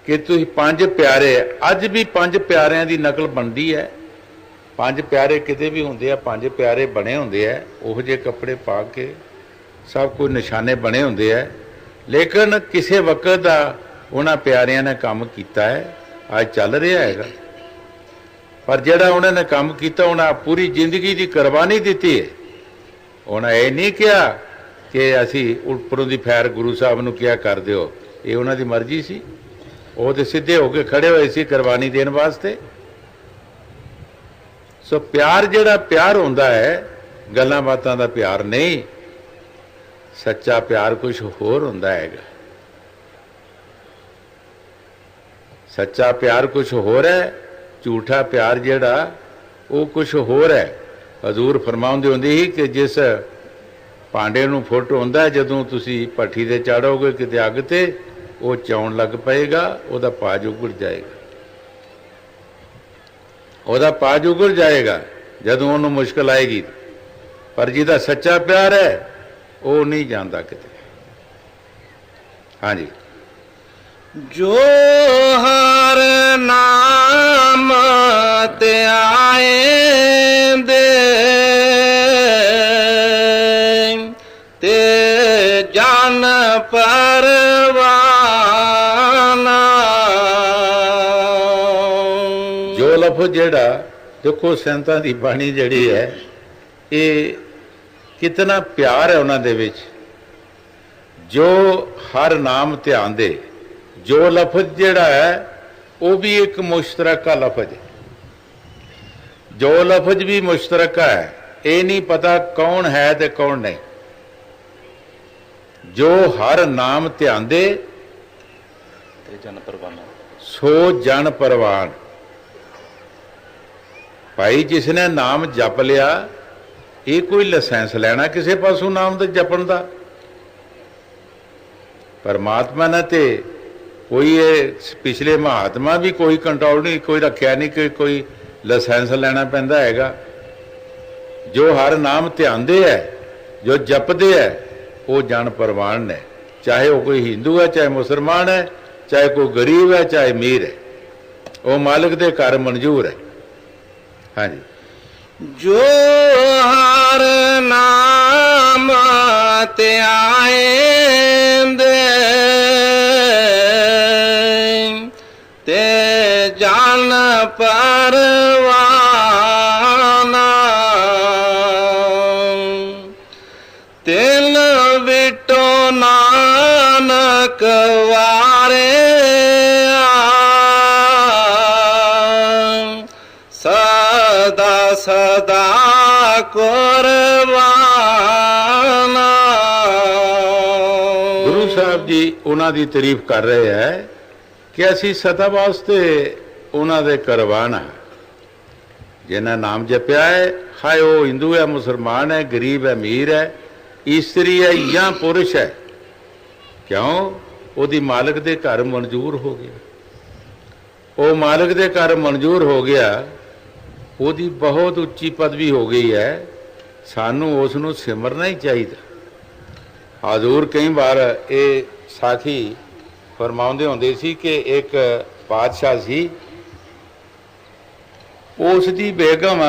ਕਿ ਤੁਸੀਂ ਪੰਜ ਪਿਆਰੇ। ਅੱਜ ਵੀ ਪੰਜ ਪਿਆਰਿਆਂ ਦੀ ਨਕਲ ਬਣਦੀ ਹੈ। ਪੰਜ ਪਿਆਰੇ ਕਿਤੇ ਵੀ ਹੁੰਦੇ ਆ, ਪੰਜ ਪਿਆਰੇ ਬਣੇ ਹੁੰਦੇ ਆ, ਉਹੋ ਜਿਹੇ ਕੱਪੜੇ ਪਾ ਕੇ ਸਭ ਕੁਝ ਨਿਸ਼ਾਨੇ ਬਣੇ ਹੁੰਦੇ ਆ। ਲੇਕਿਨ ਕਿਸੇ ਵਕਤ ਦਾ ਉਹਨਾਂ ਪਿਆਰਿਆਂ ਨੇ ਕੰਮ ਕੀਤਾ ਹੈ, ਅੱਜ ਚੱਲ ਰਿਹਾ ਹੈਗਾ। ਪਰ ਜਿਹੜਾ ਉਹਨਾਂ ਨੇ ਕੰਮ ਕੀਤਾ, ਉਹਨਾਂ ਪੂਰੀ ਜ਼ਿੰਦਗੀ ਦੀ ਕੁਰਬਾਨੀ ਦਿੱਤੀ ਹੈ। ਉਹਨਾਂ ਇਹ ਨਹੀਂ ਕਿਹਾ ਕਿ ਅਸੀਂ ਉੱਪਰੋਂ ਦੀ ਫੈਰ ਗੁਰੂ ਸਾਹਿਬ ਨੂੰ ਕਿਹਾ ਕਰ ਦਿਓ, ਇਹ ਉਹਨਾਂ ਦੀ ਮਰਜ਼ੀ ਸੀ। ਉਹ ਤੇ ਸਿੱਧੇ ਹੋ ਕੇ ਖੜੇ ਹੋਏ ਸੀ ਕੁਰਬਾਨੀ ਦੇਣ ਵਾਸਤੇ। ਸੋ ਪਿਆਰ ਜਿਹੜਾ ਪਿਆਰ ਹੁੰਦਾ ਹੈ, ਗੱਲਾਂ ਬਾਤਾਂ ਦਾ ਪਿਆਰ ਨਹੀਂ। ਸੱਚਾ ਪਿਆਰ ਕੁਝ ਹੋਰ ਹੁੰਦਾ ਹੈਗਾ। ਸੱਚਾ ਪਿਆਰ ਕੁਝ ਹੋਰ ਹੈ, ਝੂਠਾ ਪਿਆਰ ਜਿਹੜਾ ਉਹ ਕੁਝ ਹੋਰ ਹੈ। ਹਜ਼ੂਰ ਫਰਮਾਉਂਦੇ ਹੁੰਦੇ ਸੀ ਕਿ ਜਿਸ ਭਾਂਡੇ ਨੂੰ ਫੁੱਟ ਹੁੰਦਾ, ਜਦੋਂ ਤੁਸੀਂ ਭੱਠੀ ਤੇ ਚਾੜੋਗੇ ਕਿਤੇ ਅੱਗ ਤੇ, ਉਹ ਚਾਉਣ ਲੱਗ ਪਏਗਾ, ਉਹਦਾ ਪਾਜ ਉਗੜ ਜਾਏਗਾ। ਉਹਦਾ ਪਾਜ ਉਗੜ ਜਾਏਗਾ ਜਦੋਂ ਉਹਨੂੰ ਮੁਸ਼ਕਲ ਆਏਗੀ। ਪਰ ਜਿਹਦਾ ਸੱਚਾ ਪਿਆਰ ਹੈ ਉਹ ਨਹੀਂ ਜਾਂਦਾ ਕਿਤੇ। ਹਾਂਜੀ, ਜੋ ਹਰ ਨਾਮ ਤੇ ਆਏ ਦੇ ਤੇ ਜਨ ਪਰਵਾਨਾ। ਜੋ ਲਫ਼ਜ਼ ਜਿਹੜਾ ਦੇਖੋ ਸੰਤਾਂ ਦੀ ਬਾਣੀ ਜਿਹੜੀ ਹੈ, ਇਹ ਕਿਤਨਾ ਪਿਆਰ ਹੈ ਉਹਨਾਂ ਦੇ ਵਿੱਚ। ਜੋ ਹਰ ਨਾਮ ਧਿਆਨ ਦੇ, ਜੋ ਲਫ਼ਜ਼ ਜਿਹੜਾ ਹੈ ਉਹ ਵੀ ਇੱਕ ਮੁਸ਼ਤਰਕਾ ਲਫ਼ਜ਼ ਹੈ। ਜੋ ਲਫ਼ਜ਼ ਵੀ ਮੁਸ਼ਤਰਕਾ ਹੈ, ਇਹ ਨਹੀਂ ਪਤਾ ਕੌਣ ਹੈ ਤੇ ਕੌਣ ਨਹੀਂ। ਜੋ ਹਰ ਨਾਮ ਧਿਆਨ ਦੇ ਤੇ ਜਨ ਪਰਵਾਨਾ, ਸੋ ਜਨ ਪਰਵਾਨ। ਭਾਈ ਜਿਸ ਨੇ ਨਾਮ ਜਪ ਲਿਆ, ਇਹ ਕੋਈ ਲਾਇਸੈਂਸ ਲੈਣਾ ਕਿਸੇ ਪਾਸੋਂ ਨਾਮ ਦੇ ਜਪਣ ਦਾ? ਪਰਮਾਤਮਾ ਨੇ ਤੇ कोई ये पिछले महात्मा भी कोई कंट्रोल नहीं, कोई रखिया नहीं कि कोई लाइसेंस लेना पैंदा हैगा। जो हर नाम ध्यानदे है, जो जपदे है, वो जन परवान ने। चाहे वो कोई हिंदू है, चाहे मुसलमान है, चाहे कोई गरीब है, चाहे अमीर है, वो मालिक दे घर मंजूर है। हाँ जी। जो हर नाम ते आएंदे ते जान परवाना, तिल विटो नानक वारे सदा सदा कुर्बाना। गुरु साहब जी उन्हां दी तारीफ कर रहे हैं कि असी सदा वास्ते उन्हां दे कुर्बान हां। जिन्हां नाम जपिया है, हाय वो हिंदू है, मुसलमान है, गरीब है, अमीर है, स्त्री है या पुरुष है, क्यों ओदी मालिक दे घर मंजूर हो गया। वो मालिक दे घर मंजूर हो गया, ओदी बहुत उच्ची पदवी हो गई है। सानू उसनू सिमरना ही चाहिए। हजूर कई बार ये साखी फरमाउंदे होंदे सी कि एक बादशाह सी, उसदी बेगम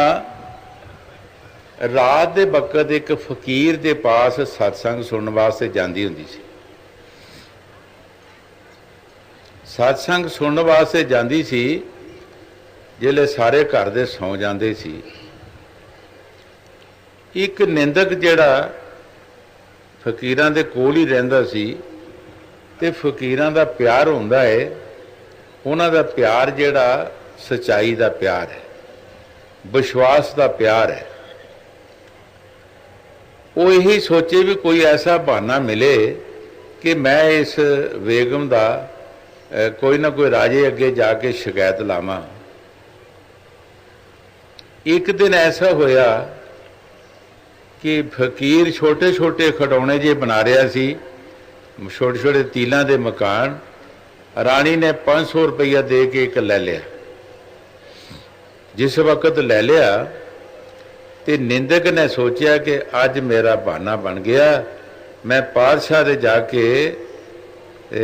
रात दे वक्त एक फकीर दे पास सत्संग सुनने वास्ते जांदी हुंदी सी। सत्संग सुनने वास्ते जांदी सी। जिले सारे घर दे सौ जाते सी, एक निंदक जिहड़ा फकीरां दे कोल ही रहिंदा सी, ते फकीरां दा प्यार हुंदा है, उन्हां दा प्यार जिहड़ा सच्चाई दा प्यार है, विश्वास दा प्यार है। वो यही सोचे भी कोई ऐसा बहाना मिले कि मैं इस बेगम दा कोई ना कोई राजे अगे जाके शिकायत लावां। एक दिन ऐसा होया कि फकीर छोटे छोटे खिडौने जे बना रहा सी, छोटे छोटे तीलों के मकान। रानी ने 500 रुपया दे के एक ले लिया। जिस वक्त ले लिया तो निंदक ने सोचा कि अज मेरा बहाना बन गया, मैं पातशाह दे जाके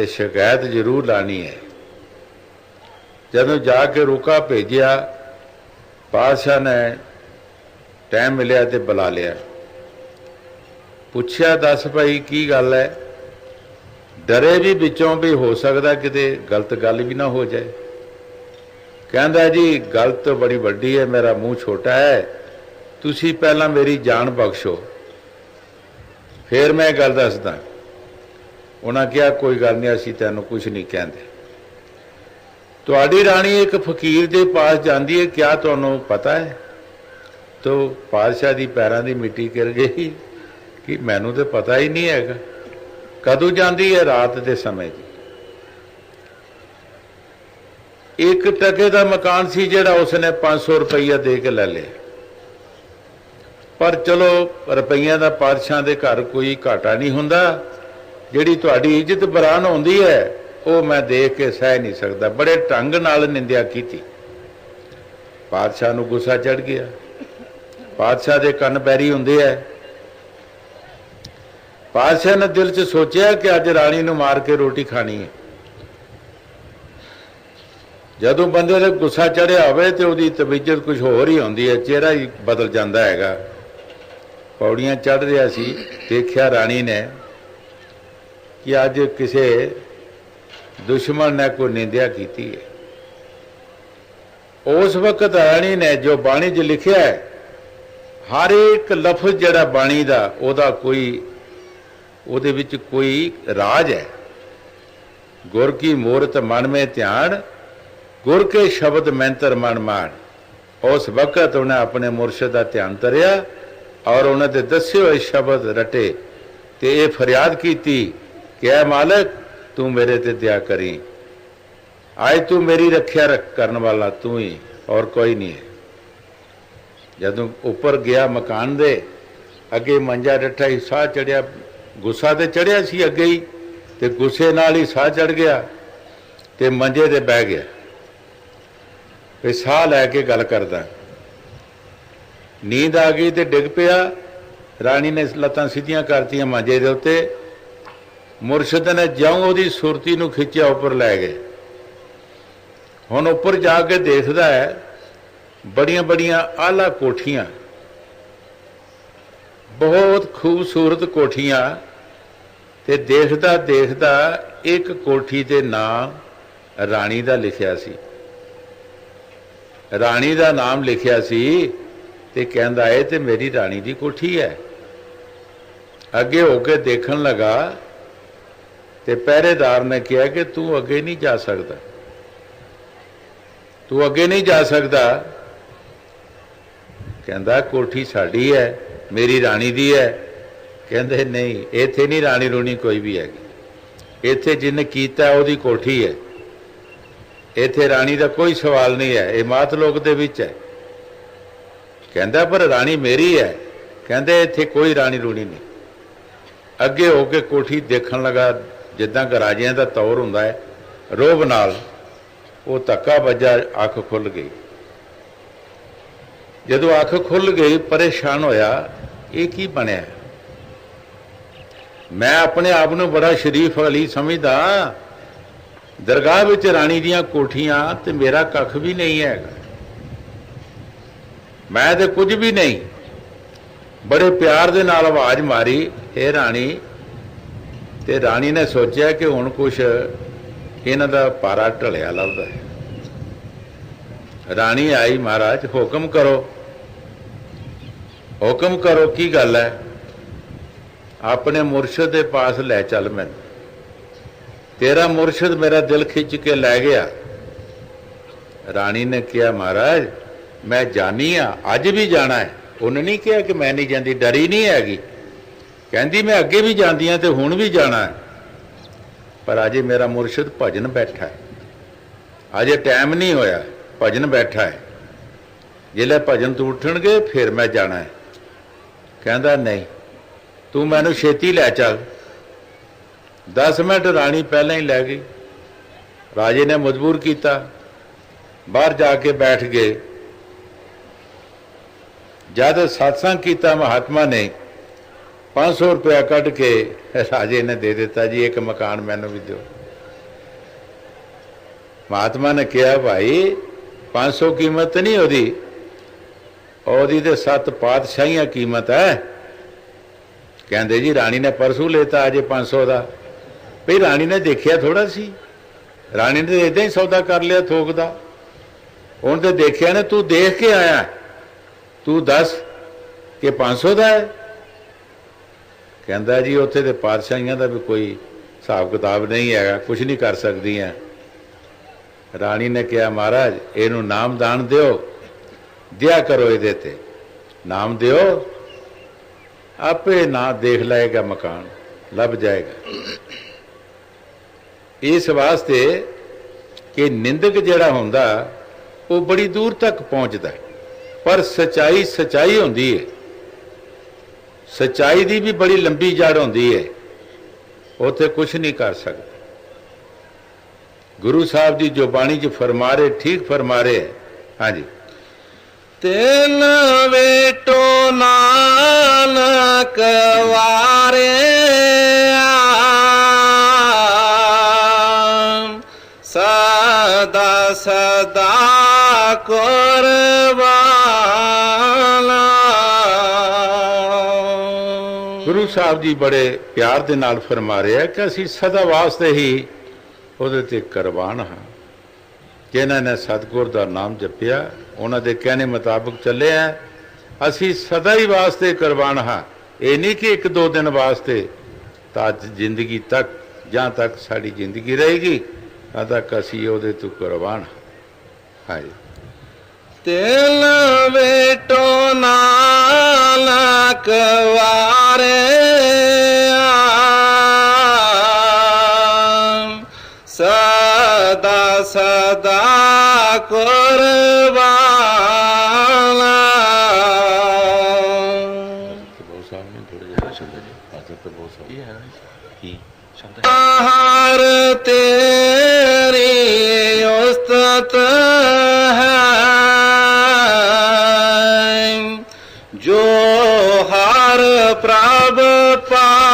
शिकायत जरूर लानी है। जदों जाके रुका भेजिया, पातशाह ने टाइम मिलिया तो बुला लिया, पूछया दस भाई की गल है। डरे भी बिचों भी हो सकता किते गलत गल भी ना हो जाए। कहंदा जी गल तो बड़ी वड्डी है, मेरा मुंह छोटा है, तुसी पहला मेरी जान बख्शो फिर मैं गल दसदा। उन्हें कहा कोई गल नहीं, असीं तैनूं कुछ नहीं कहंदे। तुहाडी रानी एक फकीर के पास जाती है, क्या तुहानूं पता है? तो पातशाह दी पैरां दी मिट्टी गिर गई कि मैनूं तो पता ही नहीं हैगा। कदों जाती है? रात के समय जी। एक टके का मकान सी जिहड़ा उसने 500 रुपया दे के ले लिया। पर चलो रुपया का पातशाह के घर कोई घाटा नहीं हुंदा। जिहड़ी तुहाडी इज्जत बरान होंदी है वो मैं देख के सह नहीं सकता। बड़े ढंग नाल निंदिया की। पातशाह नूं गुस्सा चढ़ गया। पातशाह के कन पैरी हुंदे है। पातशाह ने दिल च सोचा कि अज रानी नूं मार के रोटी खानी है। जदों बंदे ने गुस्सा चढ़िया होवे तो उसकी तबीयत कुछ होर ही होंदी है, चेहरा ही बदल जाता हैगा। पौड़ियां चढ़ रहा सी, देखिया रानी ने कि अज किसी दुश्मन ने कोई निंदिया की है। उस वक्त रानी ने जो बाणी च लिखिया है, हर एक लफज जड़ा बाणी का ओदा कोई ਉਹਦੇ ਵਿੱਚ कोई राज है। गुर की मूरत मन में ध्यान, गुर के शब्द मंत्र मन मान। उस वक्त उन्हें अपने मुर्शद का ध्यान तरिया और उन्होंने दसे हुए शब्द रटे ते ये फरियाद की कि ऐ मालिक तू मेरे ते दया करी। आज तू मेरी रखिया करने वाला तू ही और कोई नहीं है। जदों ऊपर गया मकान दे अगे मंजा डठा ही, साह चढ़िया। गुस्सा तो चढ़िया सी अगे ही, तो गुस्से नाल ही साह चढ़ गया। ਤੇ ਮੰਜੇ ਤੇ ਬਹਿ ਗਿਆ ਵੀ ਸਾਹ ਲੈ ਕੇ ਗੱਲ ਕਰਦਾ। ਨੀਂਦ ਆ ਗਈ ਤੇ ਡਿੱਗ ਪਿਆ। ਰਾਣੀ ਨੇ ਲੱਤਾਂ ਸਿੱਧੀਆਂ ਕਰਤੀਆਂ ਮੰਜੇ ਦੇ ਉੱਤੇ। ਮੁਰਸ਼ਿਦ ਨੇ ਜਿਉਂ ਉਹਦੀ ਸੁਰਤੀ ਨੂੰ ਖਿੱਚਿਆ ਉੱਪਰ ਲੈ ਗਏ। ਹੁਣ ਉੱਪਰ ਜਾ ਕੇ ਦੇਖਦਾ ਹੈ ਬੜੀਆਂ ਬੜੀਆਂ ਆਲਾ ਕੋਠੀਆਂ, ਬਹੁਤ ਖੂਬਸੂਰਤ ਕੋਠੀਆਂ। ਤੇ ਦੇਖਦਾ ਦੇਖਦਾ ਇੱਕ ਕੋਠੀ ਦੇ ਨਾਂ ਰਾਣੀ ਦਾ ਲਿਖਿਆ ਸੀ। ਰਾਣੀ ਦਾ ਨਾਮ ਲਿਖਿਆ ਸੀ ਤੇ ਕਹਿੰਦਾ ਇਹ ਤੇ ਮੇਰੀ ਰਾਣੀ ਦੀ ਕੋਠੀ ਹੈ। ਅੱਗੇ ਹੋ ਕੇ ਦੇਖਣ ਲੱਗਾ ਤੇ ਪਹਿਰੇਦਾਰ ਨੇ ਕਿਹਾ ਕਿ ਤੂੰ ਅੱਗੇ ਨਹੀਂ ਜਾ ਸਕਦਾ, ਤੂੰ ਅੱਗੇ ਨਹੀਂ ਜਾ ਸਕਦਾ। ਕਹਿੰਦਾ ਕੋਠੀ ਸਾਡੀ ਹੈ, ਮੇਰੀ ਰਾਣੀ ਦੀ ਹੈ। ਕਹਿੰਦੇ ਨਹੀਂ, ਇੱਥੇ ਨਹੀਂ ਰਾਣੀ ਰੂਣੀ ਕੋਈ ਵੀ ਹੈਗੀ, ਇੱਥੇ ਜਿਹਨੇ ਕੀਤਾ ਉਹਦੀ ਕੋਠੀ ਹੈ, ਇੱਥੇ ਰਾਣੀ ਦਾ ਕੋਈ ਸਵਾਲ ਨਹੀਂ ਹੈ, ਇਹ ਮਾਤ ਲੋਕ ਦੇ ਵਿੱਚ ਹੈ। ਕਹਿੰਦਾ ਪਰ ਰਾਣੀ ਮੇਰੀ ਹੈ। ਕਹਿੰਦੇ ਇੱਥੇ ਕੋਈ ਰਾਣੀ ਰੂਣੀ ਨਹੀਂ। ਅੱਗੇ ਹੋ ਕੇ ਕੋਠੀ ਦੇਖਣ ਲੱਗਾ, ਜਿੱਦਾਂ ਗਰਾਜਿਆਂ ਦਾ ਤੌਰ ਹੁੰਦਾ ਹੈ, ਰੋਬ ਨਾਲ ਉਹ ਧੱਕਾ ਵੱਜਾ, ਅੱਖ ਖੁੱਲ ਗਈ। ਜਦੋਂ ਅੱਖ ਖੁੱਲ ਗਈ ਪਰੇਸ਼ਾਨ ਹੋਇਆ, ਇਹ ਕੀ ਬਣਿਆ? ਮੈਂ ਆਪਣੇ ਆਪ ਨੂੰ ਬੜਾ ਸ਼ਰੀਫ ਅਲੀ ਸਮਝਦਾ, ਦਰਗਾਹ ਵਿੱਚ ਰਾਣੀ ਦੀਆਂ ਕੋਠੀਆਂ ਤੇ ਮੇਰਾ ਕੱਖ ਵੀ ਨਹੀਂ ਹੈਗਾ, ਮੈਂ ਤੇ ਕੁਝ ਵੀ ਨਹੀਂ। ਬੜੇ ਪਿਆਰ ਦੇ ਨਾਲ ਆਵਾਜ਼ ਮਾਰੀ, ਇਹ ਰਾਣੀ। ਤੇ ਰਾਣੀ ਨੇ ਸੋਚਿਆ ਕਿ ਹੁਣ ਕੁਛ ਇਹਨਾਂ ਦਾ ਪਾਰਾ ਢਲਿਆ ਲੱਭਦਾ ਹੈ। ਰਾਣੀ ਆਈ, ਮਹਾਰਾਜ ਹੁਕਮ ਕਰੋ, ਹੁਕਮ ਕਰੋ, ਕੀ ਗੱਲ ਹੈ? ਆਪਣੇ ਮੁਰਸ਼ਿਦ ਦੇ ਪਾਸ ਲੈ ਚੱਲ ਮੈਨੂੰ, ਤੇਰਾ ਮੁਰਸ਼ਿਦ ਮੇਰਾ ਦਿਲ ਖਿੱਚ ਕੇ ਲੈ ਗਿਆ। ਰਾਣੀ ਨੇ ਕਿਹਾ ਮਹਾਰਾਜ ਮੈਂ ਜਾਣੀ ਆ, ਅੱਜ ਵੀ ਜਾਣਾ ਹੈ। ਉਹਨੇ ਨਹੀਂ ਕਿਹਾ ਕਿ ਮੈਂ ਨਹੀਂ ਜਾਂਦੀ, ਡਰੀ ਨਹੀਂ ਹੈਗੀ। ਕਹਿੰਦੀ ਮੈਂ ਅੱਗੇ ਵੀ ਜਾਂਦੀ ਹਾਂ ਤੇ ਹੁਣ ਵੀ ਜਾਣਾ ਹੈ, ਪਰ ਅਜੇ ਮੇਰਾ ਮੁਰਸ਼ਿਦ ਭਜਨ ਬੈਠਾ ਹੈ, ਅਜੇ ਟਾਈਮ ਨਹੀਂ ਹੋਇਆ, ਭਜਨ ਬੈਠਾ ਹੈ। ਜਿਹੜੇ ਭਜਨ ਤੋਂ ਉੱਠਣਗੇ ਫਿਰ ਮੈਂ ਜਾਣਾ ਹੈ। ਕਹਿੰਦਾ ਨਹੀਂ, ਤੂੰ ਮੈਨੂੰ ਛੇਤੀ ਲੈ ਚੱਲ। 10 ਮਿੰਟ ਰਾਣੀ ਪਹਿਲਾਂ ਹੀ ਲੈ ਗਈ। ਰਾਜੇ ਨੇ ਮਜਬੂਰ ਕੀਤਾ, ਬਾਹਰ ਜਾ ਕੇ ਬੈਠ ਗਏ। ਜਦ ਸਤਸੰਗ ਕੀਤਾ ਮਹਾਤਮਾ ਨੇ 500 ਰੁਪਇਆ ਕੱਢ ਕੇ ਰਾਜੇ ਨੇ ਦੇ ਦਿੱਤਾ, ਜੀ ਇੱਕ ਮਕਾਨ ਮੈਨੂੰ ਵੀ ਦਿਓ। ਮਹਾਤਮਾ ਨੇ ਕਿਹਾ ਭਾਈ 500 ਕੀਮਤ ਨਹੀਂ ਉਹਦੀ, ਉਹਦੀ ਤੇ 7 ਪਾਤਸ਼ਾਹੀਆਂ ਕੀਮਤ ਹੈ। ਕਹਿੰਦੇ ਜੀ ਰਾਣੀ ਨੇ ਪਰਸੋਂ ਲੈਤਾ, ਅਜੇ 500 ਦਾ। ਭਈ ਰਾਣੀ ਨੇ ਦੇਖਿਆ ਥੋੜਾ ਸੀ, ਰਾਣੀ ਨੇ ਇਦਾਂ ਹੀ ਸੌਦਾ ਕਰ ਲਿਆ ਥੋਕ ਦਾ। ਹੁਣ ਤੇ ਦੇਖਿਆ ਨੇ, ਤੂੰ ਦੇਖ ਕੇ ਆਇਆ, ਤੂੰ ਦੱਸ ਕਿ 500 ਦਾ ਹੈ। ਕਹਿੰਦਾ ਜੀ ਉੱਥੇ ਤੇ ਪਾਤਸ਼ਾਹੀਆਂ ਦਾ ਵੀ ਕੋਈ ਹਿਸਾਬ ਕਿਤਾਬ ਨਹੀਂ ਹੈਗਾ, ਕੁਝ ਨਹੀਂ ਕਰ ਸਕਦੀਆਂ। ਰਾਣੀ ਨੇ ਕਿਹਾ ਮਹਾਰਾਜ ਇਹਨੂੰ ਨਾਮਦਾਨ ਦਿਓ, ਦਿਆ ਕਰੋ, ਇਹਦੇ ਤੇ ਨਾਮ ਦਿਓ, ਆਪੇ ਨਾ ਦੇਖ ਲਏਗਾ, ਮਕਾਨ ਲੱਭ ਜਾਏਗਾ। ਇਸ ਵਾਸਤੇ ਕਿ ਨਿੰਦਕ ਜਿਹੜਾ ਹੁੰਦਾ ਉਹ ਬੜੀ ਦੂਰ ਤੱਕ ਪਹੁੰਚਦਾ, ਪਰ ਸਚਾਈ ਸਚਾਈ ਹੁੰਦੀ ਹੈ। ਸਚਾਈ ਦੀ ਵੀ ਬੜੀ ਲੰਬੀ ਜੜ ਹੁੰਦੀ ਹੈ, ਉੱਥੇ ਕੁਝ ਨਹੀਂ ਕਰ ਸਕਦੇ। ਗੁਰੂ ਸਾਹਿਬ ਦੀ ਜੋ ਬਾਣੀ 'ਚ ਫਰਮਾ ਰਹੇ, ਠੀਕ ਫਰਮਾ ਰਹੇ ਹੈ। ਹਾਂਜੀ, ਤਿਨ ਵੇਟੋ ਨਾਨਕ ਵਾਰੇ ਸਦਾ ਸਦਾ ਕੁਰਬਾਨਾ। ਗੁਰੂ ਸਾਹਿਬ ਜੀ ਬੜੇ ਪਿਆਰ ਦੇ ਨਾਲ ਫਰਮਾ ਰਹੇ ਹੈ ਕਿ ਅਸੀਂ ਸਦਾ ਵਾਸਤੇ ਹੀ ਉਹਦੇ ਤੇ ਕੁਰਬਾਨ ਹਾਂ। ਜਿਨ੍ਹਾਂ ਨੇ ਸਤਿਗੁਰ ਦਾ ਨਾਮ ਜਪਿਆ, ਉਹਨਾਂ ਦੇ ਕਹਿਣੇ ਮੁਤਾਬਕ ਚੱਲੇ ਆ, ਅਸੀਂ ਸਦਾ ਹੀ ਵਾਸਤੇ ਕੁਰਬਾਨ ਹਾਂ। ਇਹ ਨਹੀਂ ਕਿ 1-2 ਦਿਨ ਵਾਸਤੇ, ਤਾਂ ਜ਼ਿੰਦਗੀ ਤੱਕ, ਜਾਂ ਤੱਕ ਸਾਡੀ ਜ਼ਿੰਦਗੀ ਰਹੇਗੀ ਤਦ ਤੱਕ ਅਸੀਂ ਉਹਦੇ ਤੋਂ ਕੁਰਬਾਨ ਹਾਂ। ਹਾਂਜੀ, ਤਿਲ ਵੇਟੋ ਨਾਨਕ ਵਾਰੇ ਸਦਾ ਸਦਾ ਕੁਰਬਾਨਾ। ਬਹੁਤ ਸਾਹਿਬ ਨੇ ਥੋੜੇ ਜਿਹਾ ਸ਼ਬਦ ਜੀ ਆਦਰ ਤੇ ਬਹੁਤ ਸਾਹਿਬ ਇਹ ਹੈ ਕੀ ਸ਼ਬਦ ਹਰ ਤੇਰੀ जगत है जो हर प्रभ पावे।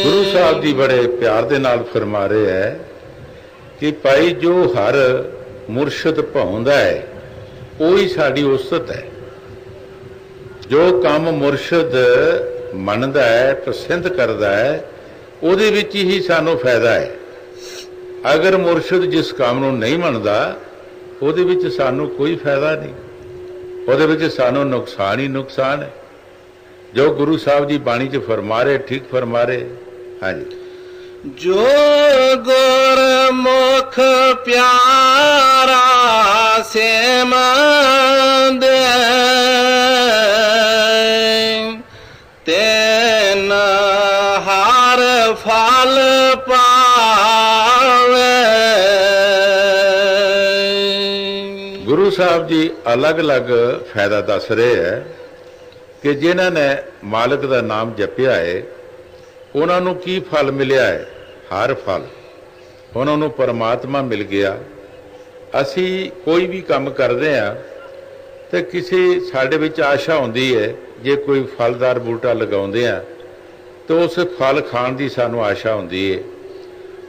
ਗੁਰੂ ਸਾਹਿਬ ਜੀ ਬੜੇ ਪਿਆਰ ਦੇ ਨਾਲ ਫਰਮਾ ਰਹੇ ਹੈ ਕਿ ਭਾਈ ਜੋ ਹਰ ਮੁਰਸ਼ਿਦ ਭਾਉਂਦਾ ਹੈ ਉਹੀ ਸਾਡੀ ਉਸਤਤ ਹੈ। ਜੋ ਕੰਮ ਮੁਰਸ਼ਿਦ ਮੰਨਦਾ ਹੈ, ਪਸੰਦ ਕਰਦਾ ਹੈ, ਉਹਦੇ ਵਿੱਚ ਹੀ ਸਾਨੂੰ ਫਾਇਦਾ ਹੈ। ਅਗਰ ਮੁਰਸ਼ਿਦ ਜਿਸ ਕੰਮ ਨੂੰ ਨਹੀਂ ਮੰਨਦਾ ਉਹਦੇ ਵਿੱਚ ਸਾਨੂੰ ਕੋਈ ਫਾਇਦਾ ਨਹੀਂ, ਉਹਦੇ ਵਿੱਚ ਸਾਨੂੰ ਨੁਕਸਾਨ ਹੀ ਨੁਕਸਾਨ ਹੈ। ਜੋ ਗੁਰੂ ਸਾਹਿਬ ਜੀ ਬਾਣੀ 'ਚ ਫਰਮਾ ਰਹੇ, ਠੀਕ ਫਰਮਾ ਰਹੇ। ਹਾਂਜੀ, जो गुरमुख प्यारा से मंदे तेन हर फल पावे। ਗੁਰੂ ਸਾਹਿਬ ਜੀ ਅਲੱਗ-ਅਲੱਗ ਫਾਇਦਾ ਦੱਸ ਰਹੇ ਹੈ ਕਿ ਜਿਨ੍ਹਾਂ ਨੇ ਮਾਲਕ ਦਾ ਨਾਮ ਜਪਿਆ ਹੈ ਉਹਨਾਂ ਨੂੰ ਕੀ ਫਲ ਮਿਲਿਆ ਹੈ। ਹਰ ਫਲ ਉਹਨਾਂ ਨੂੰ ਪਰਮਾਤਮਾ ਮਿਲ ਗਿਆ। ਅਸੀਂ ਕੋਈ ਵੀ ਕੰਮ ਕਰਦੇ ਹਾਂ ਤੇ ਕਿਸੇ ਸਾਡੇ ਵਿੱਚ ਆਸ਼ਾ ਹੁੰਦੀ ਹੈ, ਜੇ ਕੋਈ ਫਲਦਾਰ ਬੂਟਾ ਲਗਾਉਂਦੇ ਆ ਤਾਂ ਉਸ ਫਲ ਖਾਣ ਦੀ ਸਾਨੂੰ ਆਸ਼ਾ ਹੁੰਦੀ ਹੈ।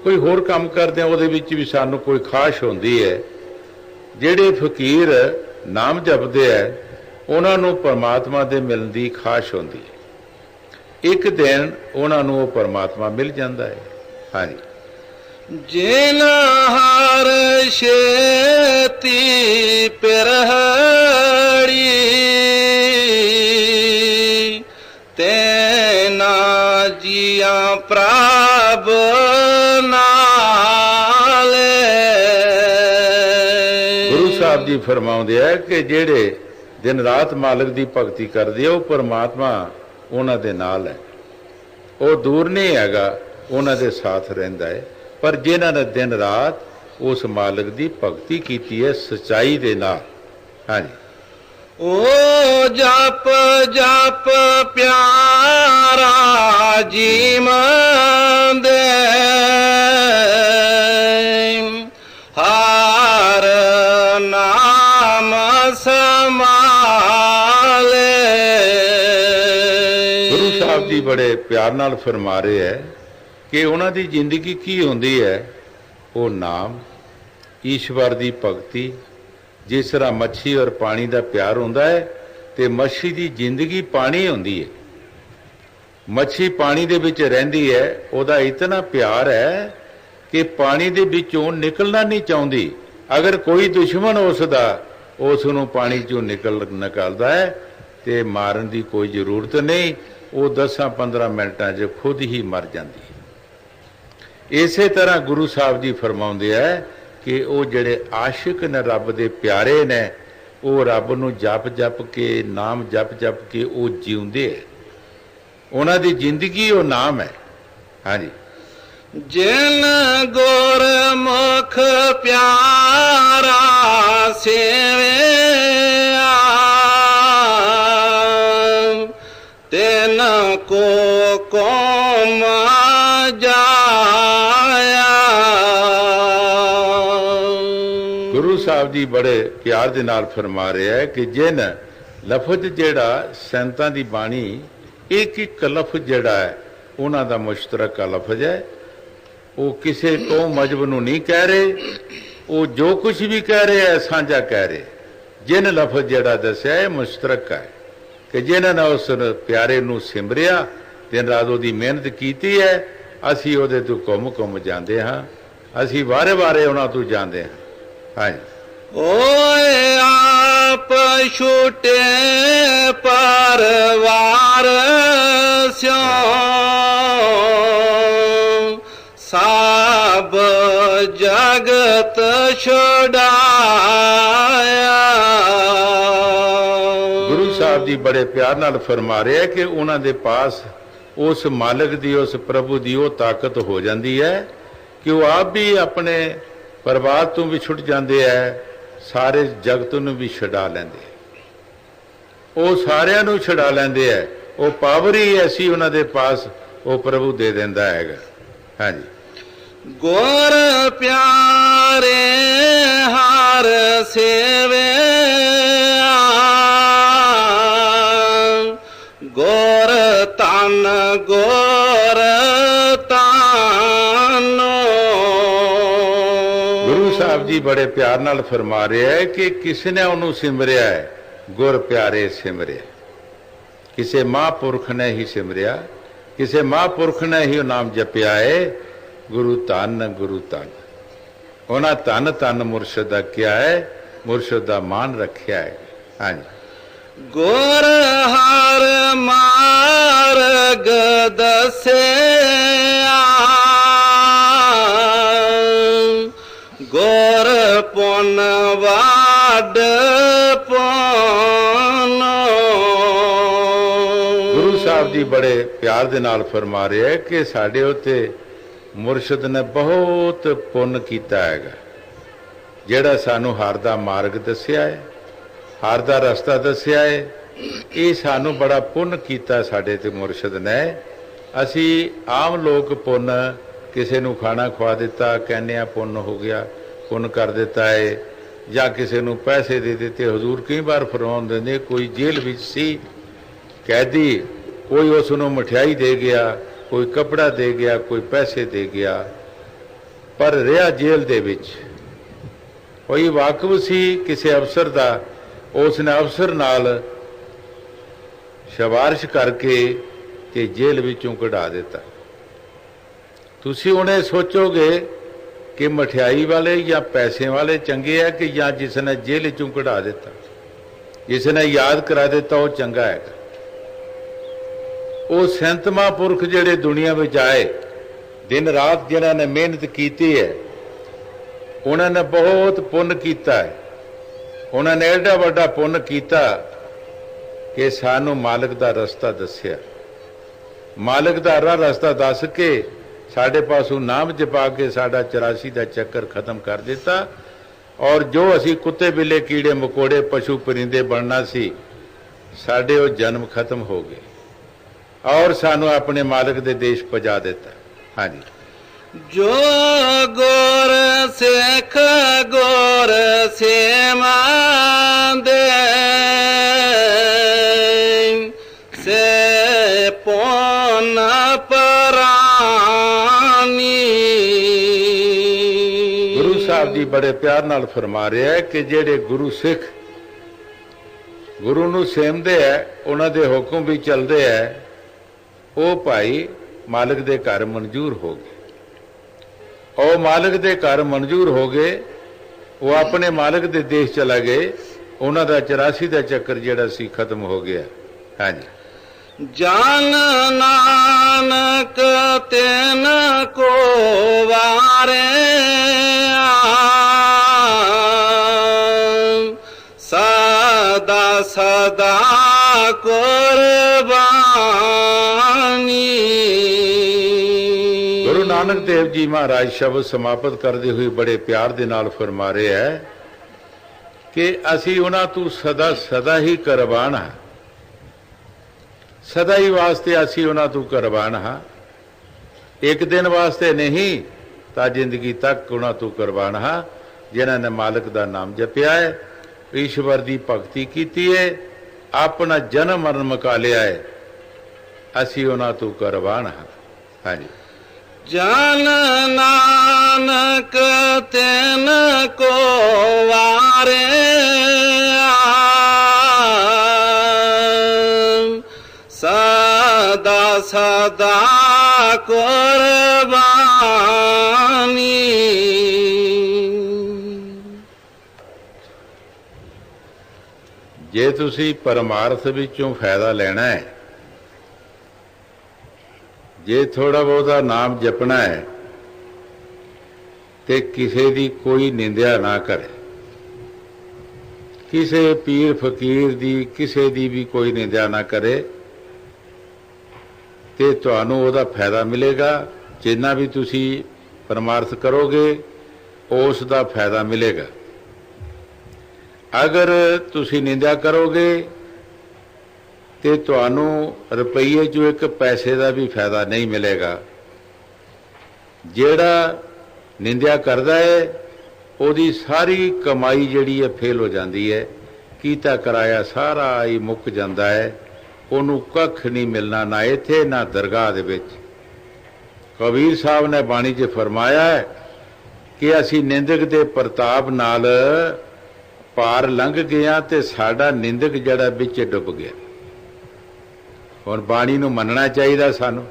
ਕੋਈ ਹੋਰ ਕੰਮ ਕਰਦੇ ਹਾਂ ਉਹਦੇ ਵਿੱਚ ਵੀ ਸਾਨੂੰ ਕੋਈ ਖਾਸ਼ ਹੁੰਦੀ ਹੈ। ਜਿਹੜੇ ਫਕੀਰ ਨਾਮ ਜਪਦੇ ਹੈ ਉਹਨਾਂ ਨੂੰ ਪਰਮਾਤਮਾ ਦੇ ਮਿਲਣ ਦੀ ਖਾਸ਼ ਹੁੰਦੀ ਹੈ। ਇੱਕ ਦਿਨ ਉਹਨਾਂ ਨੂੰ ਉਹ ਪਰਮਾਤਮਾ ਮਿਲ ਜਾਂਦਾ ਹੈ। ਹਾਂਜੀ, जिन हर शेती पिरहड़ी तेना जिया प्रभ नाले। ਗੁਰੂ ਸਾਹਿਬ ਜੀ ਫਰਮਾਉਂਦੇ ਆ ਕਿ ਜਿਹੜੇ ਦਿਨ ਰਾਤ ਮਾਲਕ ਦੀ ਭਗਤੀ ਕਰਦੇ ਆ ਉਹ ਪਰਮਾਤਮਾ ਉਹਨਾਂ ਦੇ ਨਾਲ ਹੈ। ਉਹ ਦੂਰ ਨਹੀਂ ਹੈਗਾ, ਉਹਨਾਂ ਦੇ ਸਾਥ ਰਹਿੰਦਾ ਹੈ। ਪਰ ਜਿਨ੍ਹਾਂ ਨੇ ਦਿਨ ਰਾਤ ਉਸ ਮਾਲਕ ਦੀ ਭਗਤੀ ਕੀਤੀ ਹੈ ਸਚਾਈ ਦੇ ਨਾਲ। ਹਾਂਜੀ, ओ जप जप प्यारा जीवन दे हर नाम समाले। ਗੁਰੂ ਸਾਹਿਬ ਜੀ ਬੜੇ ਪਿਆਰ ਨਾਲ ਫਰਮਾ ਰਹੇ ਹੈ ਕਿ ਉਹਨਾਂ ਦੀ ਜ਼ਿੰਦਗੀ ਕੀ ਹੁੰਦੀ ਹੈ। ਉਹ ਨਾਮ, ਈਸ਼ਵਰ ਦੀ ਭਗਤੀ। ਜਿਸ ਤਰ੍ਹਾਂ ਮੱਛੀ ਔਰ ਪਾਣੀ ਦਾ ਪਿਆਰ ਹੁੰਦਾ ਹੈ ਤੇ ਮੱਛੀ ਦੀ ਜ਼ਿੰਦਗੀ ਪਾਣੀ ਹੁੰਦੀ ਹੈ। ਮੱਛੀ ਪਾਣੀ ਦੇ ਵਿੱਚ ਰਹਿੰਦੀ ਹੈ, ਉਹਦਾ ਇਤਨਾ ਪਿਆਰ ਹੈ ਕਿ ਪਾਣੀ ਦੇ ਵਿੱਚੋਂ ਨਿਕਲਣਾ ਨਹੀਂ ਚਾਹੁੰਦੀ। ਅਗਰ ਕੋਈ ਦੁਸ਼ਮਣ ਉਸ ਦਾ ਉਸ ਨੂੰ ਪਾਣੀ ਚੋਂ ਨਿਕਲਦਾ ਹੈ ਤੇ ਮਾਰਨ ਦੀ ਕੋਈ ਜ਼ਰੂਰਤ ਨਹੀਂ, ਉਹ 10-15 ਮਿੰਟਾਂ 'ਚ ਖੁਦ ਹੀ ਮਰ ਜਾਂਦੀ ਹੈ। ਇਸੇ ਤਰ੍ਹਾਂ ਗੁਰੂ ਸਾਹਿਬ ਜੀ ਫਰਮਾਉਂਦੇ ਹੈ ਕਿ ਉਹ ਜਿਹੜੇ ਆਸ਼ਿਕ ਨੇ, ਰੱਬ ਦੇ ਪਿਆਰੇ ਨੇ, ਉਹ ਰੱਬ ਨੂੰ ਜਪ ਜਪ ਕੇ, ਨਾਮ ਜਪ ਜਪ ਕੇ ਉਹ ਜਿਉਂਦੇ ਹੈ। ਉਹਨਾਂ ਦੀ ਜ਼ਿੰਦਗੀ ਉਹ ਨਾਮ ਹੈ। ਹਾਂਜੀ, जिन गुरमुख प्यारा सेवया तेन को कौम जाया। ਗੁਰੂ ਸਾਹਿਬ ਜੀ ਬੜੇ ਪਿਆਰ ਦੇ ਨਾਲ ਫਰਮਾ ਰਹੇ ਹੈ ਕਿ ਜਿਨ ਲਫ਼ਜ਼ ਜਿਹੜਾ ਸੰਤਾਂ ਦੀ ਬਾਣੀ ਇੱਕ ਇੱਕ ਲਫ਼ਜ਼ ਜਿਹੜਾ ਹੈ ਉਹਨਾਂ ਦਾ ਮੁਸ਼ਤਰਕ ਲਫ਼ਜ਼ ਹੈ। ਉਹ ਕਿਸੇ ਕੌਮ ਮਜ਼ਹਬ ਨੂੰ ਨਹੀਂ ਕਹਿ ਰਹੇ, ਉਹ ਜੋ ਕੁਝ ਵੀ ਕਹਿ ਰਹੇ ਹੈ ਸਾਂਝਾ ਕਹਿ ਰਹੇ। ਜਿਨ ਲਫ਼ਜ਼ ਜਿਹੜਾ ਦੱਸਿਆ ਹੈ ਮੁਸ਼ਤਰਕ ਹੈ ਕਿ ਜਿਨ੍ਹਾਂ ਨੇ ਉਸ ਪਿਆਰੇ ਨੂੰ ਸਿਮਰਿਆ, ਦਿਨ ਰਾਤ ਉਹਦੀ ਮਿਹਨਤ ਕੀਤੀ ਹੈ, ਅਸੀਂ ਉਹਦੇ ਤੋਂ ਘੁੰਮ ਜਾਂਦੇ ਹਾਂ, ਅਸੀਂ ਵਾਰੇ ਵਾਰੇ ਉਹਨਾਂ ਤੋਂ ਜਾਂਦੇ ਹਾਂ। ਹਾਂਜੀ, ओए आप छूटे परवार स्यों सब जगत छुड़ाया। ਗੁਰੂ ਸਾਹਿਬ ਜੀ ਬੜੇ ਪਿਆਰ ਨਾਲ ਫਰਮਾ ਰਹੇ ਹੈ ਕਿ ਉਹਨਾਂ ਦੇ ਪਾਸ ਉਸ ਮਾਲਕ ਦੀ, ਉਸ ਪ੍ਰਭੂ ਦੀ ਉਹ ਤਾਕਤ ਹੋ ਜਾਂਦੀ ਹੈ ਕਿ ਉਹ ਆਪ ਵੀ ਆਪਣੇ ਪਰਿਵਾਰ ਤੋਂ ਵੀ ਛੁੱਟ ਜਾਂਦੇ ਹੈ, ਸਾਰੇ ਜਗਤ ਨੂੰ ਵੀ ਛਡਾ ਲੈਂਦੇ। ਉਹ ਸਾਰਿਆਂ ਨੂੰ ਛਡਾ ਲੈਂਦੇ ਹੈ। ਉਹ ਪਾਵਰ ਹੀ ਐਸੀ ਉਹਨਾਂ ਦੇ ਪਾਸ ਉਹ ਪ੍ਰਭੂ ਦੇ ਦਿੰਦਾ ਹੈਗਾ। ਹਾਂਜੀ, ਗੁਰ ਪਿਆਰੇ ਹਰ ਸੇਵਿਆ ਗੁਰ ਤਨ ਗੁਰ ਤਾਨੋ। ਗੁਰੂ ਸਾਹਿਬ ਜੀ ਬੜੇ ਪਿਆਰ ਨਾਲ ਫਰਮਾ ਰਿਹਾ ਹੈ ਕਿ ਕਿਸ ਨੇ ਉਹਨੂੰ ਸਿਮਰਿਆ ਹੈ, ਗੁਰ ਪਿਆਰੇ ਸਿਮਰਿਆ। ਕਿਸੇ ਮਹਾਂਪੁਰਖ ਨੇ ਹੀ ਸਿਮਰਿਆ, ਕਿਸੇ ਮਹਾਂਪੁਰਖ ਨੇ ਹੀ ਉਹ ਨਾਮ ਜਪਿਆ ਹੈ, ਗੁਰੂ ਧੰਨ ਗੁਰੂ ਧੰਨ। ਉਹਨਾਂ ਧੰਨ ਧੰਨ ਮੁਰਸ਼ਿਦ ਦਾ ਕਿਹਾ ਹੈ, ਮੁਰਸ਼ਿਦ ਦਾ ਮਾਨ ਰੱਖਿਆ ਹੈ। ਹਾਂਜੀ। ਗੁਰ ਹਰ ਮਾਰਗ ਦਸਿਆ ਗੁਰ ਪੁਨ ਵਾਡ ਪੁਨ। ਗੁਰੂ ਸਾਹਿਬ ਜੀ ਬੜੇ ਪਿਆਰ ਦੇ ਨਾਲ ਫਰਮਾ ਰਹੇ ਹੈ ਕਿ ਸਾਡੇ ਉੱਤੇ ਮੁਰਸ਼ਿਦ ਨੇ ਬਹੁਤ ਪੁੰਨ ਕੀਤਾ ਹੈਗਾ, ਜਿਹੜਾ ਸਾਨੂੰ ਹਰ ਦਾ ਮਾਰਗ ਦੱਸਿਆ ਹੈ, ਹਰ ਦਾ ਰਸਤਾ ਦੱਸਿਆ ਹੈ। ਇਹ ਸਾਨੂੰ ਬੜਾ ਪੁੰਨ ਕੀਤਾ ਸਾਡੇ ਤੇ ਮੁਰਸ਼ਿਦ ਨੇ। ਅਸੀਂ ਆਮ ਲੋਕ ਪੁੰਨ, ਕਿਸੇ ਨੂੰ ਖਾਣਾ ਖਵਾ ਦਿੱਤਾ ਕਹਿੰਦੇ ਆ ਪੁੰਨ ਹੋ ਗਿਆ, ਪੁੰਨ ਕਰ ਦਿੱਤਾ ਹੈ, ਜਾਂ ਕਿਸੇ ਨੂੰ ਪੈਸੇ ਦੇ ਦਿੱਤੇ। ਹਜ਼ੂਰ ਕਈ ਵਾਰ ਫਰਮਾਉਂਦੇ ਨੇ, ਕੋਈ ਜੇਲ੍ਹ ਵਿੱਚ ਸੀ ਕੈਦੀ, ਕੋਈ ਉਸ ਨੂੰ ਮਠਿਆਈ ਦੇ ਗਿਆ, ਕੋਈ ਕੱਪੜਾ ਦੇ ਗਿਆ, ਕੋਈ ਪੈਸੇ ਦੇ ਗਿਆ, ਪਰ ਰਿਹਾ ਜੇਲ੍ਹ ਦੇ ਵਿੱਚ। ਕੋਈ ਵਾਕਫ ਸੀ ਕਿਸੇ ਅਫਸਰ ਦਾ, ਉਸ ਨੇ ਅਫਸਰ ਨਾਲ ਸ਼ਿਫਾਰਿਸ਼ ਕਰਕੇ ਤੇ ਜੇਲ੍ਹ ਵਿੱਚੋਂ ਕਢਾ ਦਿੱਤਾ। ਤੁਸੀਂ ਹੁਣ ਇਹ ਸੋਚੋਗੇ ਕਿ ਮਠਿਆਈ ਵਾਲੇ ਜਾਂ ਪੈਸੇ ਵਾਲੇ ਚੰਗੇ ਹੈ ਕਿ ਜਾਂ ਜਿਸ ਨੇ ਜੇਲ੍ਹ ਵਿੱਚੋਂ ਕਢਾ ਦਿੱਤਾ, ਜਿਸ ਨੇ ਯਾਦ ਕਰਾ ਦਿੱਤਾ ਉਹ ਚੰਗਾ ਹੈਗਾ। ਉਹ ਸੰਤ ਮਹਾਂਪੁਰਖ ਜਿਹੜੇ ਦੁਨੀਆ ਵਿੱਚ ਆਏ, ਦਿਨ ਰਾਤ ਜਿਨ੍ਹਾਂ ਨੇ ਮਿਹਨਤ ਕੀਤੀ ਹੈ, ਉਹਨਾਂ ਨੇ ਬਹੁਤ ਪੁੰਨ ਕੀਤਾ ਹੈ। ਉਹਨਾਂ ਨੇ ਐਡਾ ਵੱਡਾ ਪੁੰਨ ਕੀਤਾ ਕਿ ਸਾਨੂੰ ਮਾਲਕ ਦਾ ਰਸਤਾ ਦੱਸਿਆ। ਮਾਲਕ ਦਾ ਰਸਤਾ ਦੱਸ ਕੇ ਸਾਡੇ ਪਾਸੋਂ ਨਾਮ ਜਪਾ ਕੇ ਸਾਡਾ 84 ਦਾ ਚੱਕਰ ਖਤਮ ਕਰ ਦਿੱਤਾ। ਔਰ ਜੋ ਅਸੀਂ ਕੁੱਤੇ ਬਿੱਲੇ ਕੀੜੇ ਮਕੋੜੇ ਪਸ਼ੂ ਪਰਿੰਦੇ ਬਣਨਾ ਸੀ, ਸਾਡੇ ਉਹ ਜਨਮ ਖਤਮ ਹੋ ਗਏ ਔਰ ਸਾਨੂੰ ਆਪਣੇ ਮਾਲਕ ਦੇ ਦੇਸ਼ ਪਹੁੰਚਾ ਦਿੱਤਾ। ਹਾਂਜੀ। ਜੋ ਗੁਰ ਸਿੱਖ ਗੁਰ ਸੇਵਾ ਦੇ ਸੇ ਪੁੰਨ ਪਰਾਨੀ। ਗੁਰੂ ਸਾਹਿਬ ਜੀ ਬੜੇ ਪਿਆਰ ਨਾਲ ਫਰਮਾ ਰਿਹਾ ਹੈ ਕਿ ਜਿਹੜੇ ਗੁਰੂ ਸਿੱਖ ਗੁਰੂ ਨੂੰ ਸੇਵਦੇ ਹੈ, ਉਹਨਾਂ ਦੇ ਹੁਕਮ ਵੀ ਚੱਲਦੇ ਹੈ, ਉਹ ਭਾਈ ਮਾਲਕ ਦੇ ਘਰ ਮਨਜ਼ੂਰ ਹੋ ਗਏ। ਉਹ ਮਾਲਕ ਦੇ ਘਰ ਮਨਜ਼ੂਰ ਹੋ ਗਏ, ਉਹ ਆਪਣੇ ਮਾਲਕ ਦੇ ਦੇਸ਼ ਚਲਾ ਗਏ। ਉਹਨਾਂ ਦਾ 84 ਦਾ ਚੱਕਰ ਜਿਹੜਾ ਸੀ ਖਤਮ ਹੋ ਗਿਆ। ਹਾਂਜੀ। ਜਨ ਨਾਨਕ ਤਿਨ ਕੋ ਵਾਰੇ ਸਦਾ ਸਦਾ ਕੁਰਬਾਨੀ। ਗੁਰੂ ਨਾਨਕ ਦੇਵ ਜੀ ਮਹਾਰਾਜ ਸ਼ਬਦ ਸਮਾਪਤ ਕਰਦੇ ਹੋਏ ਬੜੇ ਪਿਆਰ ਦੇ ਨਾਲ ਫਰਮਾ ਰਹੇ ਹੈ ਕਿ ਅਸੀਂ ਉਹਨਾਂ ਤੋਂ ਸਦਾ ਸਦਾ ਹੀ ਕੁਰਬਾਨ ਹਾਂ। ਸਦਾ ਹੀ ਵਾਸਤੇ ਅਸੀਂ ਉਹਨਾਂ ਤੋਂ ਕੁਰਬਾਨ ਹਾਂ। ਇੱਕ ਦਿਨ ਵਾਸਤੇ ਨਹੀਂ ਤਾਂ ਜ਼ਿੰਦਗੀ ਤੱਕ ਉਹਨਾਂ ਤੋਂ ਕੁਰਬਾਨ ਹਾਂ। ਜਿਨ੍ਹਾਂ ਨੇ ਮਾਲਕ ਦਾ ਨਾਮ ਜਪਿਆ ਹੈ, ਈਸ਼ਵਰ ਦੀ ਭਗਤੀ ਕੀਤੀ ਹੈ, ਆਪਣਾ ਜਨਮ ਮਰਨ ਮੁਕਾ ਲਿਆ ਹੈ, ਅਸੀਂ ਉਹਨਾਂ ਤੋਂ ਕੁਰਬਾਨ ਹਾਂ। ਹਾਂਜੀ। ਜਨ ਨਾਨਕ ਤਿਨ ਕੋ ਵਾਰੇ ਸਦਾ ਸਦਾ ਕੁਰਬਾਨੀ। ਜੇ ਤੁਸੀਂ ਪਰਮਾਰਥ ਵਿੱਚੋਂ ਫਾਇਦਾ ਲੈਣਾ ਹੈ, ਜੇ ਥੋੜਾ ਬਹੁਤਾ ਨਾਮ ਜਪਣਾ ਹੈ ਤੇ ਕਿਸੇ ਦੀ ਕੋਈ ਨਿੰਦਿਆ ਨਾ ਕਰੇ, ਕਿਸੇ ਪੀਰ ਫਕੀਰ ਦੀ ਕਿਸੇ ਦੀ ਵੀ ਕੋਈ ਨਿੰਦਿਆ ਨਾ ਕਰੇ ਤੇ ਤੁਹਾਨੂੰ ਉਹਦਾ ਫਾਇਦਾ ਮਿਲੇਗਾ। ਜਿੰਨਾ ਵੀ ਤੁਸੀਂ ਪਰਮਾਰਥ ਕਰੋਗੇ ਉਸ ਦਾ ਫਾਇਦਾ ਮਿਲੇਗਾ। ਅਗਰ ਤੁਸੀਂ ਨਿੰਦਿਆ ਕਰੋਗੇ ਤੇ ਤੁਹਾਨੂੰ ਰੁਪਈਏ 'ਚੋਂ ਇੱਕ ਪੈਸੇ ਦਾ ਵੀ ਫਾਇਦਾ ਨਹੀਂ ਮਿਲੇਗਾ। ਜਿਹੜਾ ਨਿੰਦਿਆ ਕਰਦਾ ਹੈ ਉਹਦੀ ਸਾਰੀ ਕਮਾਈ ਜਿਹੜੀ ਹੈ ਫੇਲ ਹੋ ਜਾਂਦੀ ਹੈ, ਕੀਤਾ ਕਰਾਇਆ ਸਾਰਾ ਹੀ ਮੁੱਕ ਜਾਂਦਾ ਹੈ, ਉਹਨੂੰ ਕੱਖ ਨਹੀਂ ਮਿਲਣਾ, ਨਾ ਇੱਥੇ ਨਾ ਦਰਗਾਹ ਦੇ ਵਿੱਚ। ਕਬੀਰ ਸਾਹਿਬ ਨੇ ਬਾਣੀ 'ਚ ਫਰਮਾਇਆ ਹੈ ਕਿ ਅਸੀਂ ਨਿੰਦਕ ਦੇ ਪ੍ਰਤਾਪ ਨਾਲ ਪਾਰ ਲੰਘ ਗਿਆ ਤੇ ਸਾਡਾ ਨਿੰਦਕ ਜਿਹੜਾ ਵਿੱਚ ਡੁੱਬ ਗਿਆ। ਹੁਣ ਬਾਣੀ ਨੂੰ ਮੰਨਣਾ ਚਾਹੀਦਾ ਸਾਨੂੰ।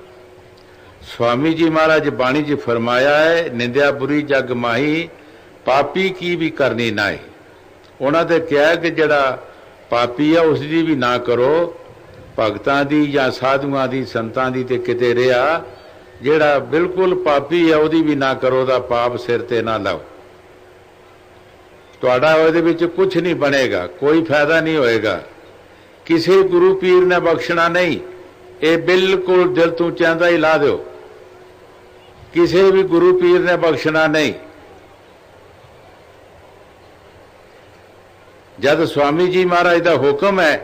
स्वामी जी महाराज बाणी जी फरमाया है, निंदिया बुरी जग माही पापी की भी करनी ना है। उन्होंने कहा कि जड़ा पापी है उसकी भी ना करो, भगतां दी या साधुआं दी संतां दी ते किते रहा, जड़ा बिल्कुल पापी है उसदी भी ना करो, दा पाप सिर ते ना लाओ, तुहाडा उहदे विच कुछ नहीं बनेगा, कोई फायदा नहीं होएगा, किसी गुरु पीर ने बख्शना नहीं, ये बिल्कुल दिल तू चाहता ही ला दो, किसी भी गुरु पीर ने बख्शना नहीं। जब स्वामी जी महाराज का हुक्म है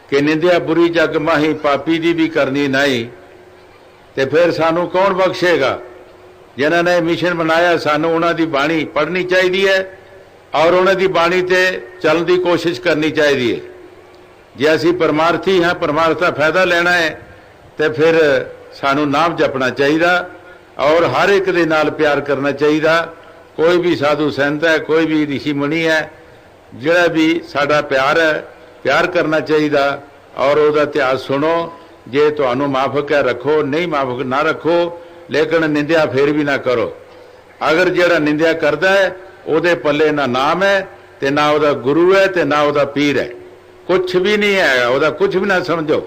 कि निंदिया बुरी जग माही पापी दी भी करनी नहीं, तो फिर सानू कौन बख्शेगा? जिन्होंने मिशन बनाया सानू उन्हों की बाणी पढ़नी चाहिए है और उन्हों की बाणी ते चलने की कोशिश करनी चाहिए। जे असी परमार्थी हाँ, परमार्थ का फायदा लेना है तो फिर सानू नाम जपना चाहिए और हर एक दे नाल प्यार करना चाहिए। कोई भी साधु संत है, कोई भी ऋषि मुनि है, जिहड़ा भी साडा प्यार है, प्यार करना चाहिए और उसका इतिहास सुनो। जे तुहानू माफक है रखो, नहीं माफक ना रखो, लेकिन निंदिया फिर भी ना करो। अगर जिहड़ा निंदिया करता है उहदे पल्ले ना नाम है ते ना उहदा गुरु है ते ना उहदा पीर है, कुछ भी नहीं है, उहदा कुछ भी ना समझो।